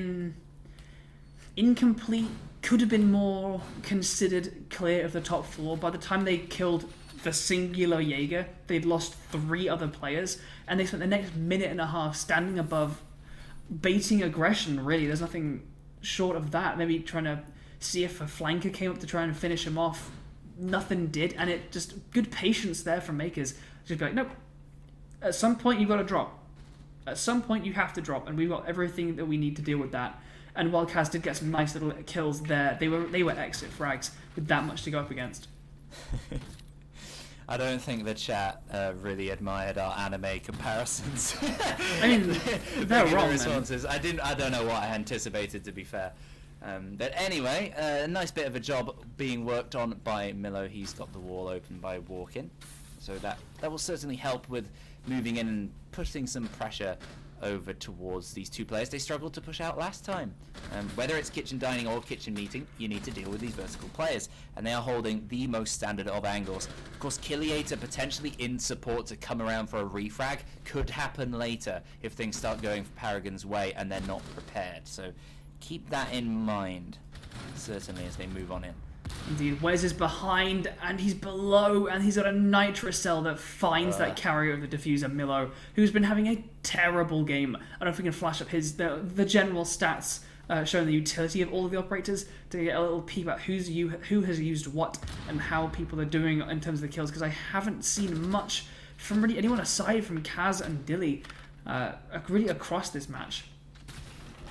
incomplete. Could have been more considered clear of the top floor. By the time they killed the singular Jaeger, they'd lost 3 other players, and they spent the next minute and a half standing above, baiting aggression. Really, there's nothing short of that. Maybe trying to see if a flanker came up to try and finish him off. Nothing did, and it just good patience there from MKERS. Just be like, nope. At some point you've got to drop. At some point you have to drop, and we've got everything that we need to deal with that. And while Kaz did get some nice little kills there, they were exit frags with that much to go up against. I don't think the chat really admired our anime comparisons. I mean, they're wrong. Responses. I don't know what I anticipated, to be fair. But anyway, a nice bit of a job being worked on by Milo. He's got the wall open by walking, so that will certainly help with moving in and putting some pressure over towards these 2 players they struggled to push out last time. Whether it's kitchen dining or kitchen meeting, you need to deal with these vertical players, and they are holding the most standard of angles. Of course, Killiator potentially in support to come around for a refrag could happen later if things start going Paragon's way and they're not prepared. So keep that in mind, certainly, as they move on in. Indeed, Wes is behind and he's below, and he's got a nitrous cell that finds that carrier of the diffuser, Milo, who's been having a terrible game. I don't know if we can flash up the general stats showing the utility of all of the operators to get a little peep at who has used what and how people are doing in terms of the kills, because I haven't seen much from really anyone aside from Kaz and Dilly really across this match.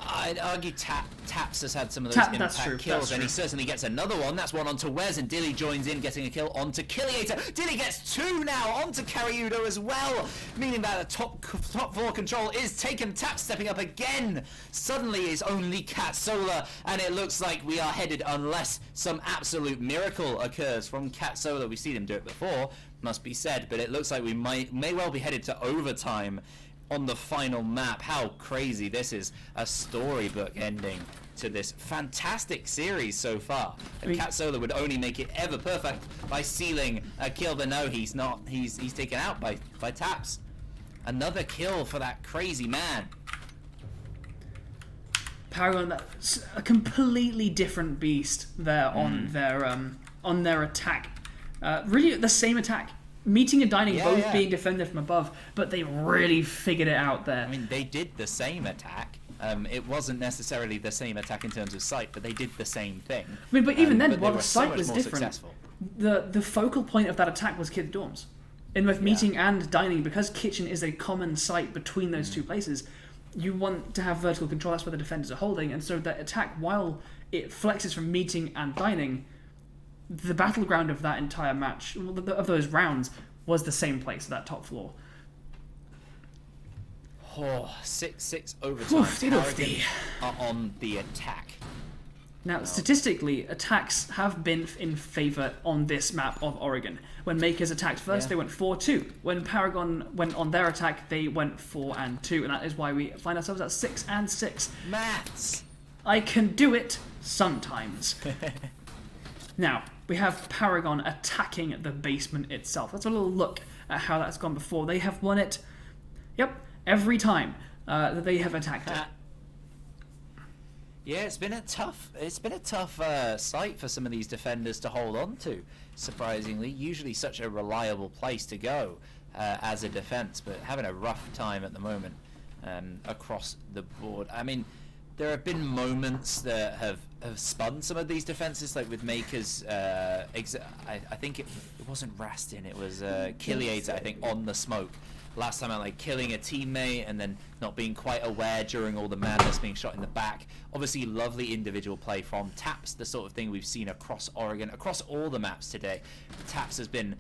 I'd argue Taps has had some of those impact kills, and he certainly gets another one. That's one onto Wes, and Dilly joins in, getting a kill onto Killiator. Dilly gets 2 now onto Karyudo as well, meaning that a top 4 control is taken. Taps stepping up again. Suddenly it's only Cat Solar, and it looks like we are headed, unless some absolute miracle occurs from Cat Solar. We've seen him do it before, must be said, but it looks like we may well be headed to overtime on the final map. How crazy this is. A storybook ending to this fantastic series so far. And Cat Solar would only make it ever perfect by sealing a kill, but no, he's not. He's taken out by Taps. Another kill for that crazy man. Paragon, that's a completely different beast there on their attack. Really the same attack. Meeting and dining being defended from above, but they really figured it out there. I mean, they did the same attack. It wasn't necessarily the same attack in terms of sight, but they did the same thing. I mean, but even then, while the sight so was different, the focal point of that attack was kids' dorms. In both meeting and dining, because kitchen is a common site between those 2 places, you want to have vertical control. That's where the defenders are holding, and so that attack, while it flexes from meeting and dining, the battleground of that entire match, of those rounds, was the same place, that top floor. 6-6 overtime. Paragon are on the attack. Now, statistically, attacks have been in favour on this map of Oregon. When MKERS attacked first, they went 4-2. When Paragon went on their attack, they went 4-2, and that is why we find ourselves at 6-6. Maths! I can do it sometimes. Now, we have Paragon attacking the basement itself. Let's have a little look at how that's gone before. They have won it, every time that they have attacked it. Yeah, it's been a tough site for some of these defenders to hold on to. Surprisingly, usually such a reliable place to go as a defense, but having a rough time at the moment across the board. I mean, there have been moments that have spun some of these defenses, like with MKERS. I think it wasn't Rastin, it was Killiator, I think, on the smoke. Last time, like killing a teammate and then not being quite aware during all the madness, being shot in the back. Obviously, lovely individual play from Taps, the sort of thing we've seen across Oregon, across all the maps today. Taps has been,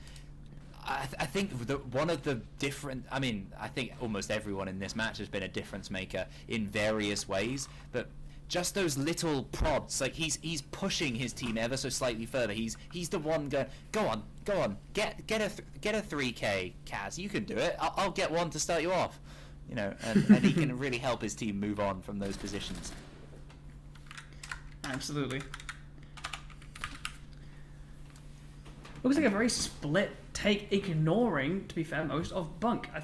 I think one of the different... I mean, I think almost everyone in this match has been a difference maker in various ways, but just those little prods, like he's pushing his team ever so slightly further. He's the one going, go on, get a 3K, Kaz, you can do it. I'll get one to start you off, you know, and he can really help his team move on from those positions. Absolutely. Looks like a very split take, ignoring, to be fair, most of Bunk. I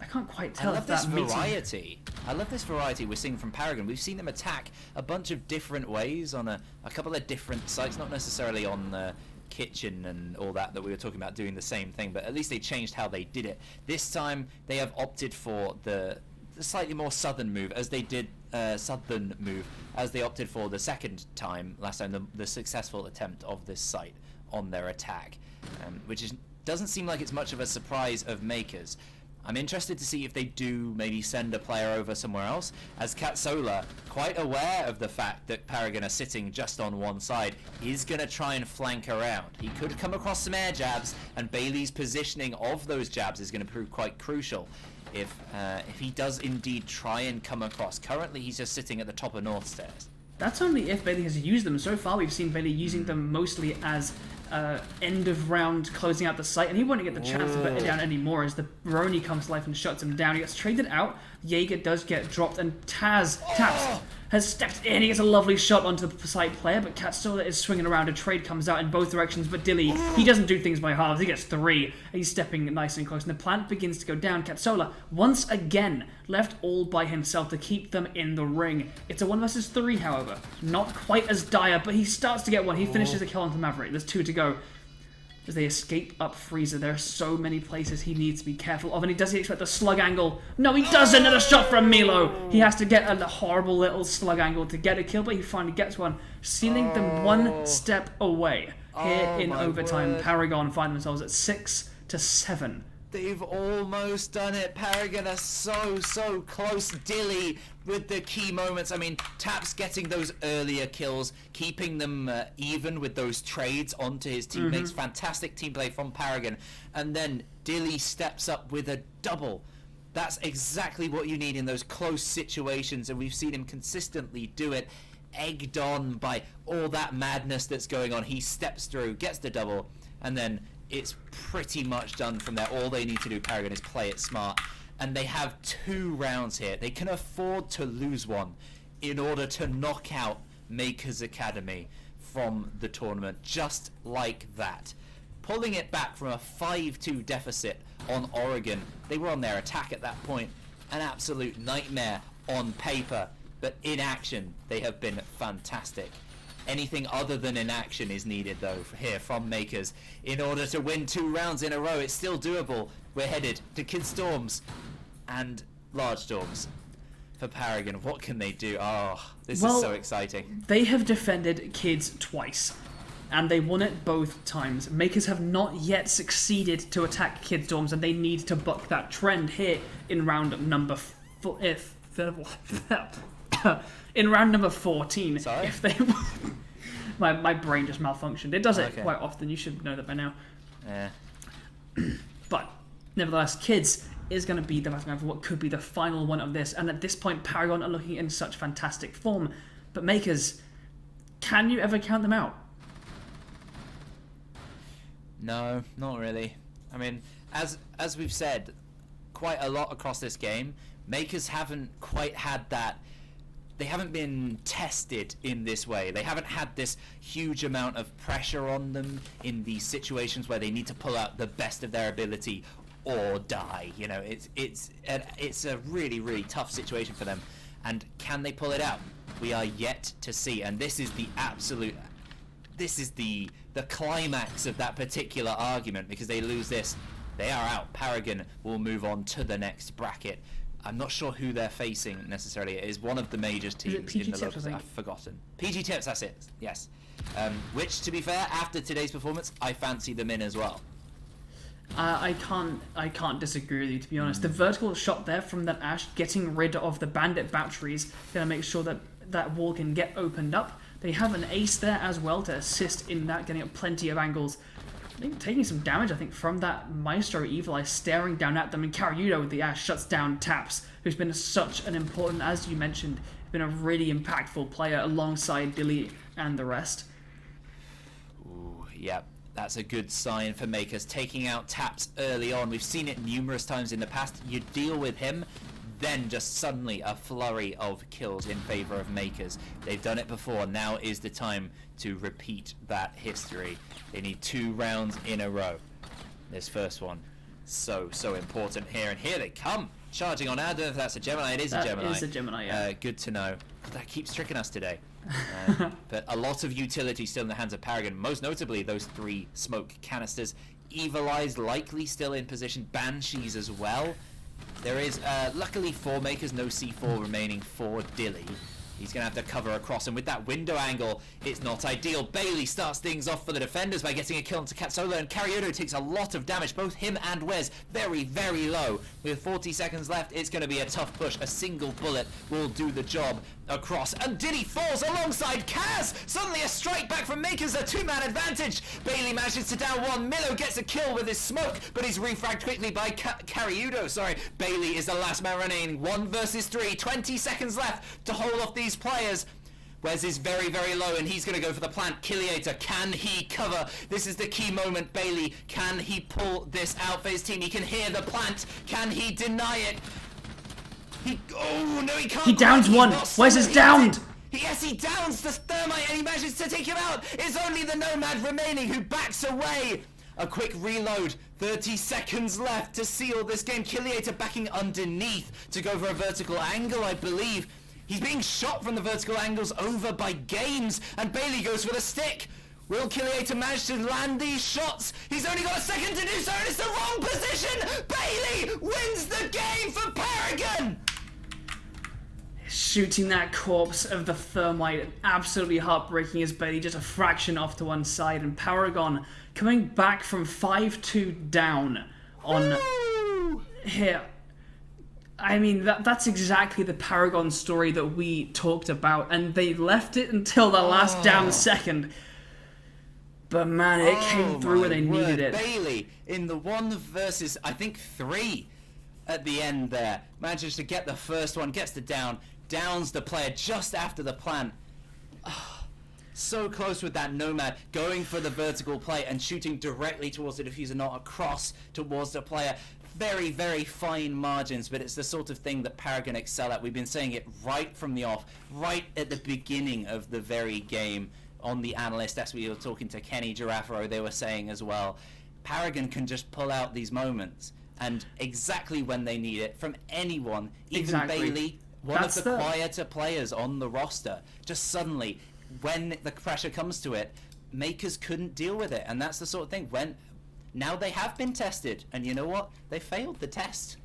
can't quite tell if that variety. I love this variety we're seeing from Paragon. We've seen them attack a bunch of different ways on a couple of different sites, not necessarily on the kitchen and all that we were talking about doing the same thing, but at least they changed how they did it. This time they have opted for the slightly more southern move, as they did as they opted for the second time last time, the successful attempt of this site on their attack, which doesn't seem like it's much of a surprise of MKERS. I'm interested to see if they do maybe send a player over somewhere else, as Katsola, quite aware of the fact that Paragon are sitting just on one side, is going to try and flank around. He could come across some air jabs, and Bailey's positioning of those jabs is going to prove quite crucial if he does indeed try and come across. Currently, he's just sitting at the top of North Stairs. That's only if Bailey has used them. So far, we've seen Bailey using them mostly as end of round, closing out the site, and he won't get the chance to put it down anymore as the Brony comes to life and shuts him down. He gets traded out, Jaeger does get dropped, and Taps has stepped in. He gets a lovely shot onto the site player, but Katsola is swinging around. A trade comes out in both directions, but Dilly, he doesn't do things by halves. He gets 3, and he's stepping nice and close, and the plant begins to go down. Katsola, once again, left all by himself to keep them in the ring. It's a 1 versus 3, however. Not quite as dire, but he starts to get one. He finishes the kill onto Maverick. There's 2 to go. As they escape up Freezer, there are so many places he needs to be careful of, and does he expect the slug angle? No, he doesn't! Another shot from Milo! He has to get a horrible little slug angle to get a kill, but he finally gets one, sealing them 1 step away. Here in overtime, Paragon find themselves at 6-7. They've almost done it. Paragon are so close. Dilly with the key moments. I mean, Taps getting those earlier kills, keeping them even with those trades onto his teammates. Fantastic team play from Paragon. And then Dilly steps up with a double. That's exactly what you need in those close situations, and we've seen him consistently do it. Egged on by all that madness that's going on. He steps through, gets the double, and then it's pretty much done from there. All they need to do, Paragon, is play it smart. And they have 2 rounds here. They can afford to lose one in order to knock out MKERS Academy from the tournament, just like that. Pulling it back from a 5-2 deficit on Oregon. They were on their attack at that point. An absolute nightmare on paper. But in action, they have been fantastic. Anything other than inaction is needed, though, here from MKERS. In order to win 2 rounds in a row, it's still doable. We're headed to Kid Storms and Large Storms for Paragon. What can they do? Oh, this is so exciting. They have defended Kids twice, and they won it both times. MKERS have not yet succeeded to attack Kid Storms, and they need to buck that trend here in round number in round number 14. Sorry? If they my brain just malfunctioned. It does it quite often. You should know that by now. Yeah. But nevertheless, Kids is going to be the battleground for what could be the final one of this. And at this point, Paragon are looking in such fantastic form. But MKERS, can you ever count them out? No, not really. I mean, as we've said quite a lot across this game, MKERS haven't quite had that. They haven't been tested in this way. They haven't had this huge amount of pressure on them in these situations where they need to pull out the best of their ability or die. You know, it's a really tough situation for them. And can they pull it out? We are yet to see. And this is the absolute. This is the climax of that particular argument, because they lose this, they are out. Paragon will move on to the next bracket. I'm not sure who they're facing necessarily. It is one of the major teams in the local. I've forgotten. PG Tips, that's it. Yes. Which, to be fair, after today's performance, I fancy them in as well. I can't disagree with you, to be honest. The vertical shot there from that Ash, getting rid of the bandit batteries, gonna make sure that that wall can get opened up. They have an ace there as well to assist in that, getting up plenty of angles. taking some damage, I think, from that Maestro Evil Eye staring down at them, and Karyudo with the Ash shuts down Taps, who's been such an important, as you mentioned, been a really impactful player alongside Billy and the rest. Ooh, yeah, that's a good sign for Makers, taking out Taps early on. We've seen it numerous times in the past. You deal with him, then just suddenly a flurry of kills in favor of Makers. They've done it before. Now is the time to repeat that history. They need 2 rounds in a row. This first one, so important here. And here they come, charging on. I don't know if that's a Gemini. It is a Gemini. It is a Gemini, yeah. Good to know. That keeps tricking us today. But a lot of utility still in the hands of Paragon. Most notably, those 3 smoke canisters. Evil Eyes likely still in position. Banshees as well. There is, luckily for Makers, no C4 remaining for Dilly. He's going to have to cover across, and with that window angle, it's not ideal. Bailey starts things off for the defenders by getting a kill onto Katsolo, and Karyudo takes a lot of damage, both him and Wes, very, very low. With 40 seconds left, it's going to be a tough push. A single bullet will do the job across, and Dilly falls alongside Kaz. Suddenly a strike back from Makers, a 2-man advantage. Bailey manages to down 1. Milo gets a kill with his smoke, but he's refragged quickly by Karyudo. Bailey is the last man remaining. 1 versus 3. 20 seconds left to hold off these players. Wes is very, very low, and he's going to go for the plant. Killiator, can he cover? This is the key moment. Bailey, can he pull this out for his team? He can hear the plant. Can he deny it? Oh, no, he can't. He downs one. Wes is downed. Yes, he downs the Thermite, and he manages to take him out. It's only the Nomad remaining who backs away. A quick reload. 30 seconds left to seal this game. Killiator backing underneath to go for a vertical angle, I believe. He's being shot from the vertical angles over by Games, and Bailey goes for the stick. Will Killiator manage to land these shots? He's only got a second to do so, and it's the wrong position! Bailey wins the game for Paragon! Shooting that corpse of the Thermite, absolutely heartbreaking as Bailey just a fraction off to one side, and Paragon coming back from 5-2 down on here. I mean, that's exactly the Paragon story that we talked about, and they left it until the last damn second. But man, it came through when they needed it. Bailey, in the 1 versus, I think, 3 at the end there, manages to get the first one, gets the down, downs the player just after the plant. So close with that Nomad, going for the vertical play and shooting directly towards the diffuser, not across towards the player. Very, very fine margins, but it's the sort of thing that Paragon excel at. We've been saying it right from the off, right at the beginning of the very game on the analyst, as we were talking to Kenny Girafaro, they were saying as well, Paragon can just pull out these moments, and exactly when they need it, from anyone, even Bailey, one of the quieter players on the roster, just suddenly, when the pressure comes to it, Makers couldn't deal with it, and that's the sort of thing, now they have been tested, and you know what? They failed the test.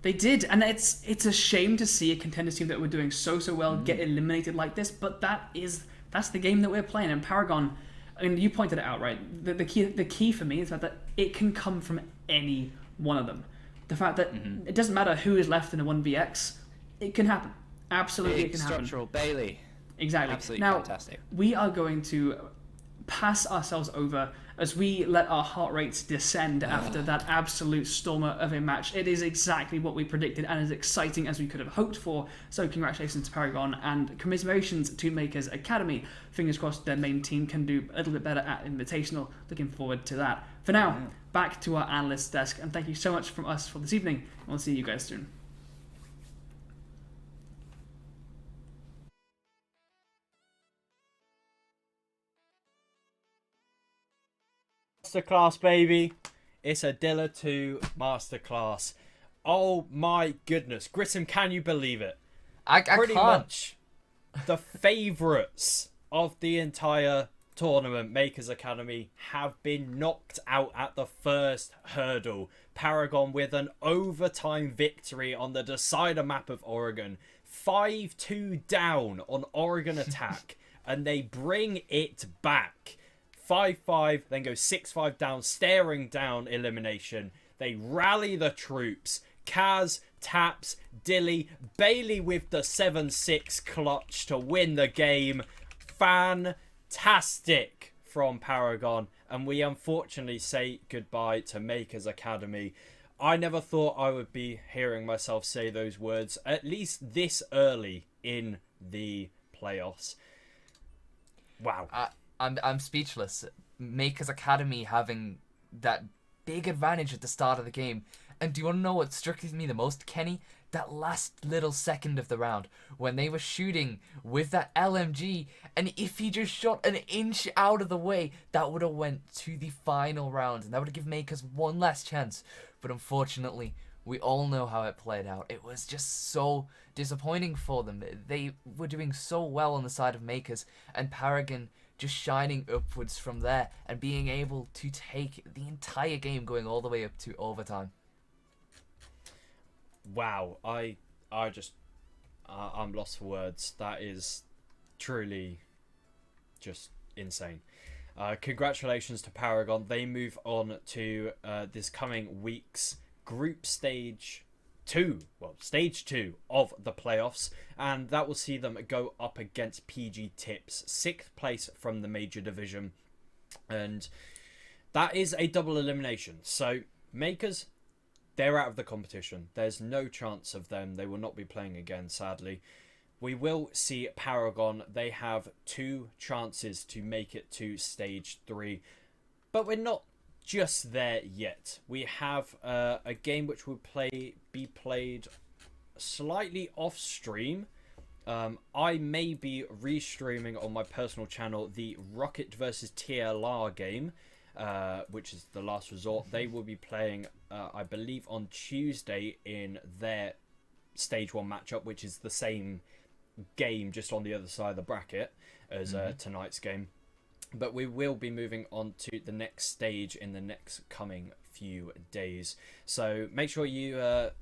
They did, and it's a shame to see a contenders team that were doing so well get eliminated like this, but that's the game that we're playing, and Paragon, I mean, you pointed it out, right? The key for me is that it can come from any one of them. The fact that it doesn't matter who is left in a 1vx, it can happen. Absolutely, it can happen. Structural Bailey. Exactly. Absolutely now, fantastic. We are going to pass ourselves over as we let our heart rates descend after that absolute stormer of a match. It is exactly what we predicted and as exciting as we could have hoped for. So congratulations to Paragon and commiserations to Makers Academy. Fingers crossed their main team can do a little bit better at Invitational. Looking forward to that. For now, back to our analyst desk, and thank you so much from us for this evening. We'll see you guys soon. Masterclass, baby. It's a Dilla 2 Masterclass. Oh my goodness. Grissom, can you believe it? I Pretty can't. much the favourites of the entire tournament, Makers Academy, have been knocked out at the first hurdle. Paragon with an overtime victory on the decider map of Oregon. 5-2 down on Oregon Attack. And they bring it back. 5-5, then go 6-5 down, staring down elimination. They rally the troops. Kaz, Taps, Dilly, Bailey with the 7-6 clutch to win the game. Fantastic from Paragon. and we unfortunately say goodbye to Makers Academy. I never thought I would be hearing myself say those words, at least this early in the playoffs. Wow. I'm speechless. Makers Academy having that big advantage at the start of the game. And do you want to know what struck me the most, Kenny? That last little second of the round when they were shooting with that LMG, and if he just shot an inch out of the way, that would have went to the final round, and that would have given Makers one last chance. But unfortunately, we all know how it played out. It was just so disappointing for them. They were doing so well on the side of Makers, and Paragon just shining upwards from there and being able to take the entire game going all the way up to overtime. Wow, I'm lost for words. That is truly just insane. Congratulations to Paragon. They move on to this coming week's group stage 2. Well, stage 2 of the playoffs, and that will see them go up against PG Tips, 6th place from the major division, and that is a double elimination. So Makers, they're out of the competition. There's no chance of them. They will not be playing again, sadly. We will see Paragon. They have 2 chances to make it to stage 3. But we're not just there yet. We have a game which will be played slightly off stream. I may be restreaming on my personal channel the Rocket versus TLR game, which is the last resort. They will be playing, I believe, on Tuesday in their stage 1 matchup, which is the same game, just on the other side of the bracket as tonight's game. But we will be moving on to the next stage in the next coming few days. So make sure you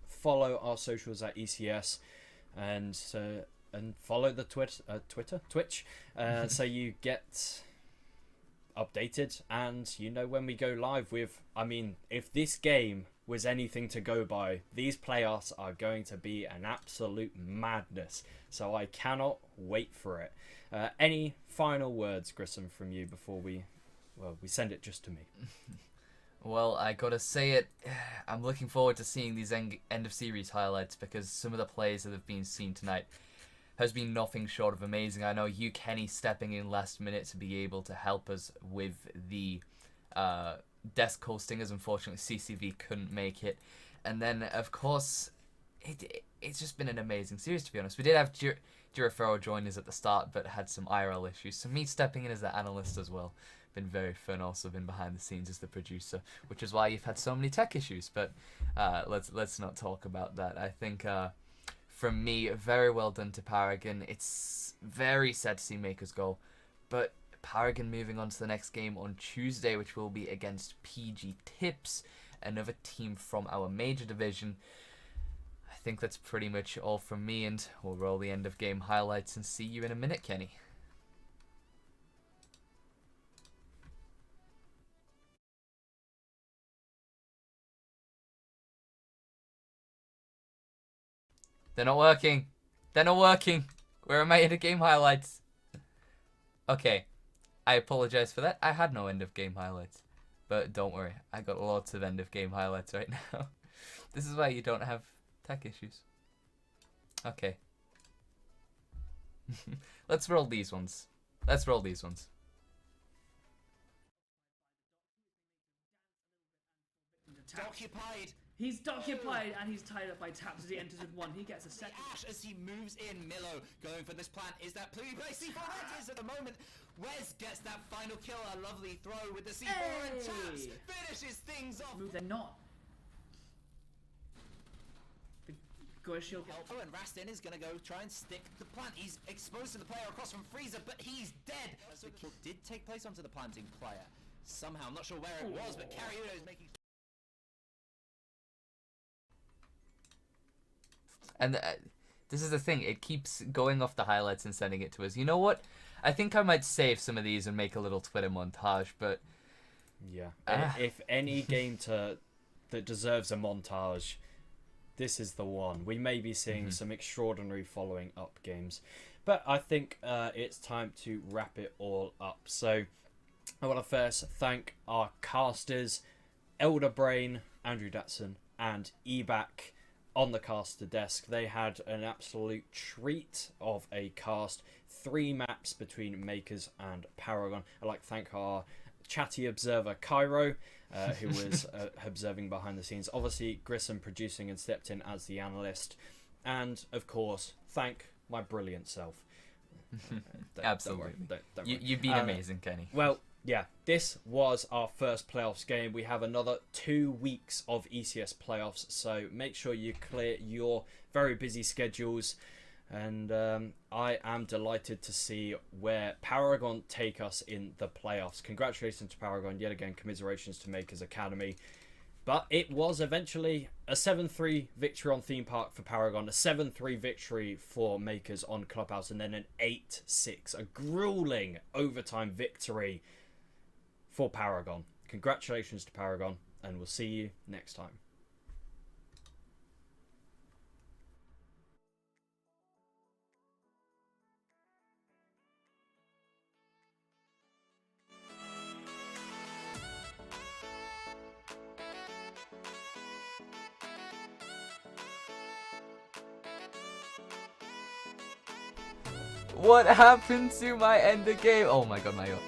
follow our socials at ECS and follow the Twitch, so you get updated and you know when we go live with. I mean, if this game was anything to go by, these playoffs are going to be an absolute madness. So I cannot wait for it. Any final words, Grissom, from you before we send it just to me? Well, I gotta say it, I'm looking forward to seeing these end of series highlights, because some of the plays that have been seen tonight has been nothing short of amazing. I know you, Kenny, stepping in last minute to be able to help us with the desk hosting, as unfortunately CCV couldn't make it. And then, of course, it's just been an amazing series, to be honest. We did have Girafero join us at the start, but had some IRL issues. So me stepping in as the analyst as well, been very fun. Also been behind the scenes as the producer, which is why you've had so many tech issues. But let's not talk about that. I think from me, very well done to Paragon. It's very sad to see Makers go, but Paragon moving on to the next game on Tuesday, which will be against PG Tips, another team from our major division. I think that's pretty much all from me, and we'll roll the end of game highlights and see you in a minute, Kenny. They're not working. They're not working. Where are my end of game highlights? Okay. I apologize for that. I had no end of game highlights. But don't worry. I got lots of end of game highlights right now. This is why you don't have tech issues. Okay. Let's roll these ones. Let's roll these ones. Occupied. He's occupied and he's tied up by taps as he enters with 1. He gets a second. Ash as he moves in. Milo going for this plant. Is that play? C4 is at the moment. Wes gets that final kill. A lovely throw with the C4 and taps. Finishes things off. Move, they're not. The Goya shield. Oh, and Rastin is going to go try and stick the plant. He's exposed to the player across from Freezer, but he's dead. The kill did take place onto the planting player. Somehow, I'm not sure where it was, but Carriudo is making... And this is the thing, it keeps going off the highlights and sending it to us. You know what? I think I might save some of these and make a little Twitter montage, but... Yeah. If any game that deserves a montage, this is the one. We may be seeing some extraordinary following up games. But I think it's time to wrap it all up. So I want to first thank our casters, Elderbrain, Andrew Datson, and Ebac on the caster desk. They had an absolute treat of a cast. 3 maps between Makers and Paragon. I'd like to thank our chatty observer, Cairo, who was observing behind the scenes. Obviously, Grissom producing and stepped in as the analyst. And, of course, thank my brilliant self. Absolutely. Don't worry. You've been amazing, Kenny. Well, yeah, this was our first playoffs game. We have another 2 weeks of ECS playoffs, so make sure you clear your very busy schedules. And I am delighted to see where Paragon take us in the playoffs. Congratulations to Paragon. Yet again, commiserations to Makers Academy. But it was eventually a 7-3 victory on Theme Park for Paragon, a 7-3 victory for Makers on Clubhouse, and then an 8-6, a grueling overtime victory for Paragon. Congratulations to Paragon, and we'll see you next time. What happened to my end of game? Oh my god, my god.